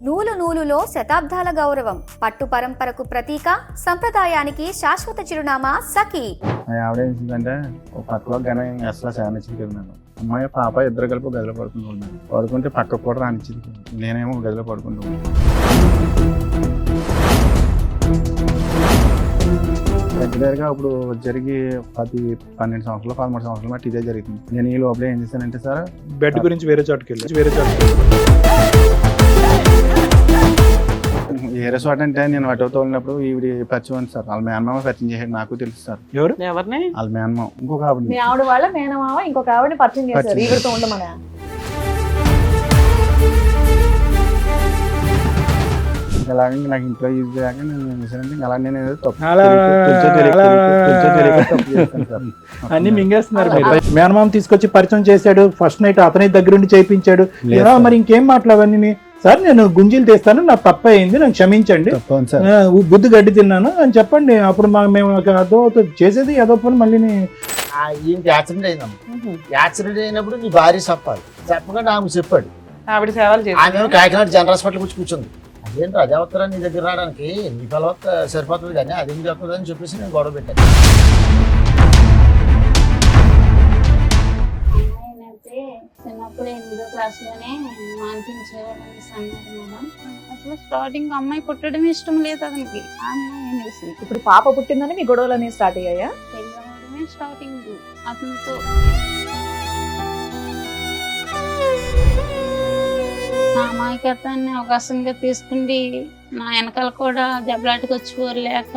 నూలు నూలులో శతాబ్దాల గౌరవం, పట్టు పరంపరకు ప్రతీక, సంప్రదాయానికి శాశ్వత చిరునామా సఖీ. ఆవిడేంటంటే ఒక పక్కలో కానీ అసలు శానిచ్చింది కదా మేడం. అమ్మాయి పాప ఇద్దరు కలిపి గదిలో పడుకుంటున్నాను. పడుకుంటే పక్కకు కూడా రానిచ్చింది. నేనేమో గదిలో పడుకుంటున్నాను. రెగ్యులర్గా ఇప్పుడు జరిగి 12 సంవత్సరాలు 13 సంవత్సరాల మట్టి ఇదే జరుగుతుంది. నేను ఈ లోపల ఏం చేశానంటే సార్ బెడ్ గురించి వేరే చోటుకి వెళ్ళి వేరే చోట అంటే నేను అటో తోలినప్పుడు ఈవిడ పరిచయం ఉంది సార్. వాళ్ళ మేనమామ పరిచయం చేసాడు. నాకు తెలుసు సార్. ఎవరిని? వాళ్ళ మేనమామ ఇంకొక ఆవిడ. మీ ఆవిడ వాళ్ళ మేనమామ ఇంకొక ఆవిడని పరిచయం చేశారు ఈవిడతో ఉండమని. అలాగే నాకు ఇంట్లో యూజ్ చేయక నేను ఏం చేశానంటే అలా నేను ఏదో తప్పు అన్ని మింగేస్తున్నారు. మేనమామ తీసుకొచ్చి పరిచయం చేశాడు. ఫస్ట్ నైట్ అతని దగ్గరుండి చేయించాడు. మరి ఇంకేం మాట్లాడవన్నీ సార్ నేను గుంజీలు తీస్తాను, నాకు తప్ప అయింది, నాకు క్షమించండి, బుద్ధి గడ్డి తిన్నాను అని చెప్పండి. అప్పుడు మేము అదో చేసేది ఏదో పని మళ్ళీ యాక్సిడెంట్ అయిందమ్మా. యాక్సిడెంట్ అయినప్పుడు నీ భార్య చెప్పాలి. చెప్పకుండా నాకు చెప్పాడు. ఆవిడ సేవలు చేసి ఆమె కాకినాడ జనరల్ హాస్పిటల్ వచ్చి కూర్చుంది. అదేంటి అదేవత్తరా నీ దగ్గర రావడానికి, నీ పిలవత్త సరిపోతుంది కానీ అదేం చెప్తుంది అని చెప్పేసి నేను గొడవ పెట్టాను. చిన్నప్పుడు 8వ క్లాస్ లోనే మాన్పించేవాళ్ళని అన్నారు మేడం. అసలు స్టార్టింగ్ అమ్మాయి పుట్టడం ఇష్టం లేదు అతనికి. ఆ అమ్మాయి అనేసి ఇప్పుడు పాప పుట్టిందని మీ గొడవలన్నీ స్టార్ట్ అయ్యాయా? పెళ్ళవడమే స్టార్టింగ్ అతనితో. నా అమాయకత్వాన్ని అవకాశంగా తీసుకుండి నా వెనకాల కూడా దెబ్బలాటకు వచ్చేవారు. లేక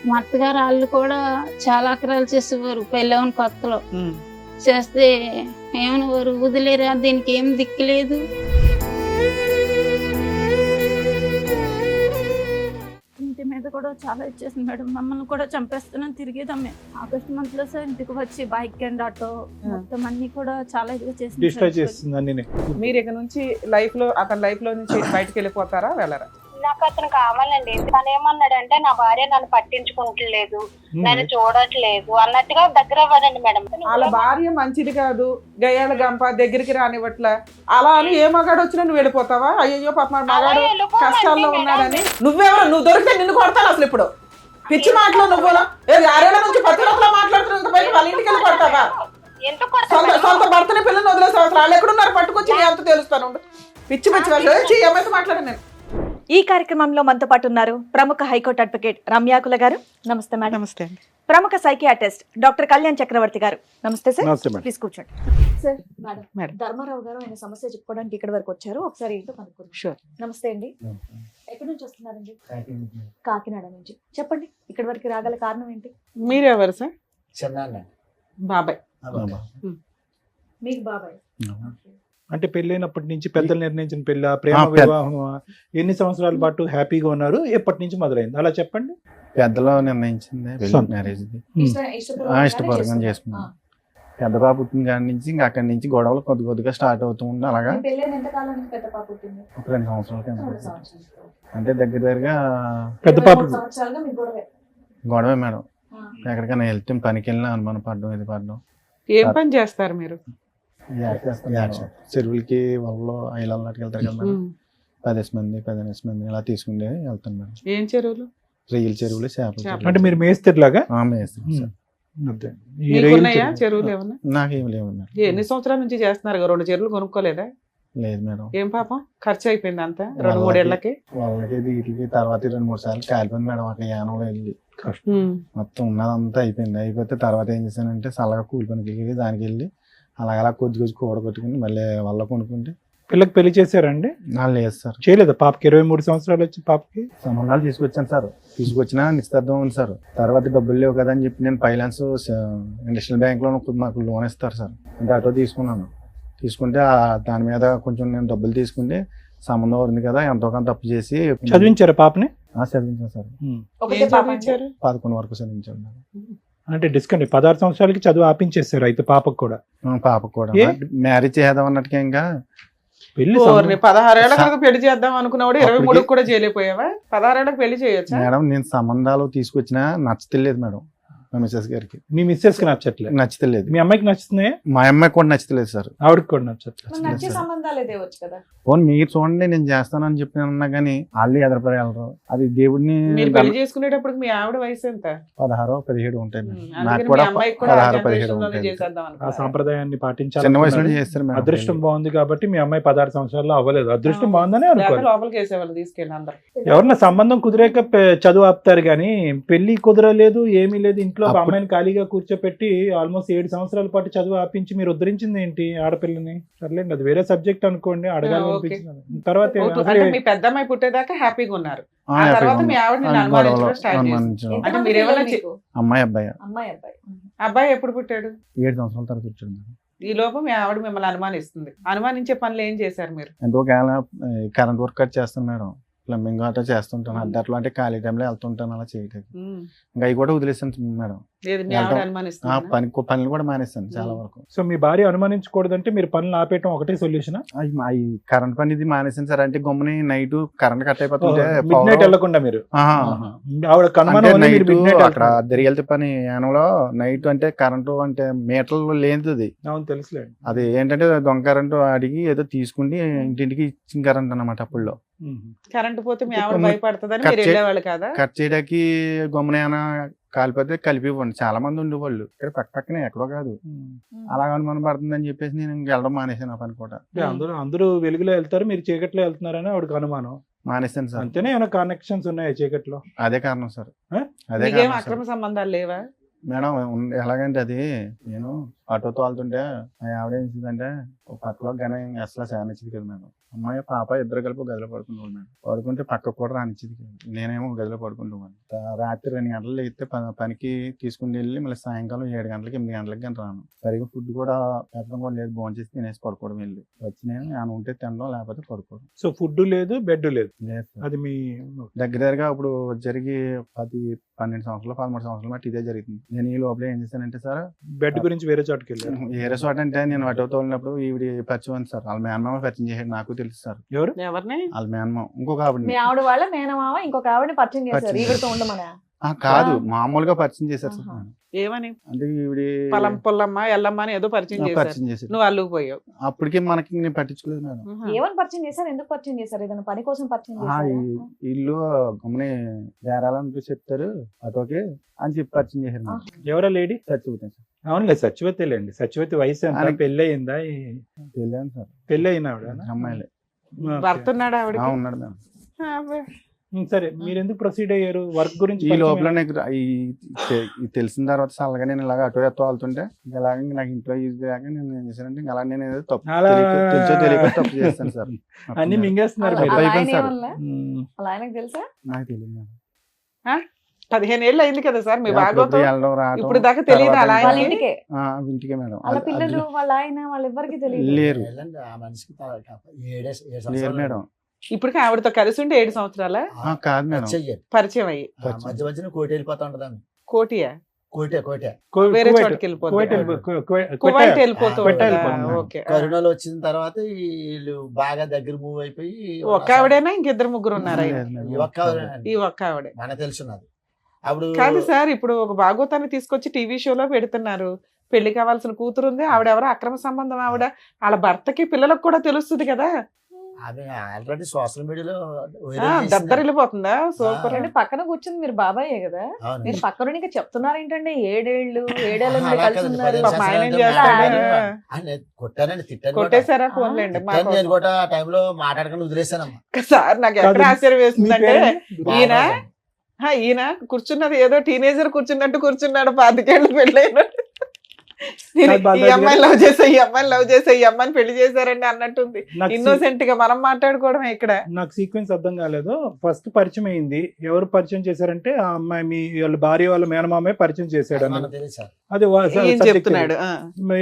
మా అత్తగారు వాళ్ళు కూడా చాలా అక్రాలు చేసేవారు. పెళ్ళవని కొత్తలో చేస్తే ఏమనేవారు, వదిలేరా దీనికి ఏం దిక్కులేదు. ఇంటి మీద కూడా చాలా ఇచ్చేసింది మేడం. మమ్మల్ని కూడా చంపేస్తున్నాను తిరిగేదమ్మే. ఆగస్ట్ మంత్ లో సార్ ఇంటికి వచ్చి బైక్ అండ్ ఆటో మొత్తం అన్ని కూడా చాలా ఇదిగా చేస్తుంది. మీరు ఇక నుంచి అతని లైఫ్ లో నుంచి బయటకు వెళ్ళిపోతారా, వెళ్ళరా? నాకు అతను కావాలండి. తను ఏమన్నాడంటే నా భార్య నన్ను పట్టించుకుంటలేదు, నన్ను చూడట్లేదు అన్నట్టుగా దగ్గర అవ్వదండి మేడం. వాళ్ళ భార్య మంచిది కాదు, గయ్యాల గంప దగ్గరికి రానివ్వట్లా, అలా అని ఏ మగాడు వచ్చినా నువ్వు వెళ్ళిపోతావా? అయ్యో పాప మగాడు కష్టాల్లో ఉన్నాడని. నువ్వు దొరికితే నిన్ను కొడతాను అసలు. ఇప్పుడు పిచ్చి మాటలు నువ్వు 6 నుంచి 10 రోజులు మాట్లాడుతున్న వాళ్ళ ఇంటికి వెళ్ళి కొడతావా? సొంత భర్తని పిల్లల్ని వదిలేసా? అసలు వాళ్ళు ఎక్కడున్నారు పట్టుకొచ్చి నీ అంత తెలుస్తాను. పిచ్చి పిచ్చి వాళ్ళు ఏమైతే మాట్లాడాను నేను. ఈ కార్యక్రమంలో మనతో పాటు ఉన్నారు ప్రముఖ హైకోర్టు అడ్వకేట్ రమ్యాకుల గారు. నమస్తే మేడం. నమస్తే. ప్రముఖ సైకియాట్రిస్ట్ డాక్టర్ కళ్యాణ్ చక్రవర్తి గారు. నమస్తే సార్. ప్లీజ్ కూర్చోండి సార్. మేడం ధర్మారావు గారు ఆయన సమస్య చెప్పుకోవడానికి ఇక్కడ వరకు వచ్చారు. ఒకసారి ఏంటో కనుక్కుందాం. షూర్. నమస్తే అండి. ఎక్కడి నుంచి వస్తున్నారండి? కాకినాడ నుంచి. చెప్పండి, ఇక్కడ వరకు రాగల కారణం ఏంటి? మీరెవరు సార్? చిన్న బాబాయ్. మీకు బాబాయ్. అంటే పెళ్ళైనప్పటి నుంచి పెద్దలు నిర్ణయించిన పెళ్ళ, ప్రేమ వివాహం, ఎన్ని సంవత్సరాల పాటు హ్యాపీగా ఉన్నారు, ఎప్పటి నుంచి మొదలైంది అలా చెప్పండి. పెద్దలో నిర్ణయించింది మ్యారేజ్ ఇష్టపూర్వకంగా చేసుకున్నాను. పెద్ద పాప పుట్టిన కాడి నుంచి ఇంకా అక్కడి నుంచి గొడవలు కొద్దిగా స్టార్ట్ అవుతూ ఉంది. అలాగా ఒక 2 సంవత్సరాల కింద అంటే దగ్గరగా పెద్ద పాప గొడవే మేడం. ఎక్కడికైనా వెళ్తే పనికి వెళ్ళినా అనుమానం పడడం, ఇది పడడం. ఏం పని చేస్తారు మీరు? చెరువులకి వాళ్ళు ఐలాలు నాటికి వెళ్తారు కదా మేడం. 10 మంది ఇలా తీసుకుంటే వెళ్తాను మేడం. ఏం చెరువులు? రొయ్యల చెరువులు, చేపల. అంటే మీరు మేస్తేలాగా చెరువులు ఏమన్నా? నాకేం లేవు. ఎన్ని సంవత్సరాల నుంచి చేస్తున్నారు? 2 చెరువులు కొనుక్కోలేదా? లేదు మేడం. ఏం పాపం ఖర్చు అయిపోయింది అంతా 2-3 ఏళ్ళకి. వాళ్ళకి వీటికి తర్వాత 2-3 సార్లు కాలిపోయింది మేడం. అక్కడ యానంలో వెళ్ళి మొత్తం ఉన్నదంతా అయిపోయింది. అయిపోతే తర్వాత ఏం చేశానంటే చల్లగా కూలి పనికి వెళ్ళి దానికి వెళ్ళి అలా కొద్ది కూడగొట్టుకుని మళ్ళీ వాళ్ళ కొనుక్కుంటే. పిల్లకి పెళ్లి చేశారండి? లేదు సార్, చేయలేదు. పాపకి 23 సంవత్సరాలు వచ్చి పాపకి సంబంధాలు తీసుకొచ్చాను సార్. తీసుకొచ్చినా నిశ్చితార్థం ఉంది సార్. తర్వాత డబ్బులు లేవు కదా అని చెప్పి నేను ఫైనాన్స్ ఇండస్ట్రియల్ బ్యాంక్ లో మాకు లోన్ ఇస్తారు సార్. అంటే ఆటో తీసుకున్నాను. తీసుకుంటే దాని మీద కొంచెం నేను డబ్బులు తీసుకుంటే సంబంధం ఉంది కదా, ఎంతో కొంత తప్పు చేసి చదివించారా పాపని? చదివించాను సార్. 11 వరకు చదివించాను. అంటే డిస్కౌంట్ 16 సంవత్సరాలకి చదువు ఆపించేస్తారు అయితే పాపకు కూడా? పాపకు కూడా మ్యారేజ్ చేద్దాం అన్నట్టుగా ఇంకా పెళ్లి 16 ఏళ్ళకి పెళ్లి చేద్దాం అనుకున్నాడు. 23 కూడా చేయలేకపోయావా? 16 ఏళ్ళకి పెళ్లి చేయొచ్చా మేడం? నేను సంబంధాలు తీసుకొచ్చినా నచ్చలేదు మేడం. మా మిస్సెస్ గారికి. మీ మిస్సెస్ కి నచ్చట్లేదు, నచ్చలేదు. మీ అమ్మాయికి నచ్చుతున్నాయా? మా అమ్మాయికి కూడా నచ్చలేదు సార్. ఆవిడకి కూడా నచ్చట్లేదు. మరి నచ్చే సంబంధాలు తేవచ్చు కదా. పోనీ మీరు చూడండి నేను చేస్తానని చెప్పి అన్నా కానీ వాళ్ళు ఎదరపడగలరు. అది దేవుడిని. మీరు పెళ్లి చేసుకునేటప్పుడు మీ ఆవిడ వయసు ఎంత? 16, 17 ఉంటాయి మేడం. అందుకని నాకు మీ కూడా అమ్మాయికి కూడా 16, 17 జనరేషన్లోనే ఉంటాయి. చేసేద్దాం ఆ అనుకున్నారా? సాంప్రదాయాన్ని చిన్న వయసు పాటించాలి. చేస్తారు మేడం. అదృష్టం బాగుంది కాబట్టి మీ అమ్మాయి 16 సంవత్సరాల్లో అవ్వలేదు. అదృష్టం బాగుందని లేకపోతే అనుకోవాలి. లోపలికి వేసేవాళ్ళు తీసుకెళ్ళి అందరు. ఎవరన్నా సంబంధం కుదిరాక చదువు ఆపుతారు కానీ పెళ్లి కుదరలేదు, ఏమీ లేదు, ఇంట్లో ఒక అమ్మాయిని ఖాళీగా కూర్చోపెట్టి ఆల్మోస్ట్ 7 సంవత్సరాల పాటు చదువు ఆపించి మీరు ఉద్ధరించింది ఏంటి ఆడపిల్లని? సర్లేండి, అది వేరే సబ్జెక్ట్ అనుకోండి, అడగాలి అనిపించింది. తర్వాత అంటే మీ పెద్ద అమ్మాయి పుట్టేదాకా హ్యాపీగా ఉన్నారు. ఆ తర్వాత మీ ఆవిడ నిన్ను అనుమానించడం స్టార్ట్ చేసింది. అంటే మీరు ఏమైనా అమ్మాయి అబ్బాయి. అమ్మాయి అబ్బాయి. అబ్బాయి ఎప్పుడు పుట్టాడు? 7 సంవత్సరాల తర్వాత వచ్చాడు మేడం. ఈ లోపు మీ ఆవిడ మిమ్మల్ని అనుమానిస్తుంది. అనుమానించే పనులు ఏం చేశారు మీరు? ఎంతో కరెంట్ వర్క్ చేస్తాను మేడం. ప్లంబింగ్ అట్లా చేస్తుంటాను. అట్లా అంటే ఖాళీ టైంలో వెళ్తుంటాను అలా చేయడానికి. ఇంకా అవి కూడా వదిలేసాను మేడం. ఏది మీ ఆవిడ అనుమానిస్తుంది? పనులు కూడా మానేస్తాను చాలా వరకు. సో మీ భార్య అనుమానించకూడదంటే మీరు పనులు ఆపేయటం ఒకటే సొల్యూషన్? అవి కరెంట్ పని ఇది మానేసాను సార్. అంటే గమ్ముని నైట్ కరెంట్ కట్ అయిపోతుంటే మిడ్ నైట్ వెళ్ళకుండా మీరు ఆవిడ అక్కడ దరిగెళ్తే పని యానంలో నైట్ అంటే కరెంటు అంటే మీటర్లు లేనిది. అవును తెలుసులేండి. అది ఏంటంటే దొంగ కరెంటు అడిగి ఏదో తీసుకుని ఇంటింటికి ఇచ్చిన కరెంట్ అన్నమాట. అప్పుల్లో కరెంట్ పోతే మీ ఆవిడ భయపడుతుందని మీరు వెళ్ళేవాళ్ళు కదా? కట్ చేయడానికి గమ్మున కాలిపోతే కలిపి ఇవ్వండి. చాలా మంది ఉండేవాళ్ళు ఇక్కడ పక్కనే, ఎక్కడో కాదు. అలాగ అనుమానం పడుతుందని చెప్పేసి నేను వెళ్ళడం మానేసాను ఆ పని కూడా. అందరూ వెలుగులో వెళ్తారు, మీరు చీకట్లో వెళ్తున్నారని ఆవిడకి అనుమానం. మానేసాను సార్. అంతేనే ఏమైనా కనెక్షన్స్ ఉన్నాయా చీకట్లో? అదే కారణం సార్. అదే మీకేం అక్రమ సంబంధాలు లేవా మేడం? ఎలాగంటే అది నేను ఆటోతో వెళ్తుంటే ఆవిడ ఏం చేసిందంటే ఒక పక్కలో కానీ అసలు చాలా నచ్చింది కదా మేడం. అమ్మాయి పాప ఇద్దరు కలిపి గదిలో పడుకునేవాళ్ళు మేడం. పడుకుంటే పక్కకు కూడా రానిచ్చింది కదా. నేనేమో గదిలో పడుకుంటాను. రాత్రి 2 గంటలు అయితే పనికి తీసుకుని వెళ్ళి మళ్ళీ సాయంకాలం 7 గంటలకి 8 గంటలకి కానీ రాను. సరిగ్గా ఫుడ్ కూడా పెట్టడం కూడా లేదు. భోజనం చేసి తినేసి పడుకోవడం వెళ్ళి వచ్చి నేను ఏమైనా ఉంటే తినడం, లేకపోతే పడుకోవడం. సో ఫుడ్ లేదు, బెడ్ లేదు. అది మీ దగ్గరగా ఇప్పుడు జరిగి 10-12 సంవత్సరాలు 13 సంవత్సరాల మట్టి ఇదే జరుగుతుంది. నేను ఈ లోపల ఏం చేశానంటే సార్, బెడ్ గురించి వేరే చోటుకి వెళ్ళాను. వేరే చోట అంటే నేను అటో తోలినప్పుడు ఈవిడ పరిచయం ఉంది సార్. వాళ్ళ మేనమామ పరిచయం చేసాడు. నాకు తెలుసు సార్. ఎవరు? ఎవరిని? వాళ్ళ మేనమామ ఇంకొక ఆవిడ. మీ ఆవిడ వాళ్ళ మేనమామ ఇంకొక ఆవిడని పరిచయం చేశారు ఈవిడతో ఉండమనా? కాదు, మామూలుగా పరిచయం చేశారు సార్. ఏమని? అంటే ఈవిడ పొలం పొల్లమ్మ ఎల్లమ్మ అని ఏదో పరిచయం చేశారు. నువ్వు అల్లుకు పోయావు. అప్పటికే మనకి నేను పట్టించుకోలేదు మేడం. ఏమని పరిచయం చేశారు? ఎందుకు పరిచయం చేశారు? ఏదైనా పని కోసం పరిచయం ఇల్లు గమని బేరాలని చెప్తారు అటోకే అని చెప్పి పరిచయం చేశారు. ఎవరా లేడీ? సత్యవతి సార్. అవునులే, సత్యవతిలేండి. సత్యవతి వయసు ఎంత? పెళ్ళి అయిందా? పెళ్ళాను సార్. పెళ్ళి అయిన ఆవిడ? అమ్మాయిలే. భర్త ఉన్నాడు ఆవిడ? ఉన్నాడు మేడం. సరే, మీరు ఎందుకు ప్రొసీడ్ అయ్యారు వర్క్ గురించి? ఈ లోపల నాకు తెలిసిన తర్వాత చల్లగా నేను ఇలాగ అటో ఎత్తో వెళ్తుంటే ఇలాగ నాకు ఇంట్లో ఈజీ లేక నేను ఏం చేశానంటే అలా నేను ఏదో తప్పు తెలియక తప్పు చేస్తాను సార్. అన్ని మింగేస్తున్నారు. అలా ఆయనకు తెలుసా? నాకు తెలియదు. 15 ఏళ్ళు అయింది కదా సార్ మీ బాగోతో. ఇప్పుడు దాకా తెలియదు అలా ఇంటికే మేడం. వాళ్ళ పిల్లలు వాళ్ళ ఆయన వాళ్ళెవ్వరికి తెలియదు. లేరు ఆ మనిషికి 7 లేరు మేడం. ఇప్పటికీ ఆవిడతో కలిసి ఉంటే 7 సంవత్సరాల కాదు మేడం. పరిచయం అయ్యి మధ్య మధ్యన కోటి వెళ్ళిపోతా ఉంటది ఆమె. కోటియా? కోటే వేరే చోటుకి వెళ్ళిపోతుంది. కరోనాలో వచ్చిన తర్వాత వీళ్ళు బాగా దగ్గర మూవ్ అయిపోయి ఒక్క ఆవిడేనా ఇంకిద్దరు ముగ్గురు ఉన్నారా? ఈ ఒక్క ఆవిడే మనకు తెలుసున్నది. అప్పుడు కాదు సార్, ఇప్పుడు ఒక భాగవతాన్ని తీసుకొచ్చి టీవీ షోలో పెడుతున్నారు. పెళ్లి కావాల్సిన కూతురు ఉంది, ఆవిడెవరో అక్రమ సంబంధం. ఆవిడ వాళ్ళ భర్తకి పిల్లలకు కూడా తెలుస్తుంది కదా. ఆమె ఆల్రెడీ సోషల్ మీడియాలో దద్దరిల్లిపోతుందా? సూపర్. అంటే పక్కన కూర్చుంది మీరు బాబాయే కదా, మీరు పక్కన ఇంకా చెప్తున్నారు ఏంటంటే 7 ఏడేళ్ల నుండి కలిసి ఉన్నారు. కొట్టానండి, తిట్టాను, కొట్టేశారా? ఫోన్లేండి. నేను కూడా ఆ టైంలో మాట్లాడకుండా వదిలేసానమ్మా. సార్ నాకు ఎక్కడ ఆశ్చర్యం వేస్తుందంటే ఈయన కూర్చున్నది ఏదో టీనేజర్ కూర్చున్నట్టు కూర్చున్నాడు. 25 ఏళ్ళు పెళ్ళైనట్టు. ఈ అమ్మాయిని లవ్ చేసా, ఈ అమ్మాయిని లవ్ చేసా, ఈ అమ్మాయిని పెళ్లి చేశారండి అన్నట్టుంది. ఇన్నోసెంట్ గా మనం మాట్లాడుకోవడమే ఇక్కడ. నాకు సీక్వెన్స్ అర్థం కాలేదు. ఫస్ట్ పరిచయం అయింది, ఎవరు పరిచయం చేశారంటే ఆ అమ్మాయి మీ వాళ్ళ భార్య వాళ్ళ మేనమామే పరిచయం చేశాడు. అది చెప్తున్నాడు.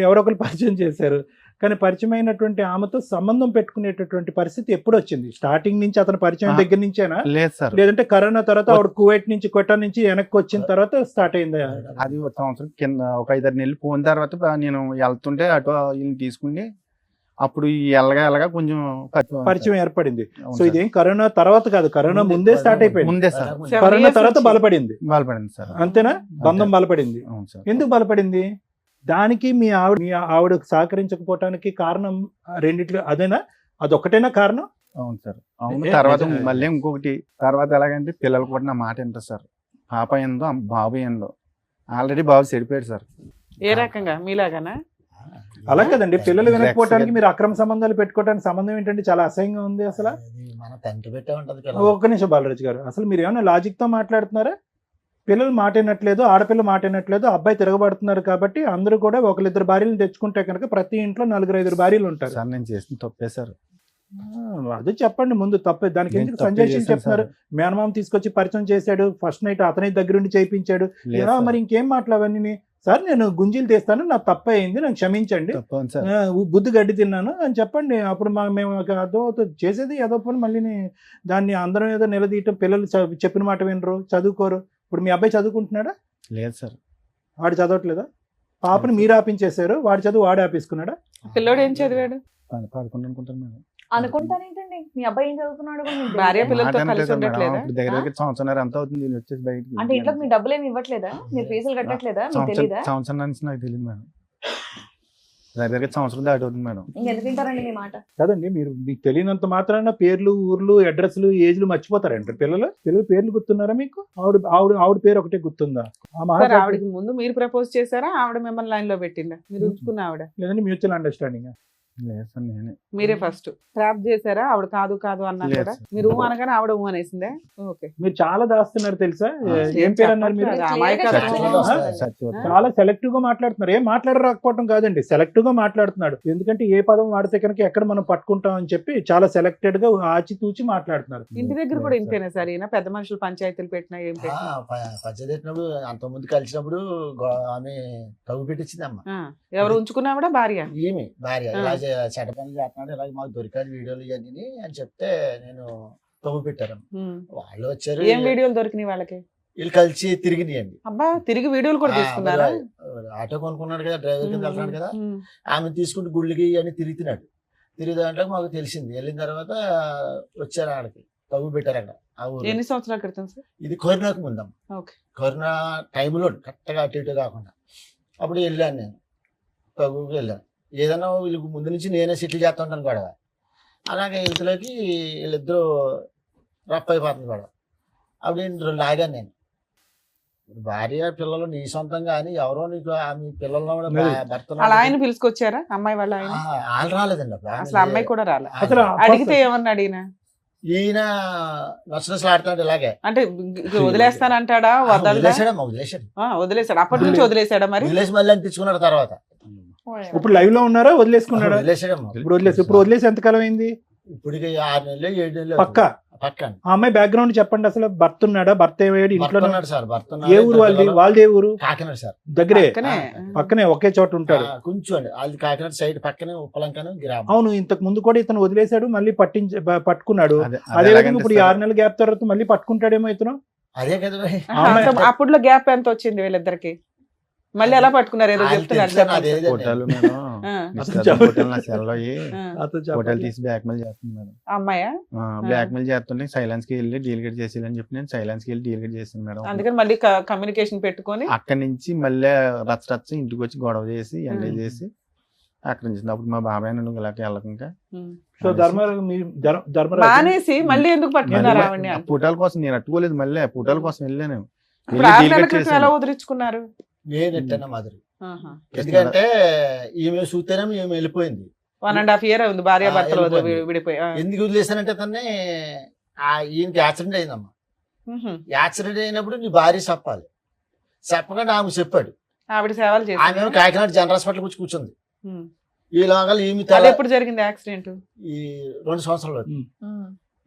ఎవరొకరు పరిచయం చేశారు. కానీ పరిచయం అయినటువంటి ఆమెతో సంబంధం పెట్టుకునేటటువంటి పరిస్థితి ఎప్పుడు వచ్చింది? స్టార్టింగ్ నుంచి అతను పరిచయం దగ్గర నుంచేనా, లేదంటే కరోనా తర్వాత ఆవిడ కువైట్ నుంచి క్వెటా నుంచి వెనక్కి వచ్చిన తర్వాత స్టార్ట్ అయింది? అది ఒక సంవత్సరం కింద, ఒక 5-6 నెలలు పోయిన తర్వాత నేను వెళ్తుంటే అటు వీళ్ళని తీసుకుని అప్పుడు ఈ ఎల్లగా కొంచెం పరిచయం ఏర్పడింది. అవును సో సార్. ఇదేం కరోనా తర్వాత కాదు, కరోనా ముందే స్టార్ట్ అయిపోయింది. ముందే సార్ కరోనా తర్వాత బలపడింది, బలపడింది సార్. అంతేనా? బంధం బలపడింది. అవును సార్. ఎందుకు బలపడింది? దానికి మీ ఆవిడకు సహకరించకపోవటానికి కారణం రెండిట్లో అదేనా? అదొక్కటేనా కారణం? అవును సార్. అవును. ఏ, తర్వాత నిజమే. మళ్ళీ ఇంకొకటి తర్వాత ఎలాగంటే పిల్లలు కూడా నా మాట వింటారు సార్. పాప ఏందో బాబు ఏందో. ఆల్రెడీ బాబు చెడిపోయాడు సార్. ఏ రకంగా మీలాగానా? అలా కదండి, పిల్లలు వినకపోవటానికి మీరు అక్రమ సంబంధాలు పెట్టుకోవడానికి సంబంధం ఏంటంటే చాలా అసహ్యంగా ఉంది అసలు. అది మన తండ్రి పెట్టే ఉంటది ఒక్క నిమిషం బాలరాజు గారు, అసలు మీరు ఏమైనా లాజిక్ తో మాట్లాడుతున్నారా? పిల్లలు మాట వినట్లేదు, ఆడపిల్ల మాట వినట్లేదు, అబ్బాయి తిరగబడుతున్నారు కాబట్టి అందరూ కూడా ఒకరిద్దరు భార్యలు తెచ్చుకుంటే కనుక ప్రతి ఇంట్లో 4-5 భార్యలు ఉంటారు. సార్ నేను చేసిన తప్పే సార్. అది చెప్పండి ముందు, తప్పే. దానికి నేను ఎందుకు తప్పే సంజయ్ చేశాను చెప్తున్నారు? సార్. మేనమామ తీసుకొచ్చి పరిచయం చేశాడు, ఫస్ట్ నైట్ అతని దగ్గరుండి చేయించాడు. లేదు సార్. మరి ఇంకేం మాట్లాడవన్నీ? సార్ నేను గుంజీలు తీస్తాను, నాకు తప్ప అయింది, నాకు క్షమించండి, తప్పని సార్. బుద్ధి గడ్డి తిన్నాను అని చెప్పండి. అప్పుడు మేము అదో చేసేది ఏదో పని మళ్ళీ దాన్ని అందరం ఏదో నిలదీయటం. పిల్లలు చెప్పిన మాట వినరు, చదువుకోరు. ఇప్పుడు మీ అబ్బాయి చదువుకుంటున్నాడా? లేదు సార్. వాడు చదవట్లేదా? పాపని మీరు ఆపించేశారు, వాడి చదువు వాడు ఆపేసుకున్నాడా? పిల్లోడు ఏం చదివాడు? 11 అనుకుంటాను మేడం. అనుకుంటానేంటండి, మీ అబ్బాయి ఏం చదువుతున్నాడు కూడా మీకు భార్య తెలియదా? పిల్లలతో మాట కలిసి వినట్లేదు మేడం. ఉండట్లేదా? ఇప్పుడు దగ్గర సంవత్సరం ఎంత అవుతుంది వీళ్ళు వచ్చేసి బయటికి. అంటే ఇంట్లో మీ డబ్బులు ఏమి ఇవ్వట్లేదా? మీరు ఫీజులు కట్టట్లేదా? మీకు తెలీదా? సంవత్సరం నుంచి నాకు తెలియదు మేడం. దగ్గర సంవత్సరం దాటి అవుతుంది మేడం. ఇంకెందుకు వింటారండి మీ మాట? కదండి, మీరు మీకు తెలియనంత మాత్రాన పేర్లు, ఊర్లు, అడ్రస్లు, ఏజ్లు మర్చిపోతారంట పిల్లలు. పేర్లు గుర్తున్నారా మీకు? ఆవిడ పేరు ఒకటే గుర్తుందా? ఆ సార్ మహారాజు ఆవిడకి ముందు మీరు ప్రపోజ్ చేశారా? ఆవిడ మిమ్మల్ని లైన్ లో పెట్టిందా? మీరు ఉంచుకున్న ఆవిడ? లేదండి, మ్యూచువల్ అండర్స్టాండింగ్. లేదు సార్ నేనే. మీరే ఫస్ట్ ట్రాప్ చేశారా? ఆవిడ కాదు అన్నా లేదు కూడా సార్. మీరు అనగానే ఆవిడ అనేసిందే. ఓకే. మీరు చాలా దాస్తున్నారు తెలుసా? ఏం పేరు అన్నారు మీరు? అది అమాయకత్వం. సత్యవతి. చాలా సెలెక్టివ్ గా మాట్లాడుతున్నారు. ఏం మాట్లాడరాకపోవడం కాదండి, సెలెక్టివ్ గా మాట్లాడుతున్నాడు. ఎందుకంటే ఏ పదం వాడితే కనుక ఎక్కడ మనం పట్టుకుంటాం అని చెప్పి చాలా సెలెక్టెడ్ గా ఆచితూచి మాట్లాడుతున్నారు. ఇంటి దగ్గర కూడా ఇంతేనా సార్? ఈయన పెద్ద మనుషులు పంచాయతీలు పెట్టినా ఏం పెట్టినా పంచదెట్టినప్పుడు అంతకుముందు కలిసినప్పుడు ఆమె తవ్వు పెట్టించింది అమ్మ. ఎవరు ఉంచుకున్నావిడ? భార్య. ఈమె భార్య ఇలా చెడ్డ పనులు చేస్తున్నాడు, ఇలా మాకు దొరికాడు వీడియోలు ఇవన్నీ అని చెప్తే నేను తవ్వు పెట్టాను. వాళ్ళు వచ్చారు, ఏం వీడియోలు దొరికినాయి వాళ్ళకి? వీళ్ళు కలిసి తిరిగినాయండి. అబ్బా, తిరిగి వీడియోలు కూడా తీసుకున్నారా? ఆటో కొనుక్కున్నాడు కదా, డ్రైవర్ కింద వెళ్తున్నాడు కదా, ఆమె తీసుకుంటూ గుళ్ళకి అని తిరుగుతున్నాడు. తిరుగుదాంట్లో మాకు తెలిసింది. వెళ్ళిన తర్వాత వచ్చారు ఆడకి, తవ్వు పెట్టారు అక్కడ. ఆ ఊరు ఎన్ని సంవత్సరాల క్రితం సార్? ఇది కరోనాకు ముందమ్మ. ఓకే. కరోనా టైంలో కరెక్ట్గా అటు ఇటు కాకుండా అప్పుడు వెళ్ళాను నేను, తవ్వుకి వెళ్ళాను. ఏదైనా వీళ్ళకి ముందు నుంచి నేనే సెటిల్ చేస్తూ ఉంటాను గొడవ. అలాగే ఇంతలోకి వీళ్ళిద్దరూ రఫ్ అయిపోతుంది గొడవ. అప్పుడు నేను లాగాను నేను. భార్య పిల్లలు నీ సొంతంగా అని ఎవరో నీకు ఆమె పిల్లల్లో కూడా భర్త అలా ఆయన పిలుచుకొచ్చారా అమ్మాయి వాళ్ళ ఆయన? వాళ్ళు రాలేదండి అప్పుడు. అసలు అమ్మాయి కూడా రాలే. అసలు అడిగితే ఏమన్నాడు ఈయన? ఈయన నచ్చనసలు ఆడుతున్నాడు ఇలాగే. అంటే వదిలేస్తానంటాడా? వదిలేసాడు. వదిలేసాడు. అప్పటి నుంచి వదిలేసాడా? మరి వదిలేసి మళ్ళీ అనిపించుకున్నాడు తర్వాత. ఇప్పుడు లైవ్ లో ఉన్నారా? వదిలేసుకున్నాడా? వదిలేసాడమ్మా. ఇప్పుడు వదిలేసి ఎంతకాలం అయింది? ఇప్పుడు 6 నెలలు 7 నెలలు పక్క ఆ అమ్మాయి బ్యాక్గ్రౌండ్ చెప్పండి. అసలు భర్త ఉన్నాడా? భర్త ఏమయ్యాడు? ఇంట్లో సార్ భర్త. ఏ ఊరు వాళ్ళది? వాళ్ళది ఏ ఊరు? కాకినాడ సార్. దగ్గరే, పక్కనే. పక్కనే ఒకే చోట ఉంటాడు. కొంచెం అండి వాళ్ళది కాకినాడ సైడ్ పక్కనే ఉప్పలంకను గ్రామం. అవును, ఇంతకు ముందు కూడా ఇతను వదిలేశాడు, మళ్ళీ పట్టుకున్నాడు. అదే అదే ఎలాగంటే ఇప్పుడు ఈ సార్, 6 నెలల గ్యాప్ తర్వాత మళ్ళీ పట్టుకుంటాడేమో ఇతను. అదే కదా మరి. అప్పుడులో గ్యాప్ ఎంత వచ్చింది వీళ్ళిద్దరికి? మళ్ళీ ఎలా పట్టుకున్నారు? ఏదో చెప్తున్నారు. ఫోటోలు మేడం, ఫోటోలు నా సెల్ ఫోటోలు తీసి బ్లాక్ మెయిల్ చేస్తుంది మేడం. అమ్మాయా? బ్లాక్ మెయిల్ చేస్తుంటే సైలెన్స్ కి వెళ్ళి డీలిగేట్ చేసేయాలని చెప్పి నేను సైలెన్స్ కి వెళ్ళి డీలిగేట్ చేసాను మేడం. అందుకని మళ్ళీ కమ్యూనికేషన్ పెట్టుకొని అక్కడి నుంచి మళ్ళీ రచ్చ ఇంటికి వచ్చి గొడవ చేసి ఎంజాయ్ చేసి అక్కడి నుంచి అప్పుడు మా బాబాయ్ నన్ను ఇలాగ వెళ్ళకుండా సో ధర్మరాజు మానేసి మళ్ళీ ఎందుకు పట్టుకున్నారు ఆవిడని? ఫోటోల కోసం నేను అట్టుకోలేదు, మళ్ళీ ఫోటోల కోసం వెళ్ళాను. ఇప్పుడు 6 నెలల క్రితం ఎలా వదిలించుకున్నారు? నేను ఎట్టన్నా మాదిరి. ఎందుకంటే ఈమె చూస్తేనే ఈమె వెళ్ళిపోయింది. 1.5 year ఉంది భార్య భర్తలు విడిపోయి. ఎందుకు వదిలేసానంటే తనే ఈయనకి యాక్సిడెంట్ అయిందమ్మా. యాక్సిడెంట్ అయినప్పుడు నీ భార్య చెప్పాలి, చెప్పకుండా ఆమె చెప్పాడు. ఆవిడ సేవలు చేసి ఆమె కాకినాడ జనరల్ హాస్పిటల్ వచ్చి కూర్చుంది. ఈ లోగా ఈమె ఎప్పుడు జరిగింది యాక్సిడెంట్? ఈ 2 సంవత్సరాలు.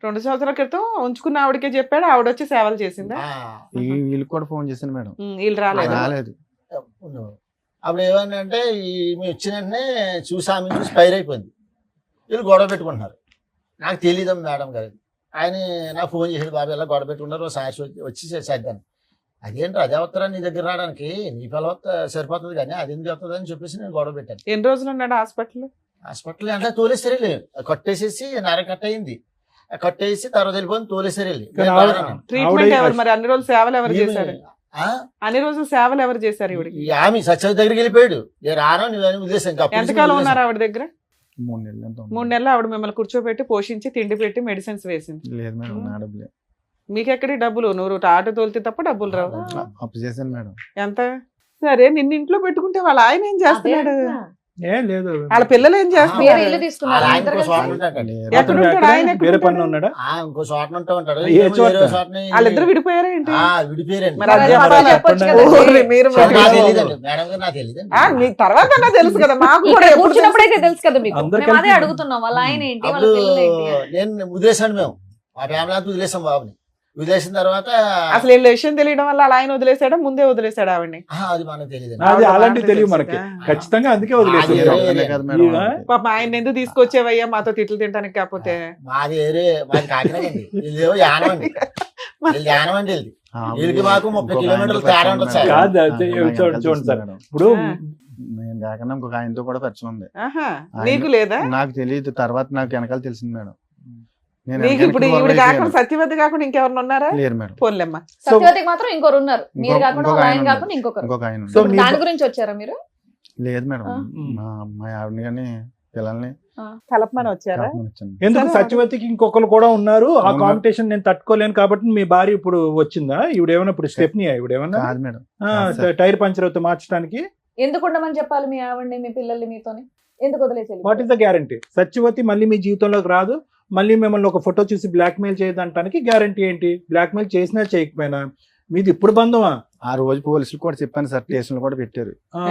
2 సంవత్సరాల క్రితం ఉంచుకున్న ఆవిడకే చెప్పాడు, ఆవిడ వచ్చి సేవలు చేసిందా? వీళ్ళకి కూడా ఫోన్ చేశాను మేడం, వీళ్ళు రాలేదు. అప్పుడు ఏమన్నా ఈమె వచ్చిన వెంటనే చూసి ఆమె చూసి ఫైర్ అయిపోయింది. వీళ్ళు గొడవ పెట్టుకుంటున్నారు. నాకు తెలియదు మేడం గారు. ఆయన నాకు ఫోన్ చేసాడు, బాబు ఇలా గొడవ పెట్టుకున్నారు, సాక్షి వచ్చి చేద్దాను. అదేంటి అదేవత్తరా నీ దగ్గర రావడానికి, నీ పిల్లవత్త సరిపోతుంది కానీ అది ఎందుకు వస్తుంది అని చెప్పేసి నేను గొడవ పెట్టాను. ఎన్ని రోజులు ఉన్నాడు హాస్పిటల్? హాస్పిటల్ అంటే తోలేసారు వెళ్ళి కట్టేసేసి నర కట్ అయింది, కట్టేసి తర్వాత వెళ్ళిపోయింది తోలేసారు వెళ్ళి. కానీ నేను ఆవిడ- బాగానే ఉన్నాను. ట్రీట్మెంట్ ఎవరు ఆవిడ- మరి అన్ని రోజులు సేవలు ఎవరు చేశారు? ఆ? అన్ని రోజులు సేవలు ఎవరు చేశారు ఇవిడికి? ఈ ఆమె సత్యవతి దగ్గరికి వెళ్ళిపోయాడు. నేను రాను నువ్వు ఉద్దేశం ఎంతకాలం ఉన్నారు ఆవిడ దగ్గర? 3 నెలలు ఎంత ఉంది? 3 నెలలు ఆవిడ మిమ్మల్ని కూర్చోబెట్టి పోషించి తిండి పెట్టి మెడిసిన్స్ వేసింది. లేదు మేడం, నా డబ్బులే. మీకెక్కడి డబ్బులు? నువ్వు ఆటో తోలితే తప్ప డబ్బులు రావు. అప్పు చేశాను మేడం. ఎంత? సరే నిన్ను ఇంట్లో పెట్టుకుంటే వాళ్ళ ఆయన ఏం చేస్తున్నాడు? ఏం లేదు, వాళ్ళ పిల్లలు ఏం చేస్తున్నారు? వేరే ఇల్లు తీసుకున్నారు ఆయన ఇద్దరు ఇంకో కలిసి? చోట ఉంటాడు. లేదు. ఎక్కడ అతను ఉంటాడు? ఆయన ఎక్కడ వేరే ఉంటాడు? పనిలో ఉన్నాడా? ఇంకో చోట ఉంటూ ఉంటాడు. ఏ చోట? వేరే చోటని వాళ్ళిద్దరు విడిపోయారా ఏంటి? విడిపోయారండి. మరి అది మరి చెప్పాలా? చెప్పొచ్చు చెప్పండి. కదా. ఓర్ని మీరు నాకు మరి. తెలియదండి మేడం గారు, నాకు తెలియదండి. మీ తర్వాత అన్నా తెలుసు కదా, మాకు కూడా ఇక్కడ ఎప్పుడు తెలుసు. కూర్చున్నప్పుడైతే తెలుసు కదా మీకు. అందరు మేము అదే కలిపి- అడుగుతున్నాం, వాళ్ళ ఆయన ఏంటి, వాళ్ళ అప్పుడు పిల్లలు ఏంటి. నేను వదిలేసాను, మేము మా ఫ్యామిలీ అంతా వదిలేసాం బాబుని. వదిలేసిన తర్వాత అసలు వీళ్ళ విషయం తెలియడం వల్ల వాళ్ళ ఆయన వదిలేసాడా, ముందే వదిలేసాడా ఆవిడ్ని? అది మనకు తెలియదండి. అది ఆవిడ అలాంటివి బాగా తెలియదు మనకి, తెలుసా? ఖచ్చితంగా అందుకే అది వదిలేసి వేరే ఒక్కనే కాదు మేడం, ఈయన? వాళ్ళకి. పాప ఆయన ఎందుకు తీసుకొచ్చేవయ్యా మాతో తిట్లు తింటానికి? కాకపోతే మాది వేరే, మాది కాకినాడ అండి. వీళ్ళేవో యానం అండి, వీళ్ళు యానం అండి. వీళ్ళది వీళ్ళకి మాకు 30 ఇంకొక కిలోమీటర్లు ఆయనతో తేడా ఉండదు సార్. పరిచయం కాదు, ఉంది. అది నాకు చూడండి, ఇంకా చూడండి సార్. తెలుసు మేడం. ఇప్పుడు ఆ. నేను కాకుండా ఇంకొక ఆయనతో కూడా పరిచయం ఉంది. ఆహా, ఆయన- నీకు లేదా? నాకు తెలియదు, తర్వాత నాకు వెనకాల తెలిసింది మేడం. నేను నీకు ఇప్పుడు వెనకాల ఈవిడ వాళ్ళు కాకుండా అయిపోయాను. సత్యవతి కాకుండా ఇంకెవరిని ఉన్నారా? లేరు మేడం. పోన్లేమ్మా. సత్యవతికి మాత్రం ఇంకొకరు ఉన్నారు, మీరు ఇంకొక- కాకుండా ఇంకొక వాళ్ళ ఆయన ఆయన ఉన్నారు. కాకుండా ఇంకొకరు. ఇంకొక ఆయన సో ఉన్నారు. మీ- దాని గురించి వచ్చారా మీరు? లేదు మేడం, ఆ. మా ఆవిడని కానీ పిల్లల్ని కలపమని వచ్చారా? కలపమని వచ్చాను. ఎందుకు సరే, సత్యవతికి ఇంకొకరు కూడా ఉన్నారు, ఆ అవును. కాంపిటీషన్ నేను తట్టుకోలేను కాబట్టి మీ భార్య ఇప్పుడు వచ్చిందా? ఇవిడేమన్నా ఇప్పుడు స్టెప్ని ఇవిడేమన్నా కాదు మేడం, కాదు సార్. టైర్ పంచర్ అవుతే మార్చడానికి? ఎందుకు ఉండమని చెప్పాలి మీ ఆవిడ్ని, మీ పిల్లల్ని మీతోని? ఎందుకు వదిలేసి వాట్ వెళ్ళిపోయారు? Is the guarantee? సత్యవతి మళ్ళీ మీ జీవితంలోకి రాదు, మళ్ళీ మిమ్మల్ని ఒక ఫోటో చూసి బ్లాక్మెయిల్ చేయడానికి గ్యారంటీ ఏంటి? బ్లాక్మెయిల్ చేసినా చేయకపోయినా మీది ఇప్పుడు బంధమా? ఆ రోజు పోలీసులు కూడా చెప్పాను సార్, స్టేషన్లు కూడా పెట్టారు. ఆ,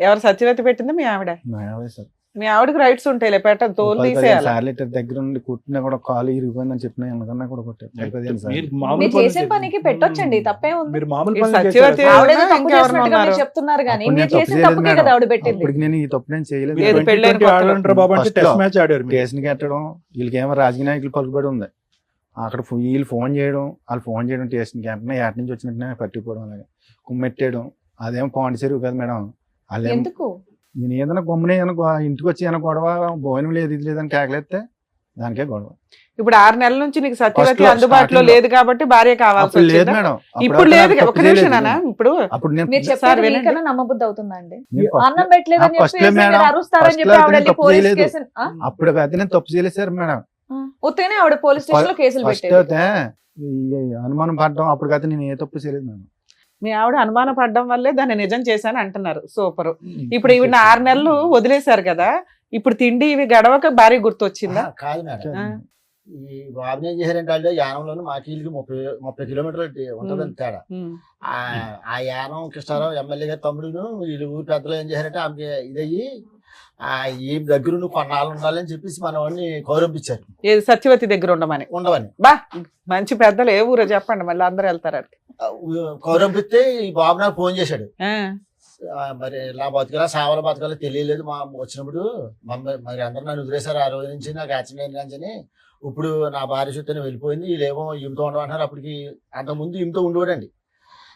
ఎవరు సత్యవతి పెట్టిందా? మీ ఆవిడ. మా ఆవిడే సార్. మీ ఆవిడకి రైట్స్ ఉంటాయి, పెట్ట తోలు 10-15 తీసేయాలి. సార్లు ఇట్లా దగ్గర నుండి కుట్టినా కూడా కాలు ఇరిగిపోయిందని చెప్పిన ఎందుకన్నా కూడా కొట్టారు. 10-15 సార్లు. మీరు మామూలు మీరు పనులు చేసిన పనికి పెట్టొచ్చండి, తప్పే ఉంది. మీరు మామూలు ఈ పనులు సత్యవతి చేశారా? ఆవిడ ఏదో ఎవరైనా తప్పు ఇంకెవరైనా చేసినట్టుగా మీరు ఉన్నారు? చెప్తున్నారు కానీ అప్పుడు మీరు నేను తప్పు చేసిన చేయలేదు తప్పుకే మేడం. కదా ఆవిడ పెట్టింది. అప్పటికి నేను ఈ తప్పు నేను చేయలేదు. మీరు ఏది పెళ్ళైన 2020 కొత్తలో? ఆడంటారు బాబు అంటే ఫస్ట్ టెస్ట్ లో. మ్యాచ్ ఆడారు మీరు. కేసుని కట్టడం, వీళ్ళకి ఏమో రాజకీయ నాయకులు పలుకుబడి ఉంది. అక్కడ వీళ్ళు ఫోన్ చేయడం, వాళ్ళు ఫోన్ చేయడం, స్టేషన్కి వెంటనే ఎటు నుంచి వచ్చినట్టునే పట్టిపోవడం, అలాగే కుమ్మెట్టేయడం. అదేమో పాండి చెరువు కదా మేడం. వాళ్ళేమో ఎందుకు? నేను ఏదైనా గమ్మునే ఇంటికి వచ్చి ఏమైనా గొడవ, భోజనం లేదు ఇది లేదని కేకలేస్తే దానికే గొడవ. ఇప్పుడు 6 నెలల నుంచి నీకు సత్యవతి First లో, అందుబాటులో starting లో. లేదు కాబట్టి భార్య కావాల్సి అప్పుడు లేదు వచ్చిందా? మేడం. ఇప్పుడు అప్పుడు లేదు. నాకు ఒక తప్పు నిమిషం చేయలేదు నాన్న, నేను. ఇప్పుడు అప్పుడు నేను మీరు సార్ చెప్పేది వినండి. మీకన్నా నమ్మబుద్ధి అవుతుందా అండి? నేను first అన్నం లో- పెట్టలేదని ఆ, first చెప్పేసి లో మీరు మేడం, అరుస్తారని first చెప్పి లో ఆవిడ వెళ్ళి తప్పు పోలీస్ చేయలేదు. కేసు అప్పుడు అయితే నేను తప్పు చేయలేదు సార్ మేడం. ఉత్తగానే ఆవిడ పోలీస్ స్టేషన్ లో కేసులు ఫస్ట్ పెట్టేది. అయితే ఈ అనుమానం పడడం, అప్పటికైతే నేను ఏ తప్పు చేయలేదు మేడం. మీ ఆవిడ అనుమాన పడడం వల్లే దాన్ని నిజం చేశాను అంటున్నారు. సూపర్. ఇప్పుడు ఈవిడ 6 నెలలు వదిలేశారు కదా, ఇప్పుడు తిండి ఇవి గడవక భార్య గుర్తొచ్చిందా? కాదు మేడం, ఆ. ఈ బాబుని ఏం చేశారంటే వాళ్ళు యానంలోని మాకి వీళ్ళకి 30 కిలోమీటర్లు ఉంటుందని తేడా. ఉమ్. ఆ యానం కృష్ణారావు ఎమ్మెల్యే గారి తమ్ముడును వీళ్ళు ఊరి పెద్దలు ఏం చేశారంటే ఆమెకి ఇదయ్యి ఈ దగ్గర నువ్వు కొన్నాళ్ళు ఉండాలని చెప్పేసి మన వాడిని కౌరంపించారు, ఏది సత్యవతి దగ్గర ఉండమని. ఉండవని. బా, మంచి పెద్దలు ఏ ఊరో చెప్పండి, మళ్ళీ అందరూ వెళ్తారు అక్కడికి. కౌరంపిస్తే ఈ బాబు నాకు ఫోన్ చేశాడు. ఆ. మరి ఇలా బతకలా సావల బతకాలో తెలియలేదు మా వచ్చినప్పుడు మరి అందరూ నన్ను వదిలేశారు. ఆ రోజు నుంచి నాకు యాక్సిడెంట్ కానీ ఇప్పుడు నా భార్య చుట్టూ వెళ్ళిపోయింది, వీళ్ళేమో ఈమెతో ఉండమంటున్నారు. అప్పటికి అంతకుముందు ఈమెతో ఉండేవాడండి.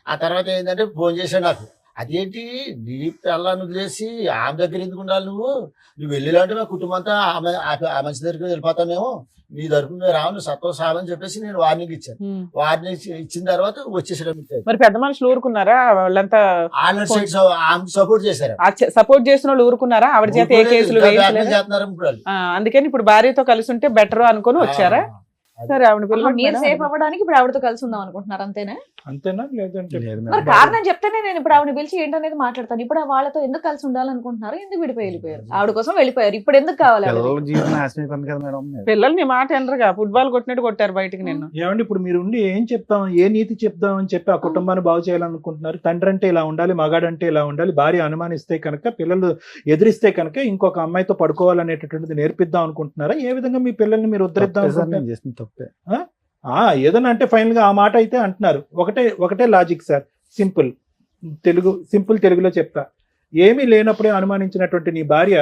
ఆ తర్వాత ఏంటంటే ఫోన్ చేశాడు నాకు, అదేంటి నీ పిల్లని వదిలేసి ఆమె దగ్గర ఎందుకు ఉండాలి, నువ్వు వెళ్ళేలాంటి మా కుటుంబం అంతా ఆమె ఆ మంచి దగ్గరికి వెళ్ళిపోతాం, మేము నీ తరపున మేము రావు, నువ్వు సత్వం సావని చెప్పేసి నేను వార్నింగ్ ఇచ్చాను. ఉమ్. వార్నింగ్ ఇచ్చిన తర్వాత వచ్చేసాడు. మరి పెద్ద మనుషులు ఊరుకున్నారా? వాళ్ళంతా ఆమె సపోర్ట్ చేశారు. సపోర్ట్ చేసిన వాళ్ళు ఊరుకున్నారా? ఆవిడ చేత ఏ కేసులు వేయలేదు. చేస్తున్నారు ఇప్పుడు వాళ్ళు. అందుకని ఇప్పుడు భార్యతో కలిసి ఉంటే బెటర్ అనుకొని వచ్చారా? సరే, ఆవిడ పిల్లలు మీరు సేఫ్ అవ్వడానికి ఇప్పుడు ఆవిడతో కలిసి ఉందాం అనుకుంటున్నారు అంతేనా? అంతేనా? లేదంటే లేదు మరి మేడం. కారణం చెప్తేనే నేను ఇప్పుడు ఆవిడ పిలిచి ఏంటనేది మాట్లాడతాను. ఇప్పుడు వాళ్ళతో ఎందుకు కలిసి ఉండాలనుకుంటున్నారు? ఎందుకు విడిపోయి వెళ్ళిపోయారు? ఆవిడ కోసం వెళ్ళిపోయారు, ఇప్పుడు ఎందుకు కావాలి ఆవిడ? పిల్లల జీవితం నాశనం అయిపోయింది కదా మేడం. పిల్లలు నీ మాట ఎనరుగా ఫుట్బాల్ కొట్టినట్టు కొట్టారు బయటికి నిన్ను. ఏమండి ఇప్పుడు మీరు ఉండి ఏం చెప్తాం, ఏ నీతి చెప్తాం అని చెప్పి ఆ కుటుంబాన్ని బాగు చేయాలనుకుంటున్నారు? తండ్రి అంటే ఇలా ఉండాలి, మగాడంటే ఇలా ఉండాలి, భార్య అనుమానిస్తే కనుక, పిల్లలు ఎదిరిస్తే కనుక ఇంకొక అమ్మాయితో పడుకోవాలనేటటువంటిది నేర్పిద్దాం అనుకుంటున్నారా? ఏ విధంగా మీ పిల్లల్ని మీరు ఉద్ధరిద్దాం తప్పే సార్, అనుకుంటున్నారు? నేను చేసిన తప్పే. ఏదన్నా అంటే ఫైనల్ గా ఆ మాట అయితే అంటున్నారు. ఒకటే లాజిక్ సార్, సింపుల్ తెలుగులో చెప్తా. ఏమీ లేనప్పుడే అనుమానించినటువంటి నీ భార్య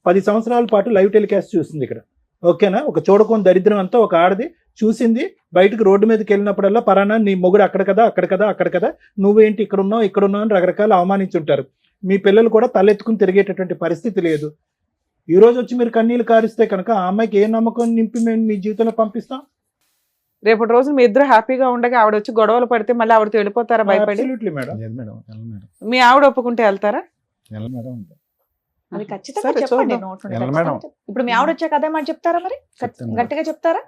10 సంవత్సరాల పాటు లైవ్ టెలికాస్ట్ చూసింది ఇక్కడ, ఓకేనా? ఒక చూడకొని దరిద్రం అంతా ఒక ఆడది చూసింది. బయటకు రోడ్డు మీదకి వెళ్ళినప్పుడల్లా పరానా నీ మొగుడు అక్కడ కదా, అక్కడ కదా, నువ్వేంటి ఇక్కడ ఉన్నావు అని రకరకాల అవమానించుంటారు. మీ పిల్లలు కూడా తలెత్తుకుని తిరిగేటటువంటి పరిస్థితి లేదు. ఈ రోజు వచ్చి మీరు కన్నీళ్ళు కారిస్తే కనుక ఆ అమ్మాయికి ఏ నమ్మకం నింపి మేము మీ జీవితంలో పంపిస్తాం? రేపటి రోజు మీ ఇద్దరు హ్యాపీగా ఉండగా ఆవిడ వచ్చి గొడవలు పడితే మళ్ళీ ఆవిడతో వెళ్ళిపోతారా భయపడి? Absolutely madam. లేదు మేడం, వెళ్ళను మేడం, మీ ఆవిడ ఒప్పుకుంటే వెళ్తారా? వెళ్ళను మేడం. అది ఖచ్చితంగా సరే, చెప్పండి చూద్దాం. నోట్ నుండి వెళ్ళను ఖచ్చితంగా మేడం. చెప్పండి. ఇప్పుడు మీ ఆవిడ వచ్చాక అదే మాట చెప్తారా మరి? చెప్తాను మేడం. గట్టిగా చెప్తారా?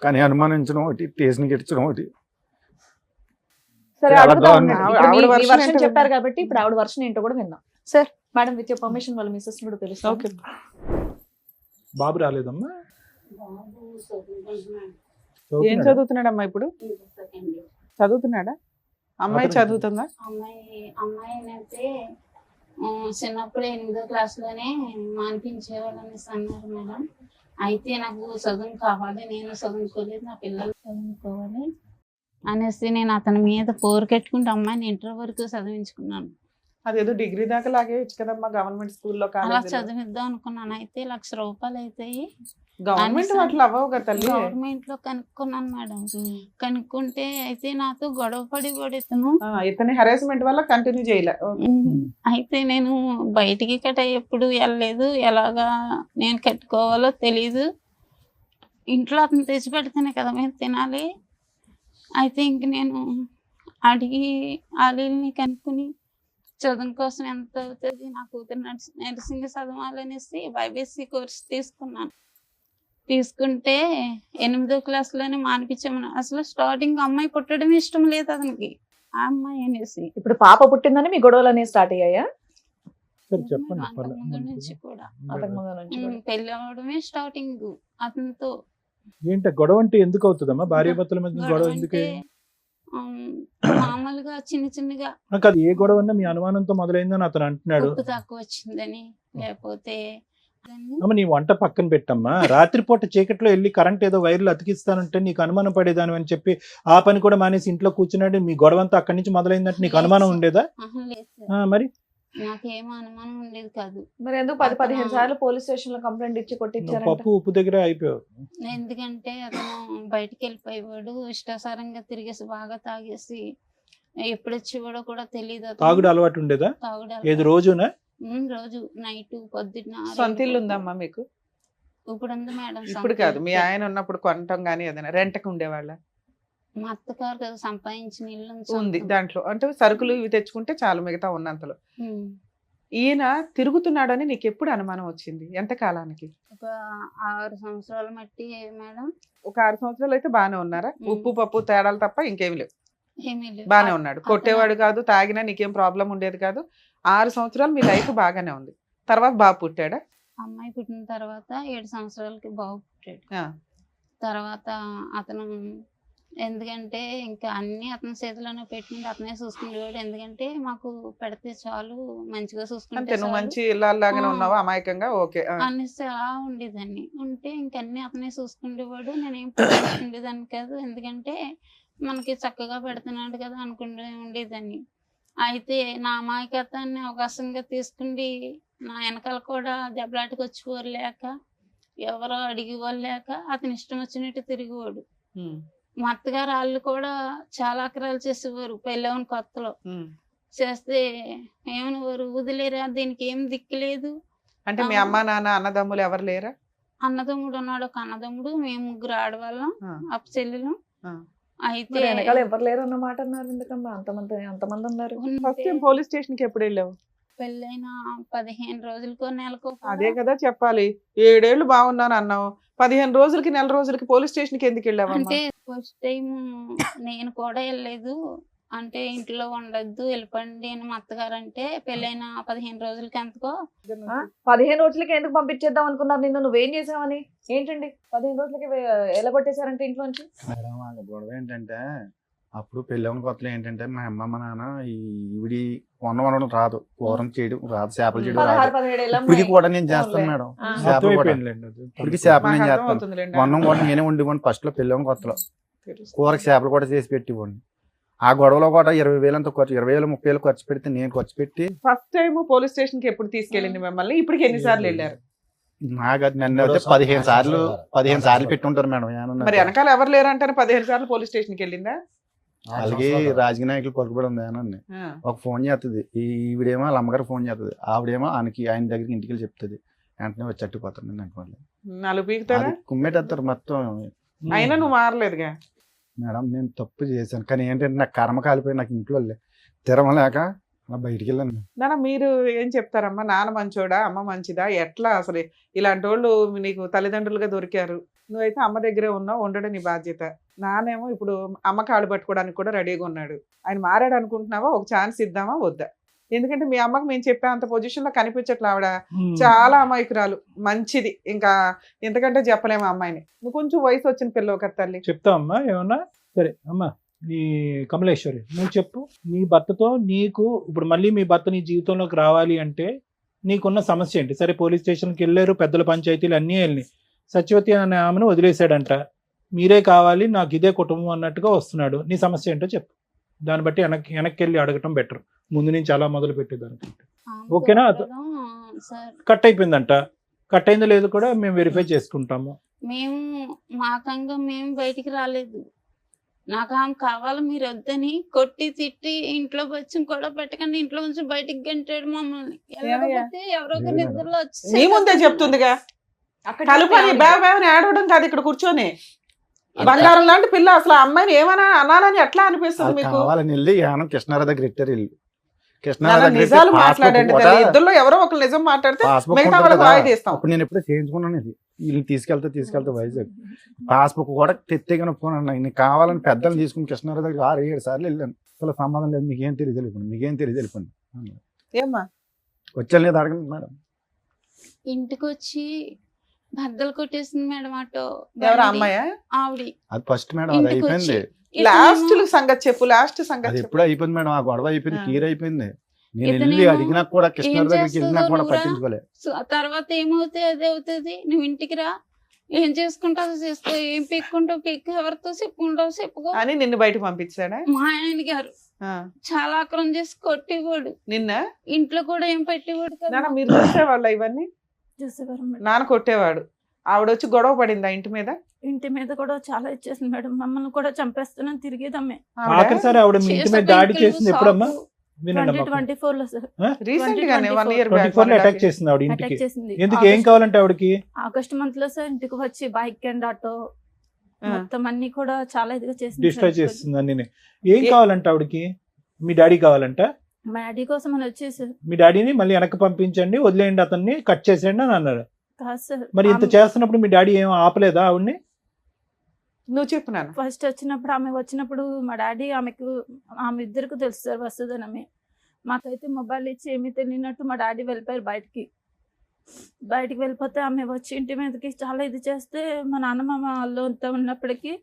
కానీ అనుమానించడం ఒకటి, టేస్ట్ని గెలిచడం ఒకటి. సరే చాలా అడుగుతా బాగుంది. ఉండండి. ఆవిడ- ఇప్పుడు ఆవిడ మీ version version ఏంటో చెప్పారు విందాం. కాబట్టి ఇప్పుడు ఆవిడ వర్షన్ ఏంటో కూడా విందాం. Sir madam with your permission వాళ్ళ మిస్సెస్ కూడా తెలుసు. ఓకే. బాబు రాలేదమ్మా? ఏం చదువుతున్నాడమ్మా ఇప్పుడు? చదువుతున్నాడా? అమ్మాయి అతను- చదువుతుందా? అమ్మాయినైతే చిన్నప్పుడు 8వ క్లాస్లోనే మానిపించేవాళ్ళు అనేసి అన్నారు మేడం. అయితే నాకు చదువు కావాలి, నేను చదువుకోలేదు, నా పిల్లలు చదువుకోవాలి అనేసి నేను అతని మీద పోరుకెట్టుకుంటే అమ్మాయిని ఇంటర్ వరకు చదివించుకున్నాను. అదేదో డిగ్రీ దాకా లాగేయచ్చు కదమ్మా గవర్నమెంట్ స్కూల్లో, అలా కాలేజీలో. చదివిద్దాం అనుకున్నాను. అయితే 1,00,000 రూపాయలు అవుతాయి. గవర్నమెంట్ అని వాటిలో అవ్వవు కదా తల్లి. గవర్నమెంట్ లో కనుక్కున్నాను మేడం. కనుక్కుంటే అయితే నాతో గొడవ పడి ఇతను ఇతని హెరాస్మెంట్ వల్ల కంటిన్యూ చేయలే. అయితే నేను బయటికి కట్ట ఎప్పుడు వెళ్ళలేదు. ఎలాగా నేను కట్టుకోవాలో తెలీదు. ఇంట్లో అతను తెచ్చి పెడితేనే కదా మేము తినాలి. అయితే ఇంక నేను అడిగి ఆలీల్ని కనుక్కుని చదువు కోసం ఎంత అవుతుంది, నా కూతురు నర్సింగ్ చదవాలనేసి బైబీసీ కోర్స్ తీసుకున్నాను. తీసుకుంటే 8వ క్లాస్లోనే మానిపించామని. అసలు స్టార్టింగ్ అమ్మాయి పుట్టడం ఇష్టం లేదు అతనికి, ఆ అమ్మాయి అనేసి. ఇప్పుడు పాప పుట్టిందని మీ గొడవలు అనేవి స్టార్ట్ అయ్యాయా? సరే చెప్పండి. అంతకుముందు నుంచి కూడా అంతకు ముందు నుంచి కూడా. పెళ్లి అవడమే స్టార్టింగ్ అతనితో. ఏంటి గొడవ అంటే ఎందుకు అవుతుందమ్మా? భార్య భర్తల మధ్య గొడవ గొడవ ఎందుకు? అంటే మామూలుగా చిన్నగా అది ఏ గొడవ అన్నా మీ అనుమానంతో మొదలైందని అతను అంటున్నాడు. ఉప్పు తక్కువ వచ్చిందని, లేకపోతే అమ్మ నీ వంట పక్కన పెట్టమ్మా. రాత్రిపూట చీకట్లో వెళ్ళి కరెంట్ ఏదో వైర్లు అతికిస్తానంటే నీకు అనుమానం పడేదాని అని చెప్పి ఆ పని కూడా మానేసి ఇంట్లో కూర్చున్నాడు. మీ గొడవ అంతా అక్కడి నుంచి మొదలైందంటే నీకు అనుమానం ఉండేదా? లేదు సార్, మరి నాకేం అనుమానం ఉండేది కాదు. మరి ఎందుకు 10-15 సార్లు పోలీస్ స్టేషన్ లో కంప్లైంట్ ఇచ్చి కొట్టించారంట? పప్పు ఉప్పు దగ్గర అయిపోయావు. ఎందుకంటే అతను బయటికి వెళ్ళిపోయేవాడు, ఇష్టాసారంగా తిరిగేసి బాగా తాగేసి ఎప్పుడు వచ్చేవాడో కూడా తెలియదు. తాగుడు అలవాటు ఉండేదా? తాగుడు ఏది రోజునా? రోజు నైట్ పొద్దున్న సొంత ఇల్లు ఉందమ్మా మీకు? ఇప్పుడు ఉంది మేడం. ఇప్పుడు కాదు, మీ ఆయన ఉన్నప్పుడు కొనటం గానీ ఏదైనా రెంట్కి ఉండేవాళ్ళ? మా అత్తగారు కదా సంపాదించిన ఇల్లు ఉంది, దాంట్లో అంటే సరుకులు ఇవి తెచ్చుకుంటే చాలు మిగతా ఉన్నంతలో. ఈయన తిరుగుతున్నాడని నీకు ఎప్పుడు అనుమానం వచ్చింది? ఎంత కాలానికి? ఒక 6 సంవత్సరాల మట్టి మేడం. ఒక 6 సంవత్సరాలు అయితే బాగానే ఉన్నారా? ఉప్పు పప్పు తేడాలు తప్ప ఇంకేమి లేవు, ఏమీ లేదు. బాగానే ఉన్నాడు. కొట్టేవాడు కాదు, తాగినా నీకేం ప్రాబ్లం ఉండేది కాదు. 6 సంవత్సరాలు మీ లైఫ్ బాగానే ఉంది. తర్వాత బాబు పుట్టాడా? అమ్మాయి పుట్టిన తర్వాత 7 సంవత్సరాలకి బాబు పుట్టాడు. తర్వాత అతను ఎందుకంటే ఇంకా అన్ని అతని చేతిలోనే పెట్టుకుంటే అతనే చూసుకునేవాడు. ఎందుకంటే మాకు పెడితే చాలు, మంచిగా అంటే చూసుకుంటే నువ్వు చాలు మంచి ఇళ్ళలాగానే ఉన్నావా అమాయకంగా? ఓకే. అనేసి అలా ఉండేదాన్ని. ఉంటే ఇంకన్నీ అతనే చూసుకునేవాడు, నేనేం ఉండేదాన్ని కాదు. ఎందుకంటే మనకి చక్కగా పెడుతున్నాడు కదా అనుకుంటూ ఉండేదాన్ని. అయితే నా అమాయకత్వాన్ని అవకాశంగా తీసుకుండి నా వెనకాల కూడా దెబ్బలాటకు వచ్చేవారు లేక, ఎవరో అడిగేవాళ్ళు లేక అతని ఇష్టం వచ్చినట్టు తిరిగేవాడు. మా అత్తగారు వాళ్ళు కూడా చాలా అక్రాలు చేసేవారు పెళ్ళవని కొత్తలో. చేస్తే ఏమనేవారు, వదిలేరా దీనికి ఏం దిక్కులేదు. అంటే మీ అమ్మ నాన్న అన్నదమ్ములు ఎవరు లేరా? అన్నదమ్ముడు ఉన్నాడు, ఒక అన్నదమ్ముడు, మేము 3 ఆడవాళ్ళం, అప్ప చెల్లెలు. అయితే వెనకాల ఎవరు లేరు అన్నమాట అన్నారు. ఎందుకమ్మా అంతమంది ఉన్నారు? ఫస్ట్ టైం పోలీస్ స్టేషన్ కి ఎప్పుడు వెళ్ళావు? పెళ్ళైన 15 రోజులకో నెలకో. అదే కదా చెప్పాలి. 7 ఏళ్ళు బాగున్నాను అన్నావు, 15 రోజులకి నెల రోజులకి పోలీస్ స్టేషన్ కి ఎందుకు వెళ్ళావు? అంటే ఫస్ట్ టైం నేను కూడా వెళ్ళలేదు. అంటే ఇంట్లో ఉండద్దు వెళ్ళిపోండి అని మా అత్తగారు అంటే, పెళ్ళైన 15 రోజులకి ఎంతకో. 15 రోజులకి ఎందుకు పంపించేద్దాం అనుకున్నారు నిన్ను? నువ్వేం చేసావని? ఏంటండి 15 రోజులకి ఎలా కొట్టేశారంటే ఇంట్లోంచి? మేడం ఆ గొడవ ఏంటంటే, అప్పుడు పెళ్ళవని కొత్తలో ఏంటంటే మా అమ్మ మా నాన్న ఈవిడి వండడం రాదు, కూరం చేయడం రాదు, చేపలు చేయడం రాదు. 16-17 ఏళ్ళ ఇప్పటికి అమ్మాయి. కూడా నేను చేస్తాను మేడం. చేపలు కూడా ఇప్పటికి చేపలు నేను చేస్తాను. వండం కూడా నేనే వండివ్వండి. ఫస్ట్ లో పెళ్ళవని కొత్తలో కూరకి చేపలు కూడా చేసి పెట్టివ్వండి. ఆ గొడవలో కూడా 20,000 అంత ఖర్చు, 20,000-30,000 ఖర్చు పెడితే నేను ఖర్చు పెట్టి. ఫస్ట్ టైం పోలీస్ స్టేషన్ కి ఎప్పుడు తీసుకెళ్ళింది మిమ్మల్ని? ఇప్పటికి ఎన్నిసార్లు వెళ్ళారు? నాకు నన్ను అయితే 15 సార్లు పెట్టుంటారు మేడం. మరి వెనకాల ఎవరు లేరంటారు 15 సార్లు పోలీస్ స్టేషన్ కి వెళ్ళిందా? అలాగే రాజకీయ నాయకులు పలుకుబడి ఉంది అని ఒక ఫోన్ చేస్తుంది, ఈవిడేమో వాళ్ళ అమ్మగారు ఫోన్ చేస్తుంది, ఆవిడేమో ఆయన దగ్గరికి ఇంటికి వెళ్ళి చెప్తుంది. వెంటనే వచ్చి అట్టుకుపోతాను నేను అనుకోలేదు. నాలుగు పీకుతారా? కుమ్మేటేస్తారు మొత్తం. అయినా నువ్వు మారలేదుగా. మేడం నేను తప్పు చేశాను, కానీ ఏంటంటే నాకు కర్మ కాలిపోయి నాకు ఇంట్లో తిరమలేక అలా బయటికి వెళ్ళాను. నాన్న మీరు ఏం చెప్తారమ్మా? నాన్న మంచోడా, అమ్మ మంచిదా, ఎట్లా అసలు ఇలాంటి వాళ్ళు నీకు తల్లిదండ్రులుగా దొరికారు, నువ్వైతే అమ్మ దగ్గరే ఉన్నావు, ఉండడం నీ బాధ్యత. నానేమో ఇప్పుడు అమ్మ కాళ్ళు పట్టుకోవడానికి కూడా రెడీగా ఉన్నాడు. ఆయన మారాడు అనుకుంటున్నావా? ఒక ఛాన్స్ ఇద్దామా వద్దా? ఎందుకంటే మీ అమ్మకి మేము చెప్పే అంత పొజిషన్ లో కనిపించట్లే. ఆవిడ చాలా అమాయకురాలు, మంచిది, ఇంకా ఎంతకంటే చెప్పలేము అమ్మాయిని. నువ్వు కొంచెం వయసు వచ్చిన పిల్లవు కదా తల్లి. చెప్తా అమ్మా ఏమన్నా. సరే అమ్మా, నీ కమలేశ్వరి నువ్వు చెప్పు. నీ భర్తతో నీకు ఇప్పుడు మళ్ళీ మీ భర్త నీ జీవితంలోకి రావాలి అంటే నీకున్న సమస్య ఏంటి? సరే పోలీస్ స్టేషన్కి వెళ్ళారు, పెద్దల పంచాయతీలు అన్నీ వెళ్ళినాయి. సత్యవతి అనే ఆమెను వదిలేశాడంట, మీరే కావాలి నాకు ఇదే కుటుంబం అన్నట్టుగా వస్తున్నాడు. నీ సమస్య ఏంటో చెప్పు. దాన్ని బట్టి వెనక్కి వెళ్ళి అడగటం బెటర్, ముందు నుంచి అలా మొదలు పెట్టేదానికంటే. ఓకేనా? సార్ కట్ అయిపోయిందంట, కట్ అయిందో లేదు కూడా మేము వెరిఫై చేసుకుంటాము. మేము మాకంగా మేము బయటికి రాలేదు. నాకు ఆమె కావాలి మీరు వద్దని కొట్టి తిట్టి ఇంట్లో వచ్చి కూడా పెట్టకండి ఇంట్లో నుంచి బయటికి గంటాడు మమ్మల్ని. వెళ్ళకపోతే ఎవరో ఒక నిద్రలో వచ్చి నీ ముందే చెప్తుందిగా, కలుపని బేబేని ఆడవడం కాదు ఇక్కడ కూర్చొని. బంగారం లాంటి పిల్ల, అసలు ఆ అమ్మాయిని ఏమైనా అనాలని ఎట్లా అనిపిస్తుంది మీకు? కావాలని వెళ్ళి యానం కృష్ణారావు దగ్గర ఇట్టారు ఇల్లు. నిజాలు మాట్లాడండి తల్లి, ఇద్దరులో ఎవరో ఒకరు నిజం మాట్లాడితే మిగతా వాళ్ళకి వాయిదా ఇస్తాం. అప్పుడు నేను ఎప్పుడో చేయించుకున్నాను ఇది, వీళ్ళు తీసుకెళ్తే వైజాగ్ పాస్బుక్ కూడా తెత్తేగా పోనాను. నీకు కావాలని పెద్దలు తీసుకుని కృష్ణారావు దగ్గర 6-7 సార్లు వెళ్ళాను. అసలు సంబంధం లేదు, మీకేం తెలియదు వెళ్ళిపోండి, మీకేం తెలియదు వెళ్ళిపోండి. ఏమ్మా వచ్చాను లేదు అడగండి మేడం. ఇంటికి వచ్చి బద్దలు కొట్టేసింది మేడం ఆటో. ఎవరు అమ్మాయా? ఆవిడ అది ఫస్ట్ మేడం, అది అయిపోయింది. లాస్ట్ సంగతి చెప్పు, లాస్ట్ సంగతి అది చెప్పు. ఎప్పుడు అయిపోయింది మేడం, ఆ గొడవ అయిపోయింది, క్లియర్ అయిపోయింది. నేను ఇతనేమో వెళ్ళి అడిగినా కూడా కృష్ణారావు దగ్గరికి వెళ్ళినా కూడా చేస్తుందో పట్టించుకోలేదు. తర్వాత ఏమవుతుంది అదే అవుతుంది. నువ్వు ఇంటికి రా, ఏం చేసుకుంటావు చేసుకో, ఏం పెక్కుంటావు పెక్కు, ఎవరితో చెప్పుకుంటావు చెప్పుకో అని నిన్ను బయట పంపించాడా? మా ఆయన గారు చాలా ఆక్రమం చేసి కొట్టేవాడు. నిన్న ఇంట్లో కూడా ఏం పెట్టేవాడు కదా. నాన్న మీరు చూసేవాళ్ళ ఇవన్నీ? చూసేవారు మేడం. నాన్న కొట్టేవాడు, ఆవిడ వచ్చి గొడవ పడిందా ఇంటి మీద? ఇంటి మీద కూడా చాలా ఇచ్చేసింది మేడం, మమ్మల్ని కూడా చంపేస్తున్నాను తిరిగేదమ్మే. ఆఖరిసారి ఆవిడ మీ ఇంటి మీద దాడి చేసింది ఎప్పుడమ్మా? 2024 లో సార్, రీసెంట్ గానే 1 year 24 లో అటాక్ చేసింది ఆవిడ ఇంటికి. అటాక్ చేసింది. ఎందుకు, ఏం కావాలంటే ఆవిడకి? ఆగస్ట్ మంత్ లో సార్ ఇంటికి వచ్చి బైక్ అండ్ ఆటో మొత్తం అన్ని కూడా చాలా ఇదిగా చేసింది. డిస్ట్రాయ్ చేస్తుంది అన్ని. ఏం కావాలంటే ఆవిడకి? మీ డాడీ కావాలంట? మా డాడీ కోసం అని వచ్చేసి మీ డాడీని మళ్ళీ వెనక్కి పంపించండి, వదిలేయండి, అతన్ని కట్ చేసేయండి అని అన్నారు. కాదు సార్, మరి ఇంత చేస్తున్నప్పుడు మీ డాడీ ఏం ఆపలేదా ఆవిడ్ని? నువ్వు చెప్పు నాన్న. ఫస్ట్ వచ్చినప్పుడు ఆమె వచ్చినప్పుడు మా డాడీ ఆమె ఇద్దరికి తెలుసు సార్ వస్తుందని. మాకైతే మొబైల్ ఇచ్చి ఏమీ తెలియనట్టు మా డాడీ వెళ్ళిపోయారు బయటికి వెళ్ళిపోతే ఆమె వచ్చి ఇంటి మీదకి చాలా ఇది చేస్తే మా నాన్నమ్మ వాళ్ళు అంతా ఉన్నప్పటికీ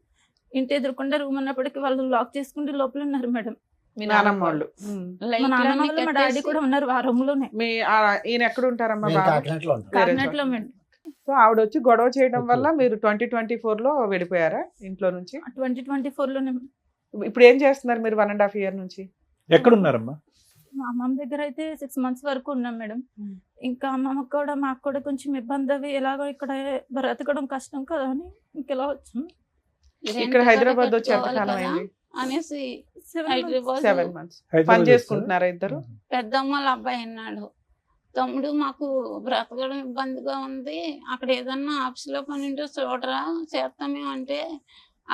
ఇంటి ఎదురుకుండా రూమ్ ఉన్నప్పటికీ వాళ్ళు లాక్ చేసుకుంటే లోపల ఉన్నారు మేడం. మీ నాన్నమ్మ వాళ్ళు, మా నాన్నమ్మ వాళ్ళు మా డాడీ కూడా ఉన్నారు ఆ రూమ్ లోనే. మీ ఈయన ఎక్కడ ఉంటారమ్మా? నేను బాబు కాకినాడలో ఉంటాను. కాకినాడలో మేడం. సో ఆవిడ వచ్చి గొడవ చేయడం వల్ల మీరు 2024 లో వెళ్ళిపోయారా ఇంట్లో నుంచి? 2024 లోనే. ఇప్పుడు ఏం చేస్తున్నారు మీరు 1.5 year నుంచి? ఎక్కడున్నారమ్మా? మా అమ్మమ్మ దగ్గర అయితే 6 months వరకు ఉన్నాం మేడం. ఇంకా అమ్మమ్మకి కూడా మాకు కూడా కొంచెం ఇబ్బంది అవి ఎలాగో ఇక్కడ బ్రతకడం కష్టం కదా అని ఇంకెలా వచ్చాం. ఇక్కడ హైదరాబాద్ వచ్చి ఎంతకాలం అయింది? అనేసి 7 months. పని చేసుకుంటున్నారా ఇద్దరు? పెద్దమ్మ వాళ్ళ అబ్బాయి అన్నాడు, తమ్ముడు మాకు బ్రతకడం ఇబ్బందిగా ఉంది, అక్కడ ఏదన్నా ఆఫీస్లో పని ఉంటే చూడరా చేస్తామే అంటే,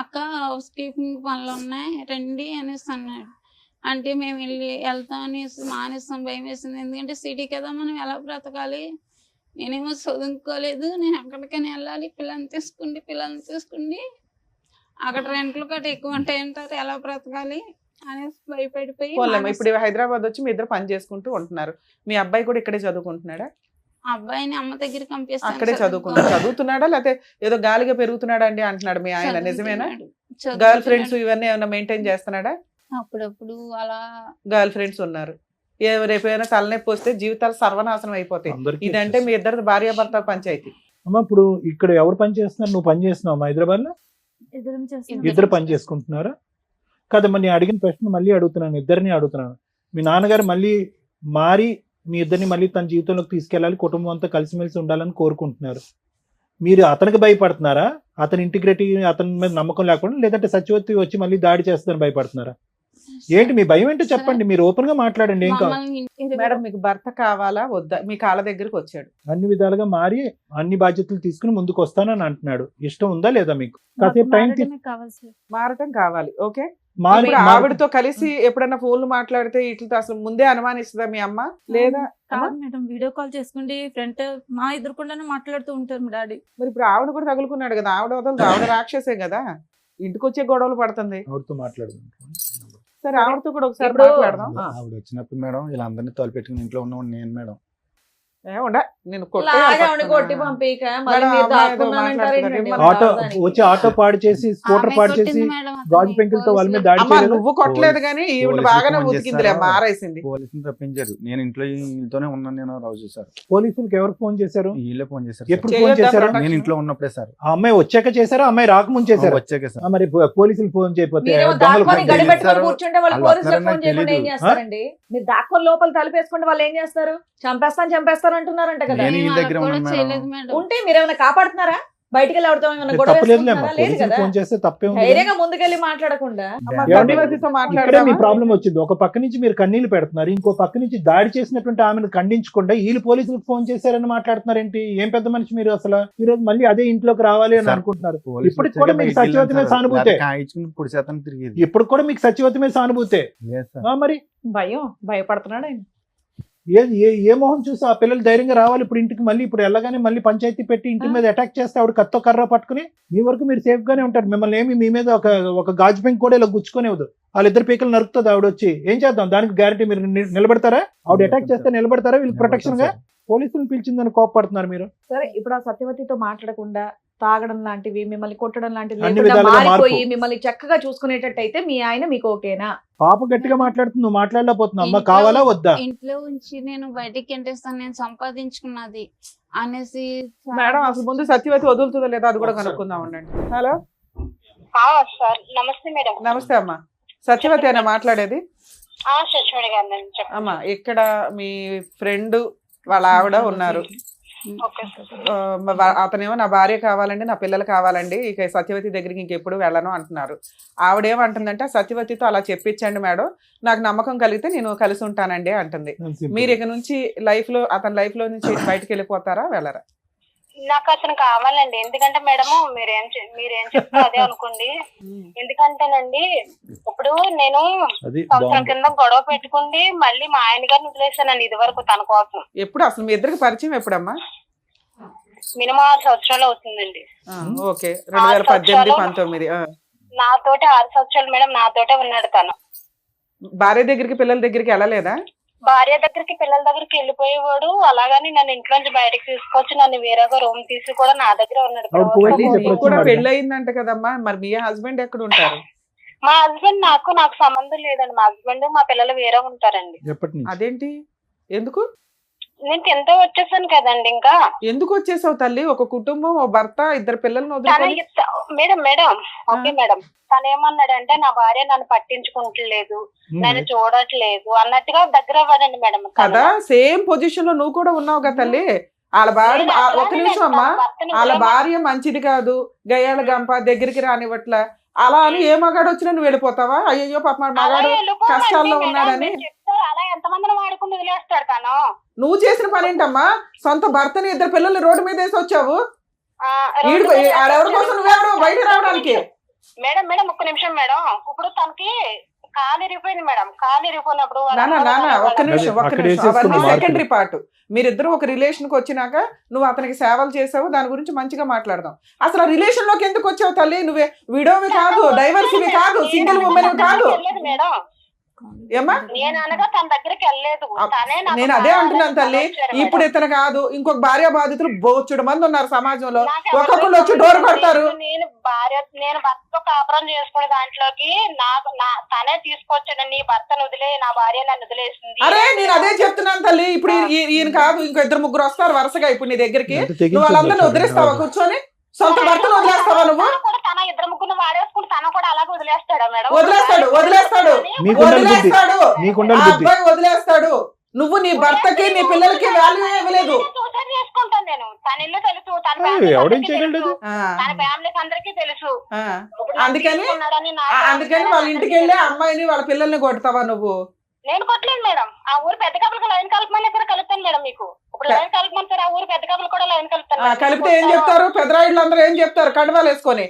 అక్క హౌస్ కీపింగ్ పనులు ఉన్నాయి రండి అనేసి అన్నాడు. అంటే మేము వెళ్తాం అనేసి మానేస్తాం, భయం వేసింది. ఎందుకంటే సిటీ కదా, మనం ఎలా బ్రతకాలి, నేనేమో చదువుకోలేదు, నేను ఎక్కడికైనా వెళ్ళాలి, పిల్లల్ని తీసుకుండి అక్కడ రెంట్లు కట్ట ఎక్కువ ఉంటాయి అంటారు, ఎలా బ్రతకాలి అనేసి భయపడిపోయి. ఇప్పుడు హైదరాబాద్ వచ్చి మీ ఇద్దరు పని చేసుకుంటూ ఉంటున్నారు. మీ అబ్బాయి కూడా ఇక్కడే చదువుకుంటున్నాడా? అబ్బాయిని అమ్మ దగ్గర అక్కడే చదువుతున్నాడా లేకపోతే ఏదో గాలిగా పెరుగుతున్నాడా అండి అంటున్నాడు మీ ఆయన, నిజమేనా? గర్ల్ ఫ్రెండ్స్ ఇవన్నీ ఏమైనా మెయింటైన్ చేస్తున్నాడా? అప్పుడప్పుడు అలా గర్ల్ ఫ్రెండ్స్ ఉన్నారు. రేపైనా తలనొప్పి వస్తే జీవితాలు సర్వనాశనం అయిపోతాయి. ఇదంటే మీ ఇద్దరు భార్యాభర్త పంచాయతీ. అమ్మా ఇప్పుడు ఇక్కడ ఎవరు పని చేస్తున్నారు? నువ్వు పని చేస్తున్నావు హైదరాబాద్ లో? ఇద్దరు పని చేసుకుంటున్నారా? కదమ్మా, నేను అడిగిన ప్రశ్న మళ్ళీ అడుగుతున్నాను, ఇద్దరిని అడుగుతున్నాను. మీ నాన్నగారు మళ్ళీ మారి మీ ఇద్దరిని మళ్ళీ తన జీవితంలోకి తీసుకెళ్ళాలి, కుటుంబం అంతా కలిసిమెలిసి ఉండాలని కోరుకుంటున్నారు. మీరు అతనికి భయపడుతున్నారా? అతని ఇంటిగ్రిటీ, అతని మీద నమ్మకం లేకుండా, లేదంటే సత్యవతి వచ్చి మళ్ళీ దాడి చేస్తుందని భయపడుతున్నారా? ఏంటి మీ భయం ఏంటో చెప్పండి, మీరు ఓపెన్ గా మాట్లాడండి. ఏం కావాలి? మమ్మల్ని ఇంటికి మేడం మీకు భర్త కావాలా వద్దా? మీ కాళ్ళ దగ్గరికి వచ్చాడు. అన్ని విధాలుగా మారి అన్ని బాధ్యతలు తీసుకుని ముందుకు వస్తానని అంటున్నాడు. ఇష్టం ఉందా లేదా మీకు? కాసేపు మాకు టైం మారడమే కావాలి సార్. మారటం కావాలి. ఓకే, మారి ఇప్పుడు ఆవిడతో కలిసి ఎప్పుడైనా ఫోన్లు మాట్లాడితే ఇట్లతో అసలు ముందే అనుమానిస్తుందా మీ అమ్మ? లేదా కాదు మేడం, వీడియో కాల్ చేసుకుంటే ఫ్రంట్ మా ఎదురుకుండానే మాట్లాడుతూ ఉంటారు మా డాడీ. మరి ఇప్పుడు ఆవిడ కూడా తగులుకున్నాడు కదా, ఆవిడ వదలదు, ఆవిడ రాక్షసే కదా, ఇంటికి వచ్చే గొడవలు పడుతుంది. ఎవరితో మాట్లాడుతున్నాం? సరే ఆవిడతో కూడా ఒకసారి ఇప్పుడు- మాట్లాడదాం. ఆవిడ వచ్చినప్పుడు మేడం వీళ్ళందరినీ తోలు పెట్టుకుని ఇంట్లో ఉన్న నేను మేడం నేను లాగా ఆవిడ కొట్టి పంపిక మళ్ళీ మీరు దాక్కున్నానంటారేంటండి? ఆటో వచ్చి ఆటో పాడు చేసి స్కూటర్ ఆమె పాడు కొట్టింది చేసి మేడం అతన్ని. గాజు పెంకులతో వాళ్ళ మీద దాడి అమ్మా చేయలేదు. నువ్వు కొట్టలేదు కానీ ఈవిడ పోలీసులు బాగానే ఫోన్ ఉతికిందిలే, చేశారు. మారేసింది. పోలీసులు తప్పించారు. నేను ఇంట్లో వీళ్ళతోనే ఉన్నాను. నేను రోజు సార్ పోలీసులకు ఎవరు ఫోన్ చేశారు? వీళ్ళే ఫోన్ చేశారు. ఎప్పుడు సార్. ఫోన్ చేయొద్దా చేశారు? ప్రొటెక్షన్? నేను ఇంట్లో ఉన్నప్పుడే సార్. ఆ అమ్మాయి వచ్చాక చేశారా, అమ్మాయి రాకముందు చేశారా? వచ్చాక సార్. మరి పోలీసులు ఫోన్ చేయకపోతే మీరేమో దొంగలు దాక్కొని ఫోన్ గడి చేయాలి. పెట్టుకొని చేశారు. కూర్చుంటే వాళ్ళు వాళ్ళు పోలీసులకు వస్తారని ఫోన్ చేయకుండా ఏం తెలీదు. చేస్తారండి? మీరు దాక్కొని లోపల తలుపేసుకుంటే వాళ్ళు ఏం చేస్తారు? చంపేస్తాను అంటున్నారంట కదా. నేను మేము వీళ్ళ అలా దగ్గర కూడా ఉన్నాను చేయలేదు మేడం. మేడం. ఉంటే మీరు ఏమైనా కాపాడుతున్నారా? బయటికి వెళ్ళి ఆవిడతో ఏమైనా గొడవ తప్పలేదులే వేసుకుంటున్నారా? లేదు పోలీసులు కదా. ఫోన్ చేస్తే తప్పే ఉంది. ధైర్యంగా ముందుకెళ్ళి మాట్లాడకుండా అమ్మా, ఏమండి? సత్యవతితో ఇక్కడే మీ మాట్లాడదామా? ప్రాబ్లం వచ్చింది. ఒక పక్క నుంచి మీరు కన్నీళ్లు పెడుతున్నారు, ఇంకో పక్క నుంచి దాడి చేసినటువంటి ఆమెను ఖండించకుండా వీళ్ళు పోలీసులకు ఫోన్ చేశారని మాట్లాడుతున్నారు ఏంటి? ఏం పెద్ద మనిషి మీరు అసలు? ఈ రోజు మళ్ళీ అదే ఇంట్లోకి రావాలి అని సార్, అనుకుంటున్నారు. పోలీసులు ఇప్పటికి వచ్చాక కూడా మీకు బయటికి సత్యవతి మీద వెళ్ళాను సార్. సానుభూతే. లేకపోతే కాయించుకుని పొడి శాతం తిరిగేది. ఇప్పుడు కూడా మీకు సత్యవతి మీద సానుభూతే. లేదు సార్. మరి భయపడుతున్నాడు ఆయన. ఏ మొహం చూసి ఆ పిల్లలు ధైర్యంగా రావాలి ఇప్పుడు ఇంటికి? మళ్ళీ ఇప్పుడు వెళ్ళగానే మళ్ళీ పంచాయతీ పెట్టి ఇంటి మీద అటాక్ చేస్తే ఆవిడ కత్తో కర్ర పట్టుకుని మీ వరకు మీరు సేఫ్ గానే ఉంటారు. మిమ్మల్ని ఏమి మీ మీద ఒక గాజు పెంక్ కూడా ఇలా గుచ్చుకునేవద్దు. వాళ్ళిద్దరు పీకలు నరుకుతుంది ఆవిడ వచ్చి. ఏం చేద్దాం దానికి? గ్యారంటీ మీరు నిలబడతారా? ఆవిడ అటాక్ చేస్తే నిలబడతారా? వీళ్ళకి ప్రొటెక్షన్ గా పోలీసులు పిలిచిందని కోపడుతున్నారు మీరు. సరే ఇప్పుడు ఆ సత్యవతితో మాట్లాడకుండా తాగడం లాంటివి, మిమ్మల్ని కొట్టడం లాంటివి అన్ని లేకుండా విధాలుగా మారిపోయి మార్పు. మిమ్మల్ని చక్కగా చూసుకునేటట్టయితే మీ ఆయన మీకు ఓకేనా? పాప గట్టిగా మాట్లాడుతుంది, నువ్వు మాట్లాడలేకపోతున్నావు. అమ్మ ఇంట్లో- కావాలా వద్దా? ఇంట్లో ఉంచి నేను బయటికి ఎంటేస్తాను, నేను సంపాదించుకున్నది అనేసి మేడం అసలు ముందు సత్యవతి వదులుతుందో లేదా అది కూడా కనుక్కుందాం ఉండండి. హలో సార్ నమస్తే మేడం. నమస్తే అమ్మా, సత్యవతి అయినా మాట్లాడేది? సచివాడి గారు చెప్పండి. అమ్మా ఇక్కడ మీ ఫ్రెండ్ వాళ్ళ ఆవిడ ఉన్నారు. Okay sir. అతనేమో నా భార్య కావాలండి, నా పిల్లలు కావాలండి, ఇక సత్యవతి దగ్గరికి ఇంకెప్పుడు వెళ్ళను అంటున్నారు. ఆవిడేమంటుందంటే సత్యవతితో అలా చెప్పించండి మేడం, నాకు నమ్మకం కలిగితే నేను కలిసి ఉంటానండి అంటుంది. మీరు ఇక నుంచి అతని లైఫ్ లో నుంచి బయటకు వెళ్ళిపోతారా వెళ్ళరా? నాకు అతను కావాలండి. ఎందుకంటే మేడం మీరేం చెప్తారో అదే అనుకోండి. ఎందుకంటేనండి ఇప్పుడు నేను అది సంవత్సరం కింద గొడవ పెట్టుకుంది మళ్ళీ మా ఆయన గారిని వదిలేసానండి ఇది వరకు తన కోసం. ఎప్పుడు అసలు మీ ఇద్దరికి పరిచయం ఎప్పుడమ్మా? మినిమం 6 సంవత్సరాలు అవుతుందండి. ఓకే, 2018, 19. నాతోటి 6 సంవత్సరాలు మేడం నాతోటే ఉన్నాడు తను. భార్య దగ్గరికి పిల్లల దగ్గరికి వెళ్ళలేదా? భార్య దగ్గరికి పిల్లల దగ్గరికి వెళ్ళిపోయేవాడు. అలాగని నన్ను ఇంట్లోంచి బయటకు తీసుకొచ్చి నన్ను వేరేగా రూమ్ తీసి కూడా నా దగ్గర ఉన్నాడు. ఆవిడ పోయి మళ్ళీ చెప్పొచ్చు నీకు కూడా మరి. పెళ్లి అయిందంట కదమ్మా, మరి మీ హస్బెండ్ ఎక్కడ ఉంటారు? మా హస్బెండ్ నాకు సంబంధం లేదండి. మా హస్బెండ్ మా పిల్లలు వేరే ఉంటారండి. ఎప్పటి నుంచి? అదేంటి? ఎందుకు నేను ఎంతో వచ్చేసాను కదండి. ఇంకా ఎందుకు వచ్చేసావు తల్లి? ఒక కుటుంబం, ఓ భర్త, 2 పిల్లల్ని వదిలేకొని. మేడం ఓకే మేడం, తను ఏమన్నాడంటే నా భార్య నన్ను పట్టించుకుంటలేదు, నన్ను చూడట్లేదు అన్నట్టుగా దగ్గర అవ్వడండి మేడం. కదా, సేమ్ పొజిషన్ లో నువ్వు కూడా ఉన్నావు కదా తల్లి. వాళ్ళ భార్య ఒక్క నిమిషం అమ్మా, వాళ్ళ భార్య మంచిది కాదు, గయ్యాల గంప, దగ్గరికి రానివ్వట్లా, అలా అని ఏ మగాడు వచ్చినా నువ్వు వెళ్ళిపోతావా? అయ్యో పాప మగాడు కష్టాల్లో ఉన్నాడని. అలా ఎంతమందిని వాడుకుని వదిలేస్తాడు తను. నువ్వు చేసిన పని ఏంటమ్మా? సొంత భర్తని 2 పిల్లల్ని రోడ్డు మీద వేసి వచ్చావు. ఆడెవరి కోసం నువ్వెవరు బయట రావడానికి? మేడం ఒక్క నిమిషం మేడం. ఇప్పుడు తనకి కాలు ఇరిగిపోయింది మేడం. కాలు ఇరిగిపోయినప్పుడు నాన్న ఒక్క నిమిషం అక్కడ అవన్నీ వేసేసుకున్నాం సెకండరీ పార్ట్. మీరిద్దరు ఒక రిలేషన్ కి వచ్చినాక నువ్వు అతనికి సేవలు చేసావు, దాని గురించి మంచిగా మాట్లాడదాం. అసలు ఆ రిలేషన్ లోకి ఎందుకు వచ్చావు తల్లి? నువ్వే విడోవి కాదు, డైవర్సివి కాదు, సింగిల్ ఉమెన్ కాదు. మేడం ఏమ్మా నేను అనగా తన దగ్గరికి వెళ్ళలేదు. నేను అదే అంటున్నాను తల్లి. ఇప్పుడు ఇతను కాదు, ఇంకొక భార్య బాధితులు బోచుడు మంది ఉన్నారు సమాజంలో. ఒక్కొక్కరు వచ్చి డోర్ కొడతారు. నేను భర్తతో కాపురం చేసుకునే దాంట్లోకి తనే తీసుకొచ్చాడు. నీ భర్తను వదిలే, నా భార్య నన్ను వదిలేసింది. అరే నేను అదే చెప్తున్నాను తల్లి. ఇప్పుడు ఈయన కాదు, ఇంకో 2-3 వస్తారు వరుసగా ఇప్పుడు నీ దగ్గరికి. నువ్వు వాళ్ళందరినీ వదిలేస్తావా కూర్చొని? సొంత భర్తను వదిలేస్తావా నువ్వు? తన 2-3 వాడేసుకుని తను కూడా అలాగే వదిలేస్తాడా మేడం? వదిలేస్తాడు. మీకుండాలి బుద్ధి. ఆ అబ్బాయి వదిలేస్తాడు. నువ్వు నీ భర్తకి నీ పిల్లలకి వాల్యూ ఇవ్వలేదు. సూసైడ్ చేసుకుంటాను నేను. తన ఇల్లు తెలుసు, తన ఏయ్, family ఎవడేం అందరికీ చేయగలడు? తెలుసు, తన ఫ్యామిలీకి అందరికీ తెలుసు. ఆ, ఇప్పుడు నన్ను అందుకని తీసుకున్నాడని నాకు అందుకని వాళ్ళ ఇంటికి వెళ్ళి అమ్మాయిని వాళ్ళ పిల్లల్ని కొడతావా నువ్వు? నేను కొట్టలేను మేడం. ఆ ఊరు పెద్ద కప్పులకు లైన్ కలపమని కూడా కలుపుతాను మేడం. మీకు ఇప్పుడు లైన్ కలపమని సార్, ఆ ఊరు పెద్ద కప్పులు కూడా లైన్ కలుపుతాను మేడం. కలిపితే ఏం చెప్తారు? పెద్దరాయిళ్ళు అందరూ ఏం చెప్తారు? కండువాలు వేసుకొని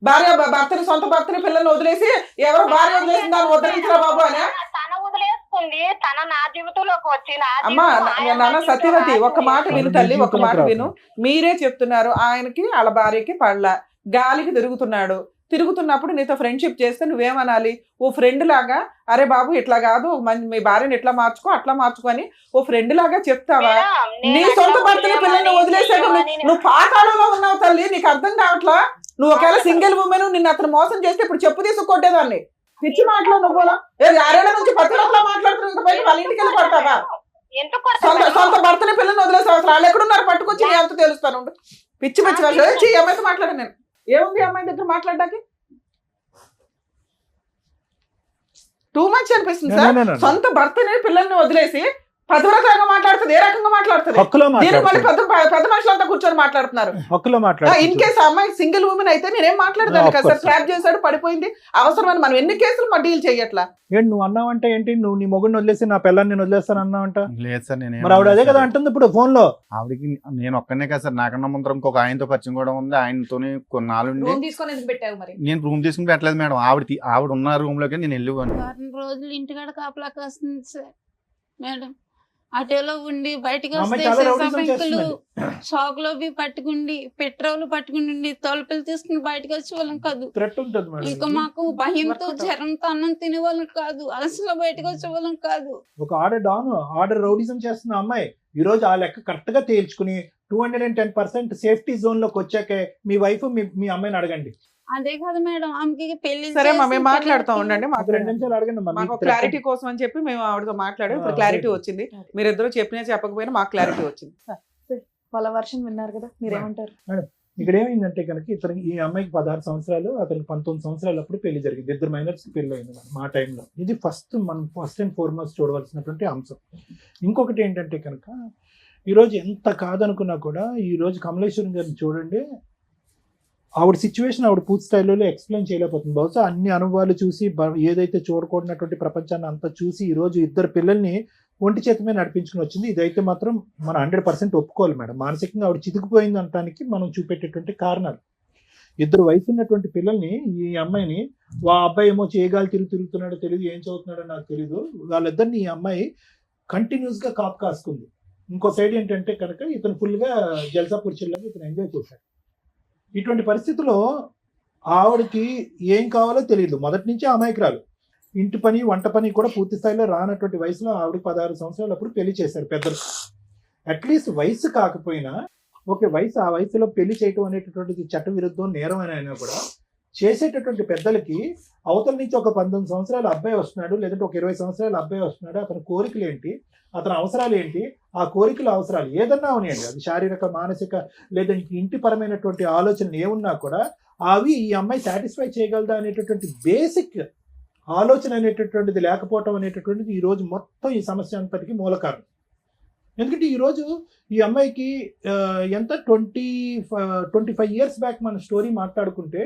భార్య భర్తని, సొంత భర్తని, పిల్లల్ని వదిలేసి ఎవరు భార్య వదిలేసి దాన్ని వదిలించరా బాబు అని. తన వదిలేసుకుంది, తన నా జీవితంలోకి వచ్చి నా అమ్మా జీవితం, ఆయన నాన్న జీవితం, సత్యవతి, ఆయన ఒక్క మాట విను తల్లి, ఒక్క మాట జీవితంలోకి విను. మీరే చెప్తున్నారు ఆయనకి వాళ్ళ భార్యకి పడలా, గాలికి తిరుగుతున్నాడు. తిరుగుతున్నప్పుడు నీతో ఫ్రెండ్షిప్ చేస్తే నువ్వేమనాలి? ఓ ఫ్రెండ్ లాగా, అరే బాబు ఇట్లా కాదు, మీ భార్యని ఎట్లా మార్చుకో అట్లా మార్చుకొని ఓ ఫ్రెండ్ లాగా చెప్తావా? నీ సొంత భర్తని పిల్లల్ని వదిలేసాక నువ్వు పాతాళంలో ఉన్నావు తల్లి. నీకు అర్థం కావట్లా? నువ్వు ఒకవేళ సింగిల్ ఉమెన్ నిన్ను అతను మోసం చేస్తే ఇప్పుడు చెప్పు తీసుకొట్టేదాన్ని. పిచ్చి మాటలో నువ్వు 6 నుంచి 10 రోజులు మాట్లాడుతున్నా బయట వాళ్ళ ఇంటికి వెళ్ళి పడతావా? ఎందుకు సొంత భర్తని పిల్లల్ని వదిలేసే అవసరం వాళ్ళు ఎక్కడున్నారు పట్టుకొచ్చి నీ అంత తెలుస్తాను. పిచ్చి పిచ్చి వాళ్ళు అమ్మాయితో మాట్లాడాను నేను. ఏముంది అమ్మాయి దగ్గర మాట్లాడడానికి? టూ మచ్ అనిపిస్తుంది సార్. సొంత భర్తని పిల్లల్ని వదిలేసి పతివ్రతగా మాట్లాడుతుంది. ఏ రకంగా మాట్లాడుతుంది? హక్కులో నేను మళ్ళీ మాట్లాడుతుంది. పెద్ద మనుషులంతా కూర్చొని మాట్లాడుతున్నారు. హక్కులో ఇన్ మాట్లాడుతుంది. కేసు అమ్మాయి సింగిల్ ఉమెన్ అయితే నేనేం మాట్లాడదాను కదా సార్. ట్రాప్ చేశాడు, పడిపోయింది, అవసరమని మనం ఎన్ని కేసులు మా డీల్ చెయ్యట్లా. ఏంటి నువ్వు అన్నావంటే ఏంటి? నువ్వు నీ మొగుడిని వదిలేసి నా పిల్లని నేను వదిలేస్తాను అన్నావంట. లేదు సార్, నేను మరి ఆవిడ అదే కదా అంటుంది ఇప్పుడు ఫోన్ లో. ఆవిడకి నేను ఒక్కనే కదా సార్, నాకన్నా ముందర ఇంకొక ఆయనతో పరిచయం కూడా ఉంది. ఆయనతోనే కొన్నాళ్ళు ఉండి రూమ్ తీసుకొని ఎందుకు పెట్టావు మరి? నేను రూమ్ తీసుకుని పెట్టలేదు మేడం. ఆవిడ ఉన్న రూమ్ లోకి నేను వెళ్ళిపోయాను. వారం రోజులు ఇంటికాడ కాపలా కాస్తుంది సార్ మేడం. అటేలో ఉండి బయటకు మా అమ్మాయి వస్తే చాలా సీసా రౌడీజం పెంకులు చేస్తుందండి. షాక్ లో పెట్టుకుండి పెట్రోల్ పట్టుకుని తలుపులు తీసుకుని బయటకు వచ్చే వాళ్ళం కాదు. థ్రెట్ ఉంటుంది మేడం. ఇంకా మాకు భయంతో జ్వరంతో అన్నం తినే వాళ్ళం కాదు, అలసలో బయటకు వచ్చే వాళ్ళం కాదు. ఒక ఆర్డర్ రౌడీజం చేస్తున్న అమ్మాయి ఈ రోజు ఆ లెక్క కరెక్ట్ గా తేల్చుకుని 210% సేఫ్టీ జోన్ లోకి వచ్చాకే మీ వైఫ్ మీ అమ్మాయిని అడగండి. అదే కదా మేడం, ఆమెకి పెళ్లి సరే చేసి మేము మాట్లాడుతూ పిల్లలకి- ఉండండి. ఒక 2 నిమిషాలు అడగండి అమ్మా. మాకు మీకు క్లారిటీ కోసం అని చెప్పి మేము ఆవిడతో మాట్లాడాం. ఇప్పుడు ఆ, క్లారిటీ రైట్. వచ్చింది. మీరిద్దరు చెప్పినా చెప్పకపోయినా మాకు క్లారిటీ వచ్చింది. వాళ్ళ వర్షన్ విన్నారు కదా, మీరేమంటారు? ఇక్కడ ఏమైందంటే కనుక ఈ అమ్మాయికి 16 సంవత్సరాలు, అతనికి 19 సంవత్సరాలు అప్పుడు పెళ్లి జరిగింది. 2 మైనర్స్ పెళ్లి అయింది మా టైంలో. ఇది మనం ఫస్ట్ అండ్ ఫార్మోస్ట్ చూడవలసినటువంటి అంశం. ఇంకొకటి ఏంటంటే కనుక ఈరోజు ఎంత కాదనుకున్నా కూడా ఈరోజు కమలేశ్వరం గారిని చూడండి, ఆవిడ సిచ్యువేషన్ ఆవిడ పూర్తి స్థాయిలో ఎక్స్ప్లెయిన్ చేయలేకపోతుంది. బహుశా అన్ని అనుభవాలు చూసి ఏదైతే చూడకూడనటువంటి ప్రపంచాన్ని అంతా చూసి ఈరోజు 2 పిల్లల్ని ఒంటి చేతి మీద నడిపించుకుని వచ్చింది. ఇదైతే మాత్రం మనం 100% ఒప్పుకోవాలి మేడం. మానసికంగా ఆవిడ చితికిపోయింది అనడానికి మనం చూపెట్టేటువంటి కారణాలు. 2 వయసు ఉన్నటువంటి పిల్లల్ని, ఈ అమ్మాయిని, అబ్బాయి ఏమో చేయగాలి తిరుగుతున్నాడో తెలియదు, ఏం చదువుతున్నాడో నాకు తెలియదు, వాళ్ళిద్దరిని ఈ అమ్మాయి కంటిన్యూస్ గా కాపు కాసుకుంది. ఇంకో సైడ్ ఏంటంటే కనుక ఇతను ఫుల్గా జల్సా పురుషుల్లాగా ఇతను ఎంజాయ్ చేశాడు. ఇటువంటి పరిస్థితుల్లో ఆవిడకి ఏం కావాలో తెలియదు. మొదటి నుంచి అమాయకురాలు. ఇంటి పని వంట పని కూడా పూర్తి స్థాయిలో రానటువంటి వయసులో ఆవిడకి 16 సంవత్సరాలు అప్పుడు పెళ్లి చేశారు పెద్దలు. అట్లీస్ట్ వయసు కాకపోయినా ఆ వయసులో పెళ్లి చేయటం అనేటటువంటిది చట్ట విరుద్ధం, నేరం అయినా కూడా చేసేటటువంటి పెద్దలకి అవతల నుంచి ఒక 19 సంవత్సరాల అబ్బాయి వస్తున్నాడు, లేదంటే ఒక 20 సంవత్సరాల అబ్బాయి వస్తున్నాడు, అతని కోరికలు ఏంటి, అతని అవసరాలు ఏంటి, ఆ కోరికల అవసరాలు ఏదన్నా ఉన్నాయండి, అది శారీరక మానసిక లేదంటే ఇంటి పరమైనటువంటి ఆలోచనలు ఏమున్నా కూడా అవి ఈ అమ్మాయి సాటిస్ఫై చేయగలదా అనేటటువంటి బేసిక్ ఆలోచన అనేటటువంటిది లేకపోవటం అనేటటువంటిది ఈరోజు మొత్తం ఈ సమస్య అంతటికి మూల కారణం. ఎందుకంటే ఈరోజు ఈ అమ్మాయికి ఎంత 25 ఇయర్స్ బ్యాక్ మన స్టోరీ మాట్లాడుకుంటే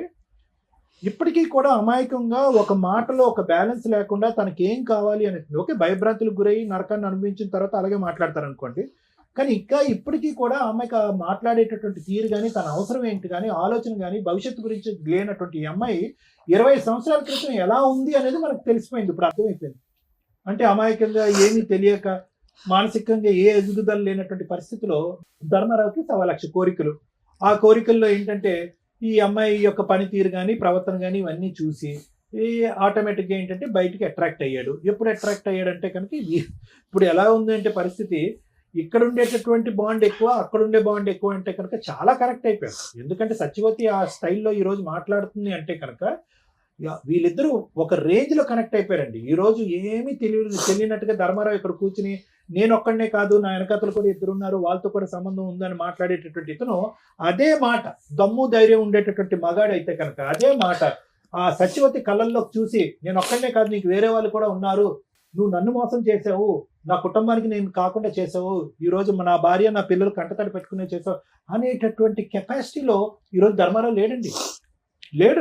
ఇప్పటికీ కూడా అమాయకంగా ఒక మాటలో ఒక బ్యాలెన్స్ లేకుండా తనకి ఏం కావాలి అనేది, ఓకే భయభ్రాంతులకు గురై నరకాన్ని అనుభవించిన తర్వాత అలాగే మాట్లాడతారు అనుకోండి, కానీ ఇంకా ఇప్పటికీ కూడా అమ్మాయికి మాట్లాడేటటువంటి తీరు కానీ, తన అవసరం ఏంటి కానీ, ఆలోచన కానీ, భవిష్యత్తు గురించి లేనటువంటి ఈ అమ్మాయి 20 సంవత్సరాల క్రితం ఎలా ఉంది అనేది మనకు తెలిసిపోయింది, ఇప్పుడు అర్థమైపోయింది. అంటే అమాయకంగా ఏమీ తెలియక మానసికంగా ఏ ఎదుగుదల లేనటువంటి పరిస్థితిలో ధర్మారావుకి 1,00,000 కోరికలు. ఆ కోరికల్లో ఏంటంటే ఈ అమ్మాయి యొక్క పనితీరు కానీ, ప్రవర్తన కానీ ఇవన్నీ చూసి ఆటోమేటిక్గా ఏంటంటే బయటికి అట్రాక్ట్ అయ్యాడు. ఎప్పుడు అట్రాక్ట్ అయ్యాడంటే కనుక ఇప్పుడు ఎలా ఉంది అంటే పరిస్థితి, ఇక్కడ ఉండేటటువంటి బాండ్ ఎక్కువ, అక్కడ ఉండే బాండ్ ఎక్కువ అంటే కనుక చాలా కరెక్ట్ అయిపోయారు. ఎందుకంటే సత్యవతి ఆ స్టైల్లో ఈరోజు మాట్లాడుతుంది అంటే కనుక వీళ్ళిద్దరూ ఒక రేంజ్లో కనెక్ట్ అయిపోయారండి. ఈరోజు ఏమీ తెలియనట్టుగా ధర్మారావు ఇక్కడ కూర్చుని నేను ఒక్కడనే కాదు, నా వెనకతలు కూడా 2 ఉన్నారు, వాళ్ళతో కూడా సంబంధం ఉందని మాట్లాడేటటువంటి ఇతను అదే మాట, దమ్ము ధైర్యం ఉండేటటువంటి మగాడు అయితే కనుక అదే మాట ఆ సత్యవతి కళ్ళల్లో చూసి నేను ఒక్కడనే కాదు, నీకు వేరే వాళ్ళు కూడా ఉన్నారు, నువ్వు నన్ను మోసం చేసావు, నా కుటుంబానికి నేను కాకుండా చేసావు, ఈరోజు నా భార్య నా పిల్లలు కంటతడి పెట్టుకునే చేసావు అనేటటువంటి కెపాసిటీలో ఈరోజు ధర్మారావు లేడండి. లేడు.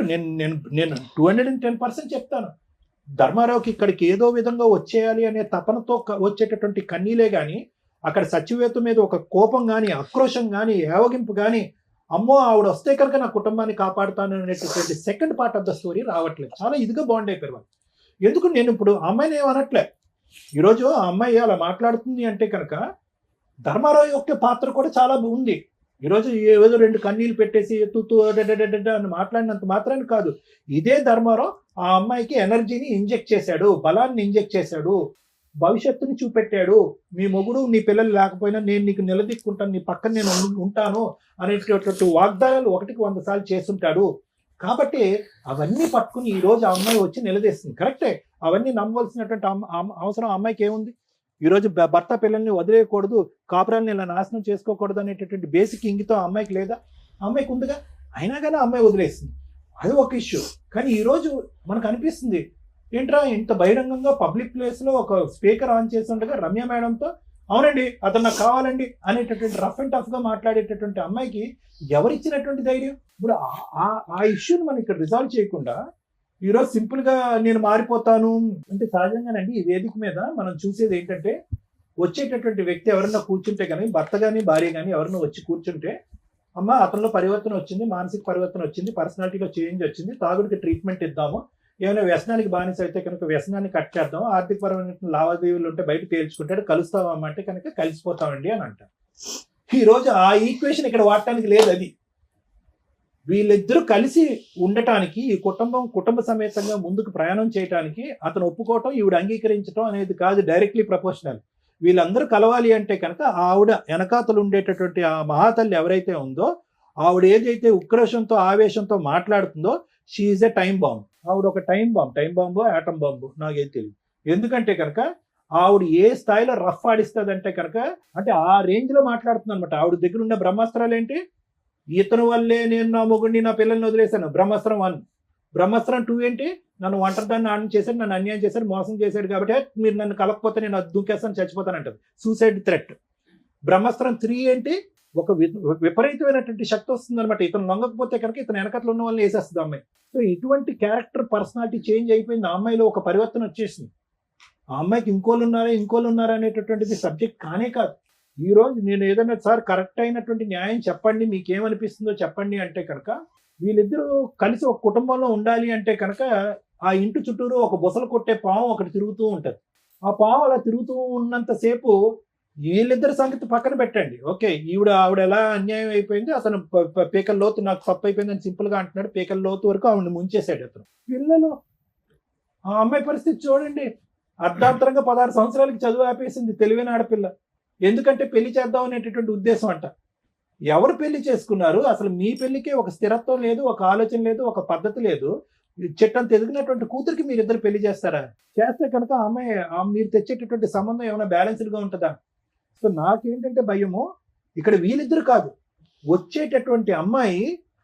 నేను 210% చెప్తాను. ధర్మారావుకి ఇక్కడికి ఏదో విధంగా వచ్చేయాలి అనే తపనతో వచ్చేటటువంటి కన్నీలే కానీ అక్కడ సచివేత మీద ఒక కోపం కానీ, ఆక్రోషం కానీ, ఏవగింపు కానీ, అమ్మో ఆవిడ వస్తే కనుక నా కుటుంబాన్ని కాపాడుతాను అనేటటువంటి second part of the story రావట్లేదు. చాలా ఇదిగా బాండ్ అయిపోయారు వాళ్ళు. ఎందుకు నేను ఇప్పుడు ఆ అమ్మాయిని ఏమనట్లే. ఈరోజు ఆ అమ్మాయి అలా మాట్లాడుతుంది అంటే కనుక ధర్మారావు యొక్క పాత్ర కూడా చాలా ఉంది. ఈరోజు ఏదో 2 కన్నీళ్ళు పెట్టేసి తూతూ అని మాట్లాడినంత మాత్రాన్ని కాదు, ఇదే ధర్మారావు ఆ అమ్మాయికి ఎనర్జీని ఇంజెక్ట్ చేశాడు, బలాన్ని ఇంజెక్ట్ చేశాడు, భవిష్యత్తుని చూపెట్టాడు. మీ మొగుడు నీ పిల్లలు లేకపోయినా నేను నీకు నిలదీక్కుంటాను, నీ పక్కన నేను ఉంటాను అనేటటువంటి వాగ్దానాలు 1కి 100 సార్లు చేస్తుంటాడు. కాబట్టి అవన్నీ పట్టుకుని ఈ రోజు ఆ అమ్మాయి వచ్చి నిలదీస్తుంది. కరెక్టే, అవన్నీ నమ్మవలసినటువంటి అవసరం ఆ అమ్మాయికి ఏముంది? ఈరోజు భర్త పిల్లల్ని వదిలేయకూడదు, కాపురాన్ని ఇలా నాశనం చేసుకోకూడదు అనేటటువంటి బేసిక్ ఇంగితో ఆ అమ్మాయికి లేదా? ఆ అమ్మాయికి ఉందిగా. అయినా కానీ ఆ అమ్మాయి వదిలేస్తుంది, అది ఒక ఇష్యూ. కానీ ఈరోజు మనకు అనిపిస్తుంది ఏంట్రా ఇంత బహిరంగంగా పబ్లిక్ ప్లేస్లో ఒక స్పీకర్ ఆన్ చేసి ఉండగా రమ్య మేడంతో అవునండి అతను నాకు కావాలండి అనేటటువంటి రఫ్ అండ్ టఫ్గా మాట్లాడేటటువంటి అమ్మాయికి ఎవరిచ్చినటువంటి ధైర్యం? ఇప్పుడు ఆ ఇష్యూని మనం ఇక్కడ రిజాల్వ్ చేయకుండా ఈరోజు సింపుల్గా నేను మారిపోతాను అంటే సహజంగానండి ఈ వేదిక మీద మనం చూసేది ఏంటంటే వచ్చేటటువంటి వ్యక్తి ఎవరన్నా కూర్చుంటే కానీ, భర్త కానీ భార్య కానీ ఎవరన్నా వచ్చి కూర్చుంటే అమ్మ అతనిలో పరివర్తన వచ్చింది, మానసిక పరివర్తన వచ్చింది, పర్సనాలిటీలో చేంజ్ వచ్చింది, తాగుడికి ట్రీట్మెంట్ ఇద్దాము, ఏమైనా వ్యసనానికి బానిస అయితే కనుక వ్యసనాన్ని కట్ చేద్దాం, ఆర్థికపరమైన లావాదేవీలు ఉంటే బయట తేల్చుకుంటాడు, కలుస్తామా అంటే కనుక కలిసిపోతామండి అని అంటారు. ఈరోజు ఆ ఈక్వేషన్ ఇక్కడ వాడటానికి లేదు. అది వీళ్ళిద్దరూ కలిసి ఉండటానికి, ఈ కుటుంబ సమేతంగా ముందుకు ప్రయాణం చేయడానికి అతను ఒప్పుకోవటం, ఈవిడ అంగీకరించడం అనేది కాదు డైరెక్ట్లీ ప్రపోర్షనల్. వీళ్ళందరూ కలవాలి అంటే కనుక ఆవిడ వెనకాతలు ఉండేటటువంటి ఆ మహాతల్లి ఎవరైతే ఉందో ఆవిడ ఏదైతే ఉక్రోషంతో ఆవేశంతో మాట్లాడుతుందో she is a time bomb. ఆవిడ ఒక టైం బాంబు ఆటం బాంబు నాకేం తెలియదు. ఎందుకంటే కనుక ఆవిడ ఏ స్థాయిలో రఫ్ ఆడిస్తుంది అంటే కనుక అంటే ఆ రేంజ్లో మాట్లాడుతుంది అనమాట. ఆవిడ దగ్గర ఉన్న బ్రహ్మాస్త్రాలు ఏంటి? ఇతను వల్లే నేను నా మొగుడిని నా పిల్లల్ని వదిలేశాను, బ్రహ్మాస్త్రం 1. బ్రహ్మాస్త్రం 2 ఏంటి? నన్ను ఒంటరిదాన్ని ఆడని చేశాడు, నన్ను అన్యాయం చేశాడు, మోసం చేశాడు, కాబట్టి మీరు నన్ను కలపకపోతే నేను అది దూకేస్తాను, చచ్చిపోతానంటది, సూసైడ్ థ్రెట్. బ్రహ్మాస్త్రం 3 ఏంటి? ఒక విపరీతమైనటువంటి శక్తి వస్తుంది అనమాట. ఇతను లొంగకపోతే కనుక ఇతను వెనకట్లు ఉన్న వాళ్ళని వేసేస్తుంది అమ్మాయి. సో ఇటువంటి క్యారెక్టర్ పర్సనాలిటీ చేంజ్ అయిపోయింది. ఆ అమ్మాయిలో ఒక పరివర్తన వచ్చేసింది. ఆ అమ్మాయికి ఇంకోళ్ళు ఉన్నారా అనేటటువంటిది సబ్జెక్ట్ కానే కాదు. ఈ రోజు నేను ఏదైనా సార్ కరెక్ట్ అయినటువంటి న్యాయం చెప్పండి, మీకేమనిపిస్తుందో చెప్పండి అంటే కనుక వీళ్ళిద్దరూ కలిసి ఒక కుటుంబంలో ఉండాలి అంటే కనుక ఆ ఇంటి చుట్టూరు ఒక బుసలు కొట్టే పాము ఒకటి తిరుగుతూ ఉంటుంది. ఆ పాము అలా తిరుగుతూ ఉన్నంతసేపు వీళ్ళిద్దరి సంగతి పక్కన పెట్టండి. ఓకే, ఆవిడ ఎలా అన్యాయం అయిపోయింది, అతను పీకల లోతు నాకు తప్పు అయిపోయిందని సింపుల్గా అంటున్నాడు, పీకల లోతు వరకు ఆవిడని ముంచేసాడు అతను. పిల్లలు, ఆ అమ్మాయి పరిస్థితి చూడండి, అర్ధాంతరంగా 16 సంవత్సరాలకి చదువు ఆపేసింది, తెలివైన ఆడపిల్ల. ఎందుకంటే పెళ్లి చేద్దాం అనేటటువంటి ఉద్దేశం అంట. ఎవరు పెళ్లి చేసుకున్నారు? అసలు మీ పెళ్లికే ఒక స్థిరత్వం లేదు, ఒక ఆలోచన లేదు, ఒక పద్ధతి లేదు. చెట్టంత ఎదిగినటువంటి కూతురికి మీరిద్దరు పెళ్లి చేస్తారా? చేస్తే కనుక ఆ అమ్మాయి మీరు తెచ్చేటటువంటి సంబంధం ఏమైనా బ్యాలెన్స్డ్గా ఉంటుందా? సో నాకేంటంటే భయము, ఇక్కడ వీళ్ళిద్దరు కాదు, వచ్చేటటువంటి అమ్మాయి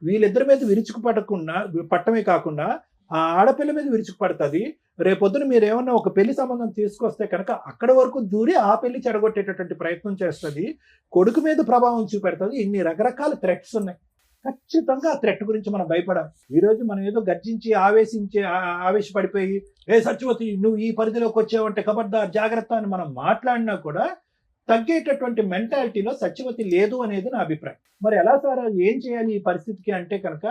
వీళ్ళిద్దరి మీద పట్టమే కాకుండా ఆ ఆడపిల్ల మీద విరుచుకుపడుతుంది. రేపొద్దున మీరు ఏమన్నా ఒక పెళ్లి సంబంధం తీసుకొస్తే కనుక అక్కడ వరకు దూరి ఆ పెళ్లి చెడగొట్టేటటువంటి ప్రయత్నం చేస్తుంది, కొడుకు మీద ప్రభావం చూపెడుతుంది. ఇన్ని రకరకాల థ్రెట్స్ ఉన్నాయి. ఖచ్చితంగా ఆ థ్రెట్ గురించి మనం భయపడాలి. ఈరోజు మనం ఏదో గర్జించి ఆవేశపడిపోయి సత్యవతి నువ్వు ఈ పరిధిలోకి వచ్చావంటే ఖబర్దార్ జాగ్రత్త అని మనం మాట్లాడినా కూడా తగ్గేటటువంటి మెంటాలిటీలో సత్యవతి లేదు అనేది నా అభిప్రాయం. మరి ఎలా సార్ ఏం చేయాలి ఈ పరిస్థితికి అంటే కనుక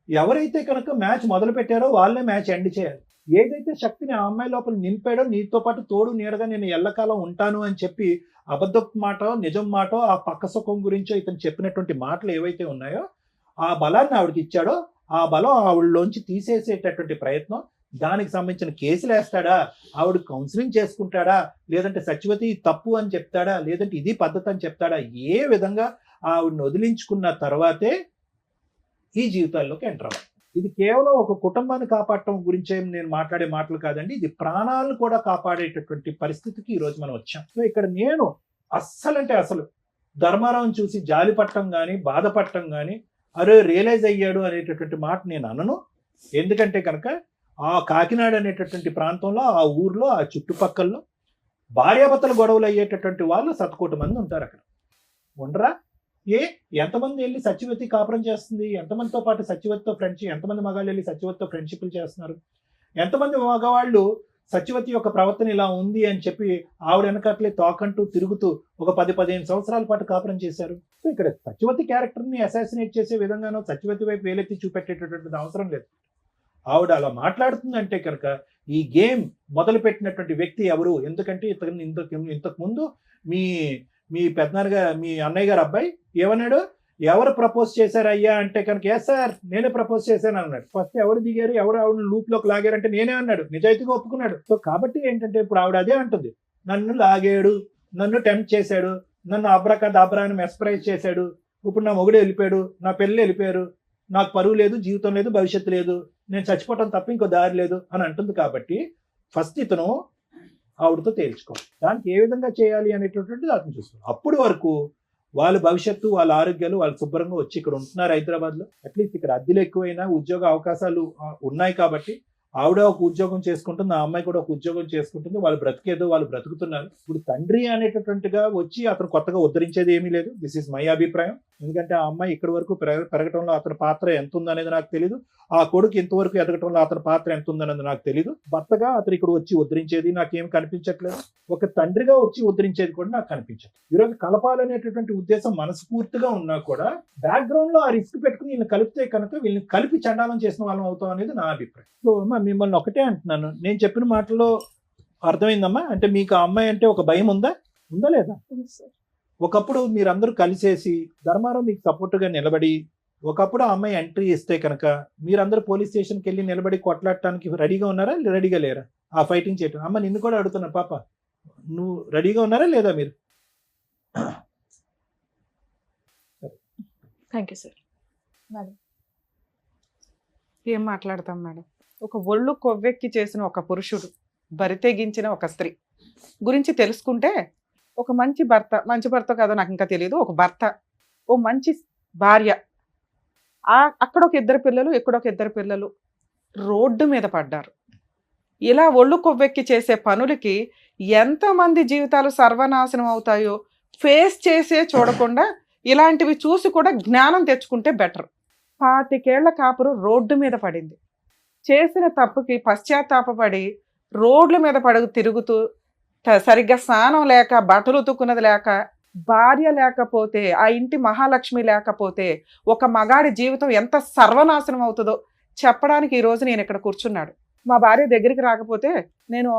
ఎవరైతే కనుక మ్యాచ్ మొదలు పెట్టారో వాళ్ళే మ్యాచ్ ఎండ్ చేయాలి. ఏదైతే శక్తిని ఆ అమ్మాయి లోపల నింపాడో, నీతో పాటు తోడు నీడగా నేను ఎల్లకాలం ఉంటాను అని చెప్పి అబద్ధపు మాట నిజం మాట ఆ పక్క సుఖం గురించో ఇతను చెప్పినటువంటి మాటలు ఏవైతే ఉన్నాయో ఆ బలాన్ని ఆవిడకి ఇచ్చాడో ఆ బలం ఆవిడలోంచి తీసేసేటటువంటి ప్రయత్నం, దానికి సంబంధించిన కేసులు వేస్తాడా, ఆవిడ కౌన్సిలింగ్ చేసుకుంటాడా, లేదంటే సత్యవతి తప్పు అని చెప్తాడా, లేదంటే ఇది పద్ధతి అని చెప్తాడా, ఏ విధంగా ఆవిడని వదిలించుకున్న తర్వాతే ఈ జీవితాల్లోకి ఎంటర్ అవ్వాలి. ఇది కేవలం ఒక కుటుంబాన్ని కాపాడటం గురించే నేను మాట్లాడే మాటలు కాదండి, ఇది ప్రాణాలను కూడా కాపాడేటటువంటి పరిస్థితికి ఈరోజు మనం వచ్చాం. సో ఇక్కడ నేను అస్సలు ధర్మారావుని చూసి జాలి పట్టడం కానీ బాధపడటం కానీ రియలైజ్ అయ్యాడు అనేటటువంటి మాట నేను అనను. ఎందుకంటే కనుక ఆ కాకినాడ అనేటటువంటి ప్రాంతంలో, ఆ ఊర్లో, ఆ చుట్టుపక్కల్లో భార్యాభర్తల గొడవలు అయ్యేటటువంటి వాళ్ళు 1,000,000 మంది ఉంటారు అక్కడ. ఉండరా? ఎంతమంది వెళ్ళి సత్యవతి కాపురం చేస్తుంది? ఎంతమందితో పాటు సత్యవతితో ఫ్రెండ్షిప్, ఎంతమంది మగాళ్ళు వెళ్ళి సత్యవతితో ఫ్రెండ్షిప్లు చేస్తున్నారు? ఎంతమంది మగవాళ్ళు సత్యవతి యొక్క ప్రవర్తన ఇలా ఉంది అని చెప్పి ఆవిడ వెనకట్లే తోకంటూ తిరుగుతూ ఒక 10-15 సంవత్సరాల పాటు కాపురం చేశారు. సో ఇక్కడ సత్యవతి క్యారెక్టర్ని అసాసినేట్ చేసే విధంగానో సత్యవతి వైపు వేలెత్తి చూపెట్టేటటువంటి అవసరం లేదు. ఆవిడ అలా మాట్లాడుతుందంటే కనుక ఈ గేమ్ మొదలు పెట్టినటువంటి వ్యక్తి ఎవరు? ఎందుకంటే ఇంతకు ముందు మీ పెద్దనాన్నగా మీ అన్నయ్య గారు అబ్బాయి ఏమన్నాడు? ఎవరు ప్రపోజ్ చేశారు అయ్యా అంటే కనుక ఎస్ సార్ నేనే ప్రపోజ్ చేశాను అన్నాడు. ఫస్ట్ ఎవరు దిగారు, ఎవరు ఆవిడ లూప్ లోకి లాగారంటే నేనే అన్నాడు. నిజాయితీగా ఒప్పుకున్నాడు. సో కాబట్టి ఏంటంటే ఇప్పుడు ఆవిడ అదే అంటుంది, నన్ను లాగాడు, నన్ను టెంప్ట్ చేశాడు, నన్ను అబ్రాకదాబ్రా అని మెస్పరైజ్ చేశాడు, ఇప్పుడు నా మొగుడు వెళ్ళిపోయాడు, నా పిల్లలు వెళ్ళిపోయారు, నాకు పరువు లేదు, జీవితం లేదు, భవిష్యత్తు లేదు, నేను చచ్చిపోవటం తప్ప ఇంకో దారి లేదు అని అంటుంది. కాబట్టి ఫస్ట్ ఇతను ఆవిడతో తేల్చుకోవాలి, దానికి ఏ విధంగా చేయాలి అనేటటువంటిది అతను చూసుకోవాలి. అప్పుడు వరకు వాళ్ళ భవిష్యత్తు, వాళ్ళ ఆరోగ్యాలు వాళ్ళు శుభ్రంగా వచ్చి ఇక్కడ ఉంటున్నారు హైదరాబాద్లో. అట్లీస్ట్ ఇక్కడ అద్దెలు ఎక్కువైనా ఉద్యోగ అవకాశాలు ఉన్నాయి కాబట్టి ఆవిడ ఒక ఉద్యోగం చేసుకుంటుంది, ఆ అమ్మాయి కూడా ఒక ఉద్యోగం చేసుకుంటుంది, వాళ్ళు బ్రతికేదో వాళ్ళు బ్రతుకుతున్నారు. ఇప్పుడు తండ్రి అనేటటువంటిగా వచ్చి అతను కొత్తగా ఉద్ధరించేది ఏమీ లేదు. దిస్ ఈజ్ మై అభిప్రాయం. ఎందుకంటే ఆ అమ్మాయి ఇక్కడి వరకు పెరగటంలో అతని పాత్ర ఎంత ఉందనేది నాకు తెలియదు, ఆ కొడుకు ఇంతవరకు ఎదగటంలో అతని పాత్ర ఎంత ఉందనేది నాకు తెలియదు. భర్తగా అతను ఇక్కడ వచ్చి ఉద్ధరించేది నాకేం కనిపించట్లేదు, ఒక తండ్రిగా వచ్చి ఉద్ధరించేది కూడా నాకు కనిపించదు. ఈరోజు కలపాలనేటటువంటి ఉద్దేశం మనస్ఫూర్తిగా ఉన్నా కూడా బ్యాక్గ్రౌండ్ లో ఆ రిస్క్ పెట్టుకుని వీళ్ళని కలిపితే కనుక వీళ్ళని కలిపి చండాలం చేసిన వాళ్ళం అవుతాం అనేది నా అభిప్రాయం. సో మిమ్మల్ని ఒకటే అంటున్నాను, నేను చెప్పిన మాటలో అర్థమైందమ్మా? అంటే మీకు ఆ అమ్మాయి అంటే ఒక భయం ఉందా లేదా? ఒకప్పుడు మీరందరూ కలిసేసి ధర్మారావు మీకు సపోర్ట్గా నిలబడి ఒకప్పుడు ఆ అమ్మాయి ఎంట్రీ ఇస్తే కనుక మీరందరూ పోలీస్ స్టేషన్కి వెళ్ళి నిలబడి కొట్లాడటానికి రెడీగా ఉన్నారా, రెడీగా లేరా? ఆ ఫైటింగ్ చేయటం. అమ్మ నిన్ను కూడా అడుగుతున్నా, పాప నువ్వు రెడీగా ఉన్నారా లేదా మీరు? Thank you sir. మేడం ఏం మాట్లాడతాం మేడం? ఒక ఒళ్ళు కొవ్వెక్కి చేసిన ఒక పురుషుడు, బరితెగించిన ఒక స్త్రీ గురించి తెలుసుకుంటే ఒక మంచి భర్త కాదో నాకు ఇంకా తెలియదు, ఒక భర్త, ఓ మంచి భార్య, అక్కడ ఒక 2 పిల్లలు, ఇక్కడ ఒక 2 పిల్లలు రోడ్డు మీద పడ్డారు. ఇలా ఒళ్ళు కొవ్వెక్కి చేసే పనులకి ఎంతమంది జీవితాలు సర్వనాశనం అవుతాయో ఫేస్ చేసే చూడకుండా ఇలాంటివి చూసి కూడా జ్ఞానం తెచ్చుకుంటే బెటర్. 25 ఏళ్ల కాపురు రోడ్డు మీద పడింది. చేసిన తప్పుకి పశ్చాత్తాపపడి రోడ్ల మీద తిరుగుతూ సరిగ్గా స్నానం లేక, బట్టలు ఉతుక్కున్నది లేక, భార్య లేకపోతే, ఆ ఇంటి మహాలక్ష్మి లేకపోతే ఒక మగాడి జీవితం ఎంత సర్వనాశనం అవుతుందో చెప్పడానికి ఈరోజు నేను ఇక్కడ కూర్చున్నాడు. మా భార్య దగ్గరికి రాకపోతే నేను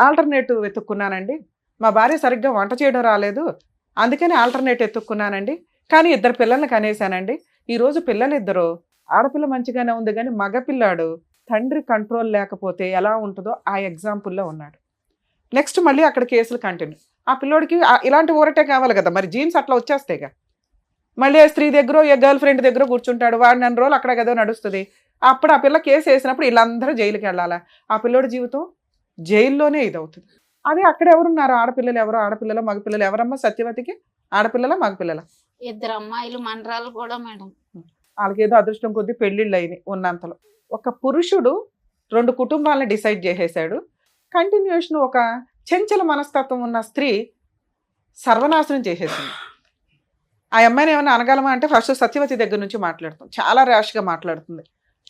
ఆల్టర్నేటివ్ వెతుక్కున్నానండి, మా భార్య సరిగ్గా వంట చేయడం రాలేదు అందుకని ఆల్టర్నేటివ్ ఎత్తుక్కున్నానండి, కానీ 2 పిల్లల్ని కనేసానండి. ఈరోజు పిల్లలు 2, ఆడపిల్ల మంచిగానే ఉంది కానీ మగపిల్లాడు తండ్రి కంట్రోల్ లేకపోతే ఎలా ఉంటుందో ఆ ఎగ్జాంపుల్లో ఉన్నాడు. నెక్స్ట్ మళ్ళీ అక్కడ కేసులు కంటిన్యూ. ఆ పిల్లోడికి ఇలాంటి ఊరటే కావాలి కదా, మరి జీన్స్ అట్లా వచ్చేస్తాయిగా. మళ్ళీ స్త్రీ దగ్గర, ఏ గర్ల్ ఫ్రెండ్ దగ్గర కూర్చుంటాడు, వాడు 4 రోజులు అక్కడ కదా నడుస్తుంది. అప్పుడు ఆ పిల్ల కేసు వేసినప్పుడు వీళ్ళందరూ జైలుకి వెళ్ళాలా? ఆ పిల్లోడి జీవితం జైల్లోనే ఇదవుతుంది. అదే అక్కడ ఎవరున్నారు? ఆడపిల్లలు ఎవరు? ఆడపిల్లలు మగపిల్లలు ఎవరమ్మా సత్యవతికి? ఆడపిల్లల మగపిల్లల? 2 అమ్మాయిలు మండరాలు కూడా మేడం. వాళ్ళకి ఏదో అదృష్టం కొద్దీ పెళ్ళిళ్ళు అయినాయి ఉన్నంతలో. ఒక పురుషుడు 2 కుటుంబాలను డిసైడ్ చేసేసాడు. కంటిన్యూషన్ ఒక చెంచల మనస్తత్వం ఉన్న స్త్రీ సర్వనాశనం చేసేసింది. ఆ అమ్మాయిని ఏమైనా అనగలమా అంటే ఫస్ట్ సత్యవతి దగ్గర నుంచి మాట్లాడుతాం, చాలా ర్యాష్గా మాట్లాడుతుంది.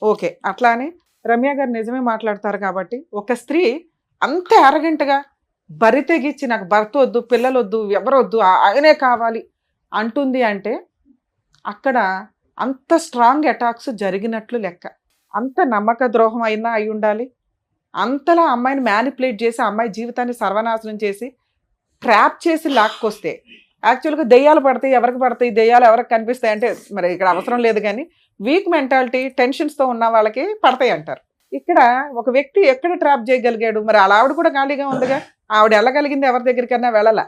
ఓకే, అట్లా అని రమ్య గారు నిజమే మాట్లాడతారు కాబట్టి ఒక స్త్రీ అంత అరగంటగా బరి తెగించి నాకు భర్త వద్దు, పిల్లలు వద్దు, ఎవరొద్దు, ఆయనే కావాలి అంటుంది అంటే అక్కడ అంత స్ట్రాంగ్ అటాక్స్ జరిగినట్లు లెక్క. అంత నమ్మక ద్రోహం అయినా అయి ఉండాలి. అంతలా అమ్మాయిని మ్యానిపులేట్ చేసి అమ్మాయి జీవితాన్ని సర్వనాశనం చేసి ట్రాప్ చేసి లాక్కొస్తే యాక్చువల్గా దెయ్యాలు పడతాయి, ఎవరికి పడతాయి, దెయ్యాలు ఎవరికి కనిపిస్తాయి అంటే మరి ఇక్కడ అవసరం లేదు, కానీ వీక్ మెంటాలిటీ టెన్షన్స్తో ఉన్న వాళ్ళకి పడతాయి అంటారు. ఇక్కడ ఒక వ్యక్తి ఎక్కడ ట్రాప్ చేయగలిగాడు? మరి అలా ఆవిడ కూడా ఖాళీగా ఉందిగా, ఆవిడ వెళ్ళగలిగింది ఎవరి దగ్గరికైనా వెళ్ళాల.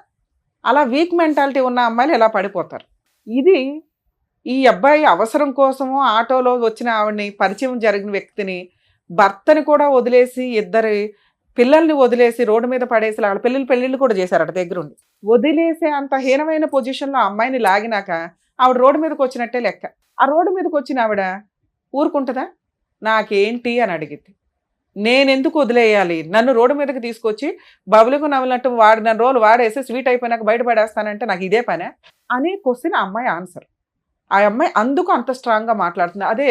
అలా వీక్ మెంటాలిటీ ఉన్న అమ్మాయిలు ఎలా పడిపోతారు? ఇది ఈ అబ్బాయి అవసరం కోసమో ఆటోలో వచ్చిన ఆవిడని, పరిచయం జరిగిన వ్యక్తిని, భర్తని కూడా వదిలేసి 2 పిల్లల్ని వదిలేసి రోడ్డు మీద పడేసి వాళ్ళ పెళ్ళిళ్ళు కూడా చేశారట దగ్గరుండి. వదిలేసే అంత హీనమైన పొజిషన్లో అమ్మాయిని లాగినాక ఆవిడ రోడ్డు మీదకి వచ్చినట్టే లెక్క. ఆ రోడ్డు మీదకి వచ్చిన ఆవిడ ఊరుకుంటుందా? నాకేంటి అని అడిగింది. నేను ఎందుకు వదిలేయాలి? నన్ను రోడ్డు మీదకి తీసుకొచ్చి బబులుకు నవ్వులట్టు వాడిన రోజులు వాడేసి స్వీట్ అయిపోయినాక బయటపడేస్తానంటే నాకు ఇదే పనే అని క్వశ్చన్ ఆ అమ్మాయి ఆన్సర్. ఆ అమ్మాయి అందుకు అంత స్ట్రాంగ్గా మాట్లాడుతుంది. అదే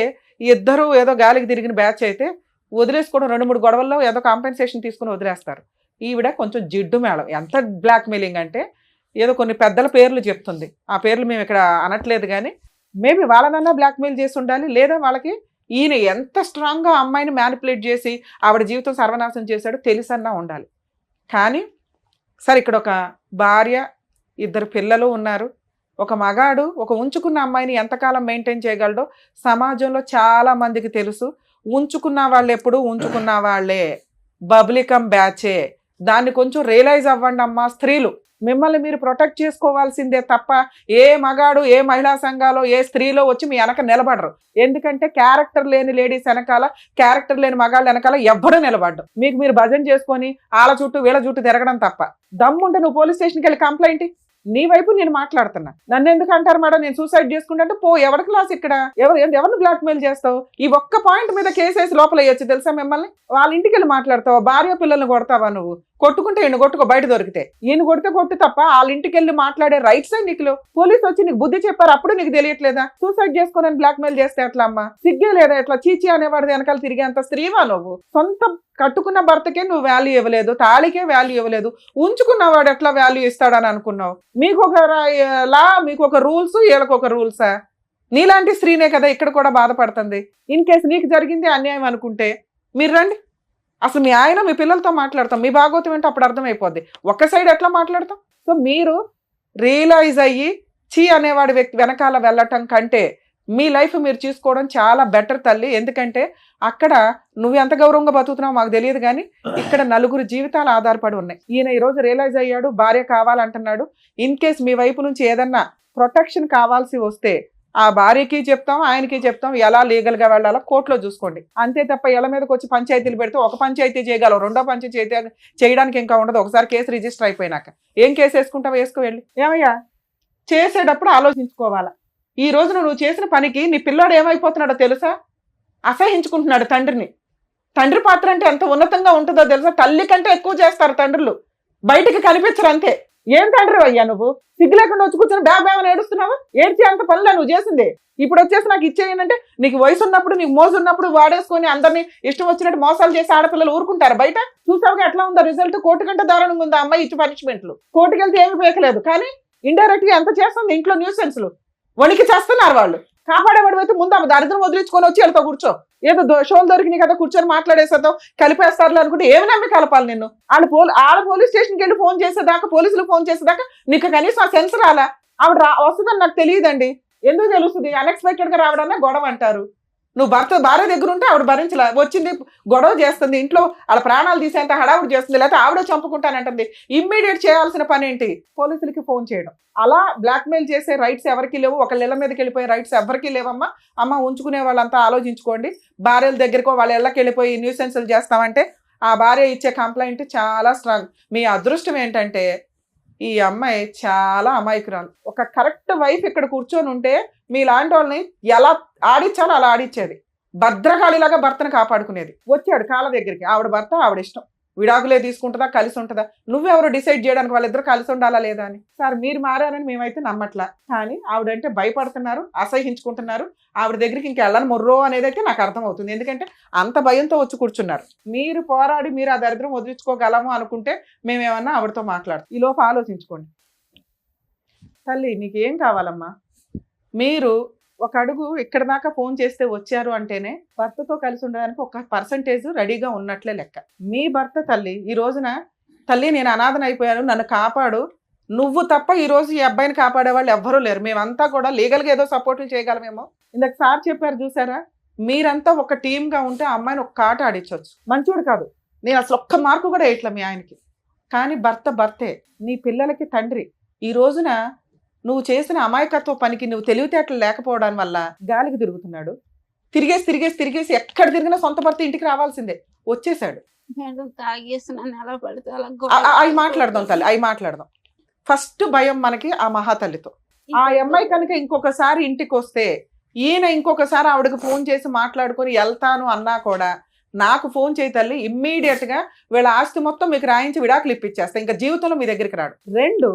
ఇద్దరు ఏదో గాలికి తిరిగిన బ్యాచ్ అయితే వదిలేసుకోవడం 2-3 గొడవల్లో ఏదో కాంపెన్సేషన్ తీసుకుని వదిలేస్తారు. ఈవిడ కొంచెం జిడ్డు మేళం. ఎంత బ్లాక్ మెయిలింగ్ అంటే ఏదో కొన్ని పెద్దల పేర్లు చెప్తుంది. ఆ పేర్లు మేము ఇక్కడ అనట్లేదు, కానీ మేబీ వాళ్ళనన్నా బ్లాక్మెయిల్ చేసి ఉండాలి. లేదా వాళ్ళకి ఈయన ఎంత స్ట్రాంగ్గా అమ్మాయిని మ్యానిపులేట్ చేసి ఆవిడ జీవితం సర్వనాశనం చేశాడో తెలుసన్నా ఉండాలి. కానీ సరే, ఇక్కడ ఒక భార్య, 2 పిల్లలు ఉన్నారు. ఒక మగాడు ఒక ఉంచుకున్న అమ్మాయిని ఎంతకాలం మెయింటైన్ చేయగలడో సమాజంలో చాలా మందికి తెలుసు. ఉంచుకున్న వాళ్ళు ఎప్పుడు ఉంచుకున్న వాళ్ళే, బబ్లికం బ్యాచే. దాన్ని కొంచెం రియలైజ్ అవ్వండి అమ్మా స్త్రీలు. మిమ్మల్ని మీరు ప్రొటెక్ట్ చేసుకోవాల్సిందే తప్ప ఏ మగాడు, ఏ మహిళా సంఘాలో, ఏ స్త్రీలో వచ్చి మీ వెనక నిలబడరు. ఎందుకంటే క్యారెక్టర్ లేని లేడీస్ వెనకాల, క్యారెక్టర్ లేని మగాళ్ళ వెనకాల ఎవ్వడూ నిలబడ్డు. మీకు మీరు భజన చేసుకొని వాళ్ళ చుట్టూ వీళ్ళ చుట్టూ తిరగడం తప్ప. దమ్ముంటే నువ్వు పోలీస్ స్టేషన్కి వెళ్ళి కంప్లైంట్. నీ వైపు నేను మాట్లాడుతున్నా. నన్ను ఎందుకు అంటారు మేడం నేను సూసైడ్ చేసుకుంటే? పో, ఎవరి క్లాస్ ఇక్కడ? ఎవరిని బ్లాక్మెయిల్ చేస్తావు? ఈ ఒక్క పాయింట్ మీద కేసేసి లోపల వేయచ్చు తెలుసా మిమ్మల్ని? వాళ్ళ ఇంటికి వెళ్ళి మాట్లాడతావా? భార్య పిల్లల్ని కొడతావా నువ్వు? కొట్టుకుంటే ఈయన కొట్టుకో, బయట దొరికితే. ఈయన కొడితే కొట్టు తప్ప వాళ్ళ ఇంటికి వెళ్ళి మాట్లాడే రైట్స్ నీకు పోలీసు వచ్చి నీకు బుద్ధి చెప్పారు, అప్పుడు నీకు తెలియట్లేదా? సూసైడ్ చేసుకోనని బ్లాక్మెయిల్ చేస్తే ఎట్లా అమ్మా? సిగ్గే లేదా? ఎట్లా చీచి అనేవాడు వెనకాల తిరిగేంత స్త్రీవా నువ్వు? సొంత కట్టుకున్న భర్తకే నువ్వు వాల్యూ ఇవ్వలేదు, తాళికే వాల్యూ ఇవ్వలేదు, ఉంచుకున్నవాడు ఎట్లా వాల్యూ ఇస్తాడని అనుకున్నావు? మీకు ఒక లా, మీకు ఒక రూల్స్, వీళ్ళకి ఒక రూల్సా? నీలాంటి స్త్రీనే కదా ఇక్కడ కూడా బాధపడుతుంది. ఇన్ కేసు నీకు జరిగింది అన్యాయం అనుకుంటే మీరు రండి. అసలు మీ ఆయన మీ పిల్లలతో మాట్లాడతాం, మీ భాగవతం ఏంటో అప్పుడు అర్థమైపోద్ది. ఒక్క సైడ్ ఎట్లా మాట్లాడతాం? సో మీరు రియలైజ్ అయ్యి చీ అనేవాడి వ్యక్తి వెనకాల వెళ్ళటం కంటే మీ లైఫ్ మీరు చూసుకోవడం చాలా బెటర్ తల్లి. ఎందుకంటే అక్కడ నువ్వు ఎంత గౌరవంగా బతుకుతున్నావు మాకు తెలియదు, కానీ ఇక్కడ 4 జీవితాలు ఆధారపడి ఉన్నాయి. ఈయన ఈరోజు రియలైజ్ అయ్యాడు, భార్య కావాలంటున్నాడు. ఇన్ కేస్ మీ వైపు నుంచి ఏదన్నా ప్రొటెక్షన్ కావాల్సి వస్తే ఆ భార్యకి చెప్తాం, ఆయనకి చెప్తాం, ఎలా లీగల్గా వెళ్ళాలో కోర్టులో చూసుకోండి. అంతే తప్ప ఇళ్ళ మీదకి వచ్చి పంచాయతీలు పెడితే ఒక పంచాయతీ చేయగలవు, 2వ పంచాయతీ చేయడానికి ఇంకా ఉండదు. ఒకసారి కేసు రిజిస్టర్ అయిపోయినాక ఏం కేసు వేసుకుంటావు? వేసుకువెళ్ళి. ఏమయ్యా చేసేటప్పుడు ఆలోచించుకోవాలా. ఈ రోజున నువ్వు చేసిన పనికి నీ పిల్లాడు ఏమైపోతున్నాడో తెలుసా? అసహించుకుంటున్నాడు తండ్రిని. తండ్రి పాత్ర అంటే ఎంత ఉన్నతంగా ఉంటుందో తెలుసా? తల్లి కంటే ఎక్కువ చేస్తారు తండ్రులు, బయటికి కనిపించరు అంతే. ఏం తండ్రి అయ్యా నువ్వు? సిగ్గు లేకుండా వచ్చి కూర్చొని బ్యాగ్ ఏడుస్తున్నావా? ఏడ్చి అంత పనులే నువ్వు చేసింది. ఇప్పుడు వచ్చేసి నాకు ఇచ్చేయనంటే నీకు వయసు ఉన్నప్పుడు, నీకు మోజు ఉన్నప్పుడు వాడేసుకొని అందరినీ ఇష్టం వచ్చినట్టు మోసాలు చేసి ఆడపిల్లలు ఊరుకుంటారు బయట? చూసావుగా ఎట్లా ఉందో రిజల్ట్? కోర్టు కంటే దారుణంగా ఉంది అమ్మాయి ఇచ్చి పనిష్మెంట్లు. కోర్టుకి వెళ్తే ఏమి పేకలేదు, కానీ ఇండైరెక్ట్ గా ఎంత చేస్తుంది ఇంట్లో న్యూసెన్స్లు. వణికి చేస్తున్నారు వాళ్ళు. కాపాడేవాడు అయితే ముందు ఆమె దరిద్రం వదిలించుకొని వచ్చి వెళ్తావు కూర్చో. ఏదో షోలు దొరికినాయి కదా కూర్చొని మాట్లాడేసేద్దాం, కలిపేస్తారులే అనుకుంటే ఏమి నమ్మి కలపాలి నిన్ను? ఆడ పోలీస్ స్టేషన్కి వెళ్ళి ఫోన్ చేసేదాకా, పోలీసులు ఫోన్ చేసేదాకా నీకు కనీసం ఆ సెన్స్ రాలా? ఆవిడ వస్తుందని నాకు తెలియదండి. ఎందుకు తెలుస్తుంది? అన్ఎక్స్పెక్టెడ్ గా రావడన్నా గొడవ అంటారు. నువ్వు భార్య దగ్గర ఉంటే ఆవిడ భరించలే, వచ్చింది గొడవ చేస్తుంది, ఇంట్లో వాళ్ళ ప్రాణాలు తీసేంత హడావుడి చేస్తుంది, లేకపోతే ఆవిడ చంపుకుంటానంటుంది. ఇమ్మీడియట్ చేయాల్సిన పని ఏంటి? పోలీసులకి ఫోన్ చేయడం. అలా బ్లాక్మెయిల్ చేసే రైట్స్ ఎవరికి లేవు. ఒకళ్ళ ఇళ్ళ మీదకి వెళ్ళిపోయే రైట్స్ ఎవరికి లేవమ్మా. అమ్మ ఉంచుకునే వాళ్ళంతా ఆలోచించుకోండి. భార్యల దగ్గరకో వాళ్ళ ఇళ్ళకి వెళ్ళిపోయి న్యూసెన్సులు చేస్తామంటే ఆ భార్య ఇచ్చే కంప్లైంట్ చాలా స్ట్రాంగ్. మీ అదృష్టం ఏంటంటే ఈ అమ్మాయి చాలా అమాయకురాలు. ఒక కరెక్ట్ వైఫ్ ఇక్కడ కూర్చొని ఉంటే మీలాంటి వాళ్ళని ఎలా ఆడించాలో అలా ఆడించేది. భద్రకాళిలాగా భర్తను కాపాడుకునేది. వచ్చాడు కాళ్ళ దగ్గరికి, ఆవిడ భర్త ఆవిడ ఇష్టం, విడాకులే తీసుకుంటుందా కలిసి ఉంటుందా? నువ్వెవరు డిసైడ్ చేయడానికి వాళ్ళిద్దరు కలిసి ఉండాలా లేదా అని? సార్ మీరు మారారని మేమైతే నమ్మట్లా, కానీ ఆవిడంటే భయపడుతున్నారు, అసహించుకుంటున్నారు. ఆవిడ దగ్గరికి ఇంకా వెళ్ళని మొర్రో అనేది అయితే నాకు అర్థమవుతుంది. ఎందుకంటే అంత భయంతో వచ్చి కూర్చున్నారు. మీరు పోరాడి మీరు ఆ దరిద్రం వదిలించుకోగలము అనుకుంటే మేమేమన్నా ఆవిడతో మాట్లాడతాం. ఈ లోపు ఆలోచించుకోండి. తల్లి నీకేం కావాలమ్మా? మీరు ఒక అడుగు ఇక్కడ దాకా ఫోన్ చేస్తే వచ్చారు అంటేనే భర్తతో కలిసి ఉండడానికి ఒక % రెడీగా ఉన్నట్లే లెక్క. మీ భర్త తల్లి ఈ రోజున తల్లి నేను అనాథన అయిపోయాను, నన్ను కాపాడు, నువ్వు తప్ప ఈ రోజు ఈ అబ్బాయిని కాపాడే వాళ్ళు ఎవ్వరూ లేరు. మేమంతా కూడా లీగల్గా ఏదో సపోర్ట్లు చేయగలమేమో. ఇందాక సార్ చెప్పారు చూసారా, మీరంతా ఒక టీమ్గా ఉంటే ఆ అమ్మాయిని ఒక కాట ఆడించవచ్చు. మంచోడు కాదు, నేను అసలు ఒక్క మార్కు కూడా వేయట్లే మీ ఆయనకి, కానీ భర్తే, నీ పిల్లలకి తండ్రి. ఈ రోజున నువ్వు చేసిన అమాయకత్వ పనికి నువ్వు తెలివితేటలు లేకపోవడం వల్ల గాలికి తిరుగుతున్నాడు. తిరిగేసి ఎక్కడ తిరిగినా సొంత భర్త ఇంటికి రావాల్సిందే. వచ్చేసాడు. అవి మాట్లాడదాం తల్లి, అవి మాట్లాడదాం. ఫస్ట్ భయం మనకి ఆ మహాతల్లితో. ఆ అమ్మాయి కనుక ఇంకొకసారి ఇంటికి వస్తే ఈయన ఇంకొకసారి ఆవిడకి ఫోన్ చేసి మాట్లాడుకొని వెళ్తాను అన్నా కూడా నాకు ఫోన్ చేయి తల్లి, ఇమ్మీడియట్ గా వీళ్ళ ఆస్తి మొత్తం మీకు రాయించి విడాకులు ఇప్పించేస్తా, ఇంకా జీవితంలో మీ దగ్గరికి రాడు. 2,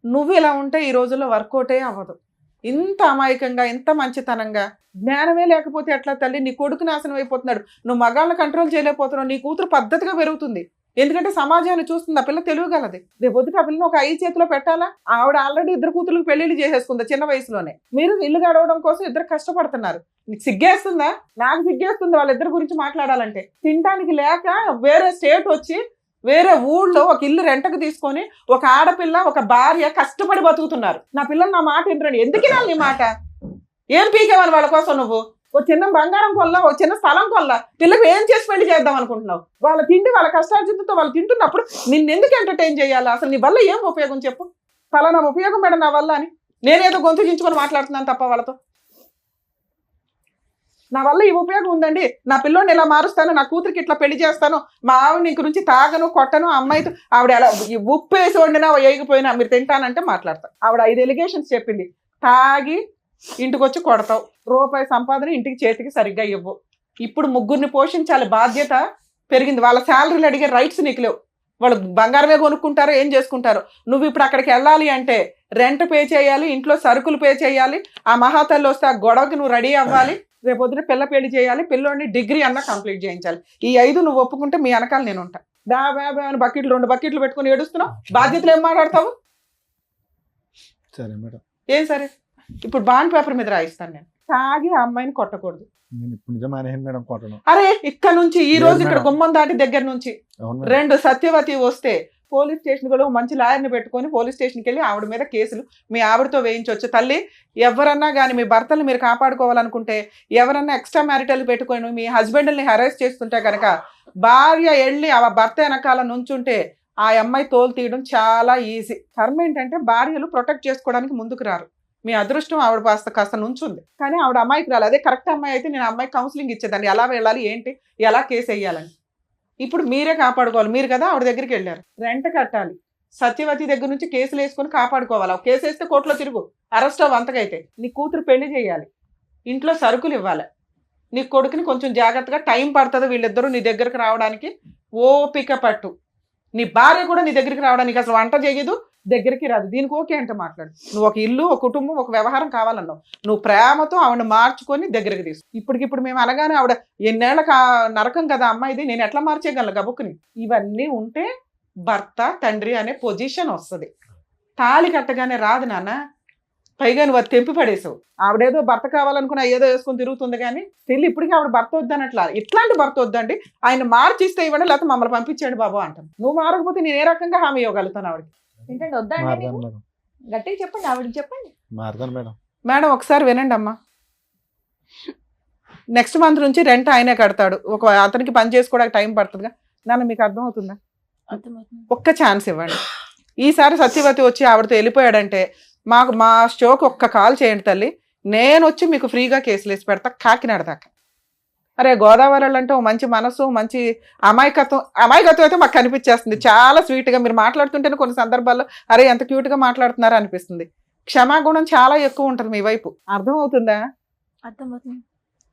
నువ్వు ఇలా ఉంటే ఈ రోజుల్లో వర్కౌటే అవ్వదు. ఇంత అమాయకంగా, ఇంత మంచితనంగా, జ్ఞానమే లేకపోతే ఎట్లా తల్లి? నీ కొడుకు నాశనం అయిపోతున్నాడు, నువ్వు మగాళ్ళని కంట్రోల్ చేయలేకపోతున్నావు, నీ కూతురు పద్ధతిగా పెరుగుతుంది. ఎందుకంటే సమాజాన్ని చూస్తుంది, ఆ పిల్ల తెలియగలది. రేపు పొద్దుట ఆ పిల్లని ఒక 5 చేతిలో పెట్టాలా? ఆవిడ ఆల్రెడీ 2 కూతుర్లకు పెళ్లిళ్ళు చేసేసుకుంది చిన్న వయసులోనే. మీరు ఇల్లు గడవడం కోసం 2 కష్టపడుతున్నారు. నీకు సిగ్గేస్తుందా? నాకు సిగ్గేస్తుంది వాళ్ళిద్దరి గురించి మాట్లాడాలంటే. తినడానికి లేక వేరే స్టేట్ వచ్చి వేరే ఊళ్ళో ఒక ఇల్లు రెంటకు తీసుకొని ఒక ఆడపిల్ల ఒక భార్య కష్టపడి బతుకుతున్నారు. నా పిల్లలు నా మాట వినరండి. ఎందుకు వినాలి నీ మాట? ఏం పీకేమని వాళ్ళ కోసం నువ్వు? ఒక చిన్న బంగారం కొల్లా, ఒక చిన్న స్థలం కొల్లా పిల్లలకు ఏం చేసి పెళ్లి చేద్దాం అనుకుంటున్నావు? వాళ్ళ తిండి వాళ్ళ కష్టార్జితంతో వాళ్ళు తింటున్నప్పుడు నిన్నెందుకు ఎంటర్టైన్ చేయాలి? అసలు నీ వల్ల ఏం ఉపయోగం చెప్పు? ఫలానా ఉపయోగం మేడం నా వల్ల అని నేనేదో గొంతు గించుకొని మాట్లాడుతున్నాను తప్ప వాళ్ళతో. నా వల్ల ఈ ఉపయోగం ఉందండి, నా పిల్లోని ఇలా మారుస్తాను, నా కూతురికి ఇట్లా పెళ్లి చేస్తాను, మా ఆవిడ ఇంక నుంచి తాగను కొట్టను, అమ్మాయితో ఆవిడ ఎలా ఉప్పు వేసి వండినా వేయకపోయినా మీరు తింటానంటే మాట్లాడతాను. ఆవిడ 5 ఎలిగేషన్స్ చెప్పింది. తాగి ఇంటికి వచ్చి కొడతావు, రూపాయి సంపాదన ఇంటికి చేతికి సరిగ్గా ఇవ్వు. ఇప్పుడు 3 పోషించాలి బాధ్యత పెరిగింది. వాళ్ళ శాలరీలు అడిగే రైట్స్ నీకు లేవు. వాళ్ళు బంగారమే కొనుక్కుంటారో ఏం చేసుకుంటారో. నువ్వు ఇప్పుడు అక్కడికి వెళ్ళాలి అంటే రెంట్ పే చేయాలి, ఇంట్లో సరుకులు పే చేయాలి, ఆ మహాతల్లి వస్తే ఆ గొడవకి నువ్వు రెడీ అవ్వాలి, రేపొద్దున పిల్ల పెళ్లి చేయాలి, పిల్లోని డిగ్రీ అన్నా కంప్లీట్ చేయించాలి. ఈ 5 నువ్వు ఒప్పుకుంటే మీ వెనకాల నేను ఉంటా. అని బకెట్లు 2 బకెట్లు పెట్టుకుని ఏడుస్తున్నావు, బాధ్యతలు ఏం మాట్లాడతావు? సరే మేడం. ఏం సరే? ఇప్పుడు బాండ్ పేపర్ మీద రాయిస్తాను నేను. తాగి ఆ అమ్మాయిని కొట్టకూడదు. నేను ఇప్పుడు నిజం మానేసాను మేడం కొట్టడం. అరే ఇక్కడ నుంచి ఈ రోజు ఇక్కడ మేడం. గుమ్మం దాటి దగ్గర నుంచి అవును మేడం. 2 సత్యవతి వస్తే పోలీస్ స్టేషన్ కూడా మంచి లాయర్ని పెట్టుకొని పోలీస్ స్టేషన్కి వెళ్ళి ఆవిడ మీద కేసులు మీ ఆవిడతో వేయించవచ్చు. తల్లి, ఎవరన్నా కానీ మీ భర్తలు మీరు కాపాడుకోవాలనుకుంటే, ఎవరన్నా ఎక్స్ట్రా మ్యారిటల్ పెట్టుకొని మీ హస్బెండ్ని హెరాస్ చేస్తుంటే కనుక భార్య వెళ్ళి ఆ భర్త వెనకాల నుంచుంటే ఆ అమ్మాయి తోలు తీయడం చాలా ఈజీ. కర్మ ఏంటంటే భార్యలు ప్రొటెక్ట్ చేసుకోవడానికి ముందుకు రారు. మీ అదృష్టం ఆవిడ కాస్త నుంచుంది, కానీ ఆవిడ అమ్మాయికి రాలి. అదే కరెక్ట్ అమ్మాయి అయితే నేను అమ్మాయికి కౌన్సిలింగ్ ఇచ్చేదాన్ని, ఎలా వెళ్ళాలి ఏంటి, ఎలా కేసు వేయాలని. ఇప్పుడు మీరే కాపాడుకోవాలి. మీరు కదా ఆవిడ దగ్గరికి వెళ్ళారు, రెంట్ కట్టాలి, సత్యవతి దగ్గర నుంచి కేసులు వేసుకొని కాపాడుకోవాలి. కేసు వేస్తే కోర్టులో తిరుగు, అరెస్ట్ అవ్వ. అంతకైతే నీ కూతురు పెళ్లి చేయాలి, ఇంట్లో సరుకులు ఇవ్వాలి, నీ కొడుకుని కొంచెం జాగ్రత్తగా టైం పడుతుంది వీళ్ళిద్దరూ నీ దగ్గరకు రావడానికి, ఓపిక పట్టు. నీ భార్య కూడా నీ దగ్గరికి రావడానికి అసలు వంట చేయదు, దగ్గరికి రాదు. దీనికి ఓకే అంటే మాట్లాడు. నువ్వు ఒక ఇల్లు, ఒక కుటుంబం, ఒక వ్యవహారం కావాలన్నావు, నువ్వు ప్రేమతో ఆవిడ మార్చుకొని దగ్గరికి తీసు. ఇప్పటికిప్పుడు మేము అనగానే ఆవిడ ఎన్నేళ్ళ నరకం కదా అమ్మాయిది, నేను ఎట్లా మార్చేయగలను గబుక్కుని? ఇవన్నీ ఉంటే భర్త తండ్రి అనే పొజిషన్ వస్తుంది. తాళి కట్టగానే రాదు నాన్న. పైగా నువ్వు అది తెంపి పడేసావు. ఆవిడేదో భర్త కావాలనుకున్నా ఏదో వేసుకొని తిరుగుతుంది, కానీ తెలియ ఇప్పటికీ ఆవిడ భర్త వద్దనట్లా. ఇట్లాంటి భర్త వద్దండి, ఆయన మార్చిస్తే ఇవ్వండి, లేకపోతే మమ్మల్ని పంపించండి బాబు అంటాను. నువ్వు మారకపోతే నేను ఏ రకంగా హామీ ఇవ్వగలుగుతాను ఆవిడకి? ఏంటంటే వద్దండి మారదాను మేడం. గట్టిగా చెప్పండి, ఆవిడకి చెప్పండి. మారదాను మేడం. మేడం ఒకసారి వినండి అమ్మా. నెక్స్ట్ మంత్ నుంచి రెంట్ ఆయనే కడతాడు. అతనికి పని చేసుకోవడానికి టైం పడుతుందిగా నాన్న, మీకు అర్థమవుతుందా? ఒక్క ఛాన్స్ ఇవ్వండి. ఈసారి సత్యవతి వచ్చి ఆవిడతో వెళ్ళిపోయాడంటే మా షోకి ఒక్క కాల్ చేయండి తల్లి, నేను వచ్చి మీకు ఫ్రీగా కేసులు వేసి పెడతా కాకినాడ దాకా. అరే గోదావరి అంటే ఓ మంచి మనసు, మంచి అమాయకత్వం అయితే మాకు కనిపించేస్తుంది. చాలా స్వీట్గా మీరు మాట్లాడుతుంటేనే కొన్ని సందర్భాల్లో అరే ఎంత క్యూట్గా మాట్లాడుతున్నారా అనిపిస్తుంది. క్షమాగుణం చాలా ఎక్కువ ఉంటుంది మీ వైపు. అర్థమవుతుందా? అర్థమవుతుంది.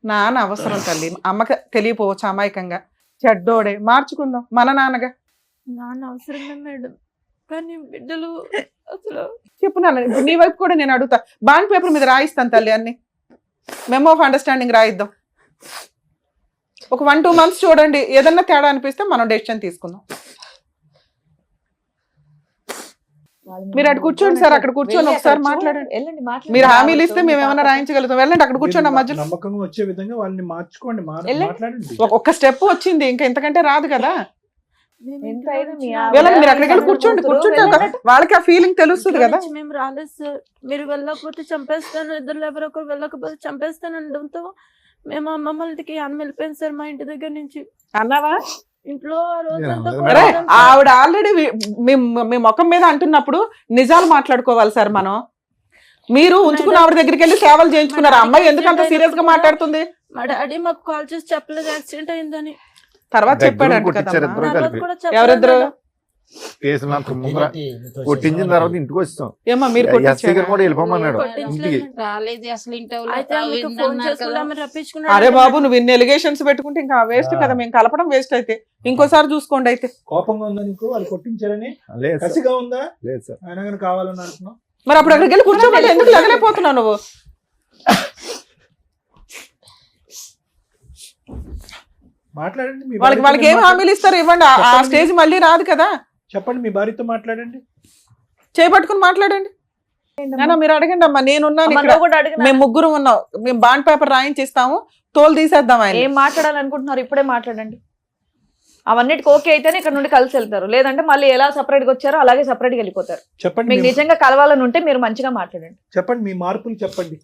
నాన్న అవసరం తల్లి, అమ్మకి తెలియపోవచ్చు అమాయకంగా. చెడ్డోడే, మార్చుకుందాం మన నాన్నగా. నాన్న అవసరమే మేడం, కానీ బిడ్డలు అసలు చెప్పు నాన్న. నీ వైపు కూడా నేను అడుగుతా. బాండ్ పేపర్ మీద రాయిస్తాను తల్లి, అన్ని మెమో ఆఫ్ అండర్స్టాండింగ్ రాయిద్దాం. ఒక 1-2 months చూడండి, ఏదన్నా తేడా అనిపిస్తే మనం డెసిషన్ తీసుకుందాం. మీరు అటు కూర్చోండి సార్, అక్కడ కూర్చొని ఒకసారి మాట్లాడండి. వెళ్ళండి, మీరు హామీలు ఇస్తే మేము ఏమైనా రాయించగలుగుతాం. వెళ్ళండి అక్కడ కూర్చోండి. మధ్య నమ్మకంగా వచ్చే విధంగా వాళ్ళని మార్చుకోండి, వెళ్ళండి. మాట్లాడండి. ఒక్క స్టెప్ వచ్చింది, ఇంకా ఇంతకంటే రాదు కదా. మేము ఎంత ఇంట్లో అయినా మీ నుంచి ఆవిడ వెళ్ళండి, మీరు అక్కడికి వెళ్ళి కూర్చోండి. కూర్చుంటే వాళ్ళకి ఆ ఫీలింగ్ తెలుస్తుంది ఇంట్లో కదా. నుంచి మేము రాలేదు సార్, మీరు వెళ్ళకపోతే చంపేస్తాను, ఇద్దరు ఎవరొకరు వెళ్ళకపోతే చంపేస్తాను అనడంతో మేము అమ్మమ్మలకి అన్నం వెళ్ళిపోయింది సార్ మా ఇంటి దగ్గర నుంచి. అన్నావా? ఇంట్లో ఆ రోజంతా అరే, అరే కొట్టడం సార్. ఆవిడ ఆల్రెడీ మీ ముఖం మీద అంటున్నప్పుడు నిజాలు మాట్లాడుకోవాలి సార్ మనం. మీరు ఉంచుకున్న ఆవిడ దగ్గరికి వెళ్ళి సేవలు చేయించుకున్నారు. అమ్మాయి ఎందుకు అంత సీరియస్ గా మాట్లాడుతుంది? మా డాడీ మాకు కాల్ చేసి చెప్పలేదు యాక్సిడెంట్ అయిందని. తర్వాత దగ్గర చెప్పాడంట కొట్టించారు కదమ్మా. ఇద్దరు తర్వాత కలిపి. కూడా చెప్పలేదు ఎవరిద్దరు? మేడం. కేసులు అంత ముందర కొట్టించిన తర్వాత ఇంటికి వచ్చాం. ఏమా మీరు ఎస్ఐ గారు కూడా వెళ్ళిపోమన్నాడు ఇంటికి. రాలేదు అసలు ఇంటి అయితే ఆమెకు ఫోన్ చేసి కూడా ఆమె రప్పించుకున్నాడు. అరే బాబు నువ్వు ఇన్ని ఎలిగేషన్స్ పెట్టుకుంటే ఇంకా వేస్ట్ కదా, మేము కలపడం వేస్ట్ అయితే ఇంకోసారి చూసుకోండి. అయితే కోపంగా ఉందా నీకు వాళ్ళు కొట్టించారని? లేదు సార్, కసిగా ఉందా? లేదు సార్. ఆయన కానీ కావాలని అంటున్నావు. మరి అప్పుడు అక్కడికి వెళ్ళి కూర్చోమని ఎందుకు లగలేకపోతున్నావు నువ్వు? మాట్లాడండి మీ వాళ్ళకి భార్యతో ఏం హామీలు ఇస్తారు ఇవ్వండి. ఆ స్టేజ్ మళ్ళీ రాదు కదా. చెప్పండి, మీ భార్యతో మాట్లాడండి. చేపట్టుకుని మాట్లాడండి. నాన్న మీరు అడగండి అమ్మా, నేనున్నాను అమ్మ, ఇక్కడ. నువ్వు కూడా అడిగినా? మేము ముగ్గురు ఉన్నాం, మేము బాండ్ పేపర్ రాయించిస్తాము, తోలు తీసేద్దాం ఆయన. ఏం మాట్లాడాలనుకుంటున్నారు ఇప్పుడే మాట్లాడండి. అవన్నిటికి ఓకే అయితేనే ఇక్కడ నుండి కలిసి వెళ్తారు, లేదంటే మళ్ళీ ఎలా సపరేట్ గా వచ్చారో అలాగే సపరేట్ గా వెళ్ళిపోతారు. చెప్పండి, మీకు నిజంగా కలవాలని ఉంటే మీరు మంచిగా మాట్లాడండి. చెప్పండి మీ మార్పులు చెప్పండి.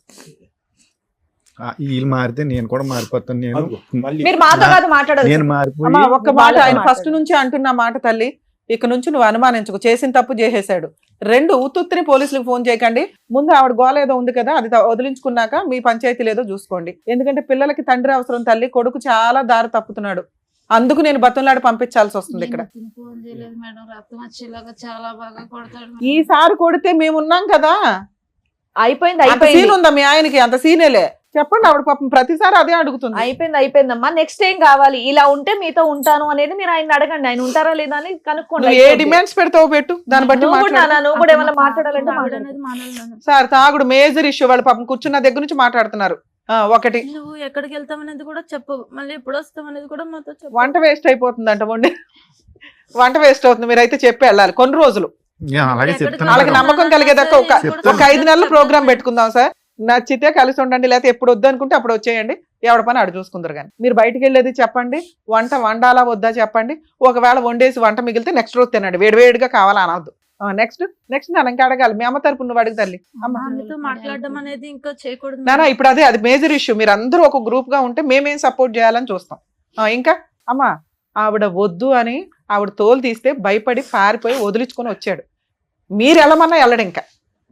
వీళ్ళు మారితే నేను కూడా మారిపోతాను. నేను మళ్ళీ మీరు మాతో కాదు మాట్లాడాలి. నేను మారిపోయి అమ్మా ఒక్క మాట, వాళ్ళతో ఆయన ఫస్ట్ మాట్లాడు. నుంచి అంటున్న మాట తల్లి, ఇక నుంచి నువ్వు అనుమానించకు, చేసిన తప్పు చేసేసాడు. 2 ఉత్తుత్తిని పోలీసులకు ఫోన్ చేయకండి. ముందు ఆవిడ గోల ఏదో ఉంది కదా, అది వదిలించుకున్నాక మీ పంచాయతీ లేదో చూసుకోండి. ఎందుకంటే పిల్లలకి తండ్రి అవసరం తల్లి, కొడుకు చాలా దారి తప్పుతున్నాడు. అందుకు నేను బతంలాడి పంపించాల్సి వస్తుంది ఇక్కడ. ఫోన్ చేయలేదు మేడం, రక్తం వచ్చేలాగా చాలా బాగా కొడతాడు మేడం. ఈసారి కొడితే మేమున్నాం కదా. అయిపోయింది అంత అయిపోయింది సీన్ ఉందా మీ ఆయనకి? అంత సీనేలే. చెప్పండి, ఆవిడ పాపం ప్రతిసారి అదే అడుగుతుంది. అయిపోయిందమ్మా. నెక్స్ట్ ఏం కావాలి? ఇలా ఉంటే మీతో ఉంటాను అనేది మీరు ఆయన అడగండి. ఆయన ఉంటారా లేదా అని కనుక్కోండి. నువ్వు ఏ డిమాండ్స్ పెడతావు పెట్టు, దాన్ని బట్టి నువ్వు కూడా మాట్లాడు. నువ్వు కూడా ఏమైనా మాట్లాడాలంటే తాగుడు మాట్లాడు. అనేది మానేయాలి. సార్ తాగుడు మేజర్ ఇష్యూ. వాళ్ళు పాపం కూర్చున్న దగ్గర నుంచి మాట్లాడుతున్నారు. ఒకటి నువ్వు ఎక్కడికి వెళ్తాం అనేది కూడా చెప్పు, మళ్ళీ ఎప్పుడు వస్తాం అనేది కూడా మాతో చెప్పు. వంట వేస్ట్ అయిపోతుందంట, వంట వేస్ట్ అవుతుంది. మీరైతే చెప్పి వెళ్ళాలి కొన్ని రోజులు. అలాగే చెప్తాను వాళ్ళకి మేడం. నమ్మకం కలిగేదాకా ఒక 5 నెలలు ప్రోగ్రామ్ పెట్టుకుందాం సార్. నచ్చితే కలిసి ఉండండి, లేకపోతే ఎప్పుడు వద్దు అనుకుంటే అప్పుడు వచ్చేయండి. ఎవడ పని ఆడు చూసుకుందరు. కానీ మీరు బయటికి వెళ్ళేది చెప్పండి, వంట వండాలా వద్దా చెప్పండి. ఒకవేళ వండేసి వంట మిగిలితే నెక్స్ట్ రోజు తినండి, వేడివేడిగా కావాలా అనవద్దు. నెక్స్ట్ నేను ఇంకా అడగాలి, మీ అమ్మ తరపు నువ్వు అడుగు తల్లి. ఆమెతో మాట్లాడడం అనేది ఇంకా చేయకూడదు. నానా ఇప్పుడు అది మేజర్ ఇష్యూ. మీరు అందరూ ఒక గ్రూప్ గా ఉంటే మేమేం సపోర్ట్ చేయాలని చూస్తాం. ఇంకా అమ్మా ఆవిడ వద్దు అని ఆవిడ తోలు తీస్తే భయపడి పారిపోయి వదిలించుకొని వచ్చాడు. మీరు వెళ్ళమన్నా వెళ్ళడు. ఇంకా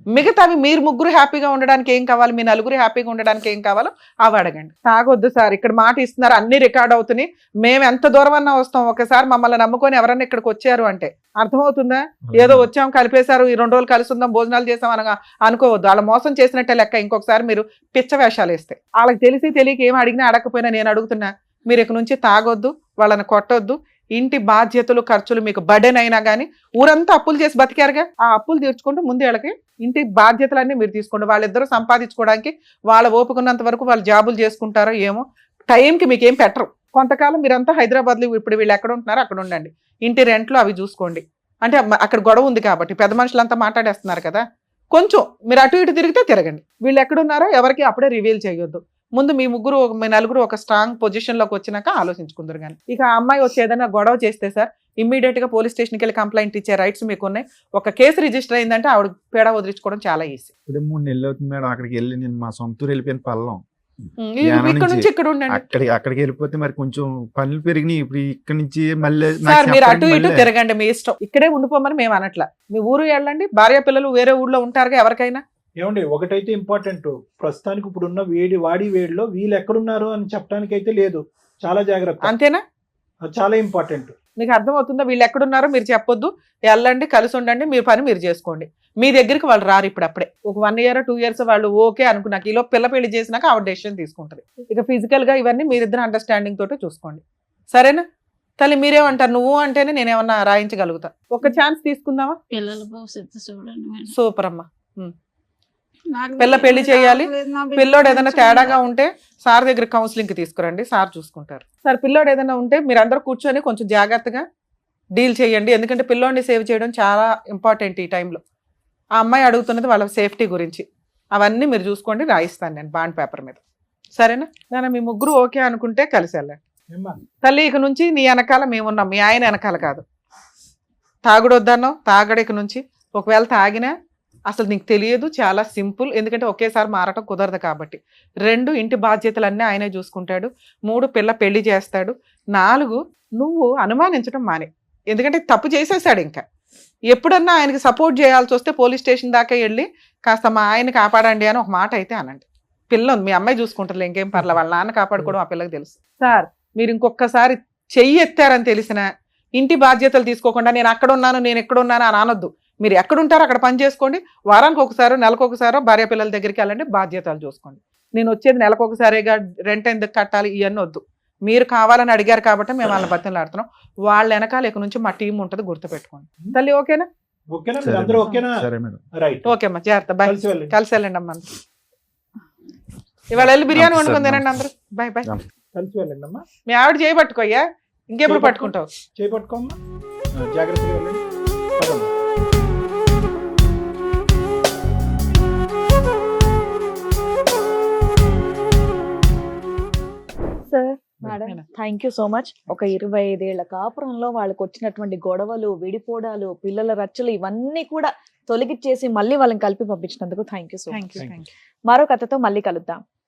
మిగతావి మీరు ముగ్గురు హ్యాపీగా ఉండడానికి ఏం కావాలి, మీ నలుగురు హ్యాపీగా ఉండడానికి ఏం కావాలో అవి అడగండి. తాగొద్దు సార్, ఇక్కడ మాట ఇస్తున్నారు, అన్ని రికార్డ్ అవుతున్నాయి. మేము ఎంత దూరం అన్నా వస్తాం. ఒకసారి మమ్మల్ని నమ్ముకొని ఎవరన్నా ఇక్కడికి వచ్చారు అంటే అర్థమవుతుందా? ఏదో వచ్చాం కలిపేశారు, ఈ 2 రోజులు కలిసి ఉందాం భోజనాలు చేసాం అనగా అనుకోవద్దు. వాళ్ళ మోసం చేసినట్టే లెక్క. ఇంకొకసారి మీరు పిచ్చ వేషాలు వేస్తే వాళ్ళకి తెలియక ఏం అడిగినా అడగకపోయినా నేను అడుగుతున్నా, మీరు ఇక నుంచి తాగొద్దు, వాళ్ళని కొట్టొద్దు. ఇంటి బాధ్యతలు ఖర్చులు మీకు బర్డెన్ అయినా కానీ ఊరంతా అప్పులు చేసి బతికారుగా, ఆ అప్పులు తీర్చుకుంటూ ముందు వాళ్ళకి ఇంటి బాధ్యతలన్నీ మీరు తీసుకోండి. వాళ్ళిద్దరూ సంపాదించుకోవడానికి వాళ్ళ ఓపుకున్నంత వరకు వాళ్ళు జాబులు చేసుకుంటారో ఏమో. టైంకి మీకు ఏం పెట్టరు. కొంతకాలం మీరంతా హైదరాబాద్లో, ఇప్పుడు వీళ్ళు ఎక్కడ ఉంటున్నారో అక్కడ ఉండండి. ఇంటి రెంట్లు అవి చూసుకోండి. అంటే అక్కడ గొడవ ఉంది కాబట్టి పెద్ద మనుషులంతా మాట్లాడేస్తున్నారు కదా, కొంచెం మీరు అటు ఇటు తిరిగితే తిరగండి. వీళ్ళు ఎక్కడున్నారో ఎవరికి అప్పుడే రివీల్ చేయొద్దు. ముందు మీ నలుగురు ఒక స్ట్రాంగ్ పొజిషన్ లోకి వచ్చినాక ఆలోచించుకుందరు. కానీ ఇక ఆ అమ్మాయి వచ్చి ఏదైనా గొడవ చేస్తే సార్ ఇమ్మీడియట్ గా పోలీస్ స్టేషన్కి వెళ్ళి కంప్లైంట్ ఇచ్చే రైట్స్ మీకు ఉన్నాయి. ఒక కేసు రిజిస్టర్ అయిందంటే ఆవిడ పేడ వదిలించుకోవడం చాలా ఈజీ. ఇప్పుడు 3 నెలలు అవుతుంది మేడం అక్కడికి వెళ్ళి. నేను మా సొంతూరు వెళ్ళిపోయిన పల్లం. ఇక్కడ నుంచి ఇక్కడ ఉండండి. అక్కడికి వెళ్ళిపోతే మరి కొంచెం పనులు పెరిగినాయి. ఇప్పుడు ఇక్కడ నుంచి మళ్ళీ సార్ మీరు అటు ఇటు తిరగండి, మీ ఇష్టం. ఇక్కడే ఉండిపోమని మేము అనట్లా. మీ ఊరు వెళ్ళండి, భార్య పిల్లలు వేరే ఊళ్ళో ఉంటారుగా ఎవరికైనా. ఏమండి, ఒకటైతే ఇంపార్టెంట్, ప్రస్తుతానికి ఇప్పుడున్న వేడిలో వీళ్ళు ఎక్కడున్నారు అని చెప్పడానికి అయితే లేదు. చాలా జాగ్రత్త. అంతేనా? అది చాలా ఇంపార్టెంట్. మీకు అర్థమవుతుందా? వీళ్ళు ఎక్కడున్నారో మీరు చెప్పొద్దు, వెళ్ళండి, కలిసి ఉండండి, మీరు పని మీరు చేసుకోండి. మీ దగ్గరికి వాళ్ళు రారు. ఇప్పుడు అప్పుడే ఒక 1 year 2 years వాళ్ళు ఓకే అనుకున్నాక ఈలో పిల్ల పెళ్లి చేసినాక ఆవిడ డెసిషన్ తీసుకుంటుంది. ఇక ఫిజికల్ గా ఇవన్నీ మీరిద్దరు అండర్స్టాండింగ్ తోటి చూసుకోండి. సరేనా తల్లి? మీరేమంటారు? నువ్వు అంటేనే నేనేమన్నా రాయించగలుగుతా. ఒక ఛాన్స్ తీసుకుందామా? పిల్లల భవిష్యత్తు చూడండి మేడం. సూపర్ అమ్మా. పిల్ల పెళ్లి చేయాలి. పిల్లోడు ఏదైనా తేడాగా ఉంటే సార్ దగ్గర కౌన్సిలింగ్ కి తీసుకురండి, సార్ చూసుకుంటారు. సార్ పిల్లోడు ఏదైనా ఉంటే మీరందరూ కూర్చొని కొంచెం జాగ్రత్తగా డీల్ చేయండి. ఎందుకంటే పిల్లోడిని సేవ్ చేయడం చాలా ఇంపార్టెంట్ ఈ టైంలో. ఆ అమ్మాయి అడుగుతున్నది వాళ్ళ సేఫ్టీ గురించి. అవన్నీ మీరు చూసుకోండి, రాయిస్తాను నేను బాండ్ పేపర్ మీద. సరేనా నాన్న? మీ ముగ్గురు ఓకే అనుకుంటే కలిసి వెళ్ళండి. తల్లి ఇక నుంచి నీ వెనకాల మేమున్నాం, మీ ఆయన వెనకాల కాదు. తాగుడు వద్దన్నావు, తాగడు ఇక నుంచి. ఒకవేళ తాగినా అసలు నీకు తెలియదు, చాలా సింపుల్. ఎందుకంటే ఒకేసారి మారటం కుదరదు కాబట్టి. 2 ఇంటి బాధ్యతలన్నీ ఆయనే చూసుకుంటాడు. 3 పిల్ల పెళ్లి చేస్తాడు. 4 నువ్వు అనుమానించడం మానే. ఎందుకంటే తప్పు చేసేసాడు. ఇంకా ఎప్పుడన్నా ఆయనకి సపోర్ట్ చేయాల్సి వస్తే పోలీస్ స్టేషన్ దాకా వెళ్ళి కాస్త మా ఆయన్ని కాపాడండి అని ఒక మాట అయితే అనండి. పిల్ల ఉంది, మీ అమ్మాయి చూసుకుంటారు, ఇంకేం పర్లేదు. వాళ్ళ నాన్న కాపాడుకోవడం ఆ పిల్లకి తెలుసు. సార్ మీరు ఇంకొకసారి చెయ్యి ఎత్తారని తెలిసినా ఇంటి బాధ్యతలు తీసుకోకుండా నేను అక్కడ ఉన్నాను నేను ఎక్కడ ఉన్నాను అని అనొద్దు. మీరు ఎక్కడ ఉంటారో అక్కడ పని చేసుకోండి. వారానికి ఒకసారో నెలకు ఒకసారో భార్య పిల్లల దగ్గరికి వెళ్ళండి, బాధ్యతలు చూసుకోండి. నేను వచ్చేది నెలకు ఒకసారిగా రెంట్ ఎందుకు కట్టాలి ఇవన్నీ వద్దు. మీరు కావాలని అడిగారు కాబట్టి మేము వాళ్ళని బతిలాడుతున్నాం. వాళ్ళ వెనకాల ఇక నుంచి మా టీం ఉంటుంది, గుర్తుపెట్టుకోండి. తల్లి ఓకేనా? ఓకేనా సరే అందరూ మేడం. ఓకేనా? సరే మేడం. రైట్ ఓకే అమ్మా, జాగ్రత్త. బాయ్. కలిసి వెళ్ళండి. కలిసి వెళ్ళండి అమ్మా. ఇవాళ వెళ్ళి బిర్యానీ నమస్తే, వండుకొని తినండి నమస్తే. అందరూ. Bye bye. కలిసి వెళ్ళండి అమ్మా. మీ ఆవిడ చేయబట్టుకోయ్యా, ఇంకెప్పుడు పట్టుకుంటావు? చేపట్టుకోమ్మా, జాగ్రత్తగా వెళ్ళండి. పదమ్మా. Sir madam thank you so much. ఒక 25 ఏళ్ల కాపురంలో వాళ్ళకి వచ్చినటువంటి గొడవలు, విడిపోవడాలు, పిల్లల రచ్చలు ఇవన్నీ కూడా తొలగిచ్చేసి మళ్ళీ వాళ్ళని కలిపి పంపించినందుకు thank you so much. Thank you. మరో కథతో మళ్ళీ కలుద్దాం.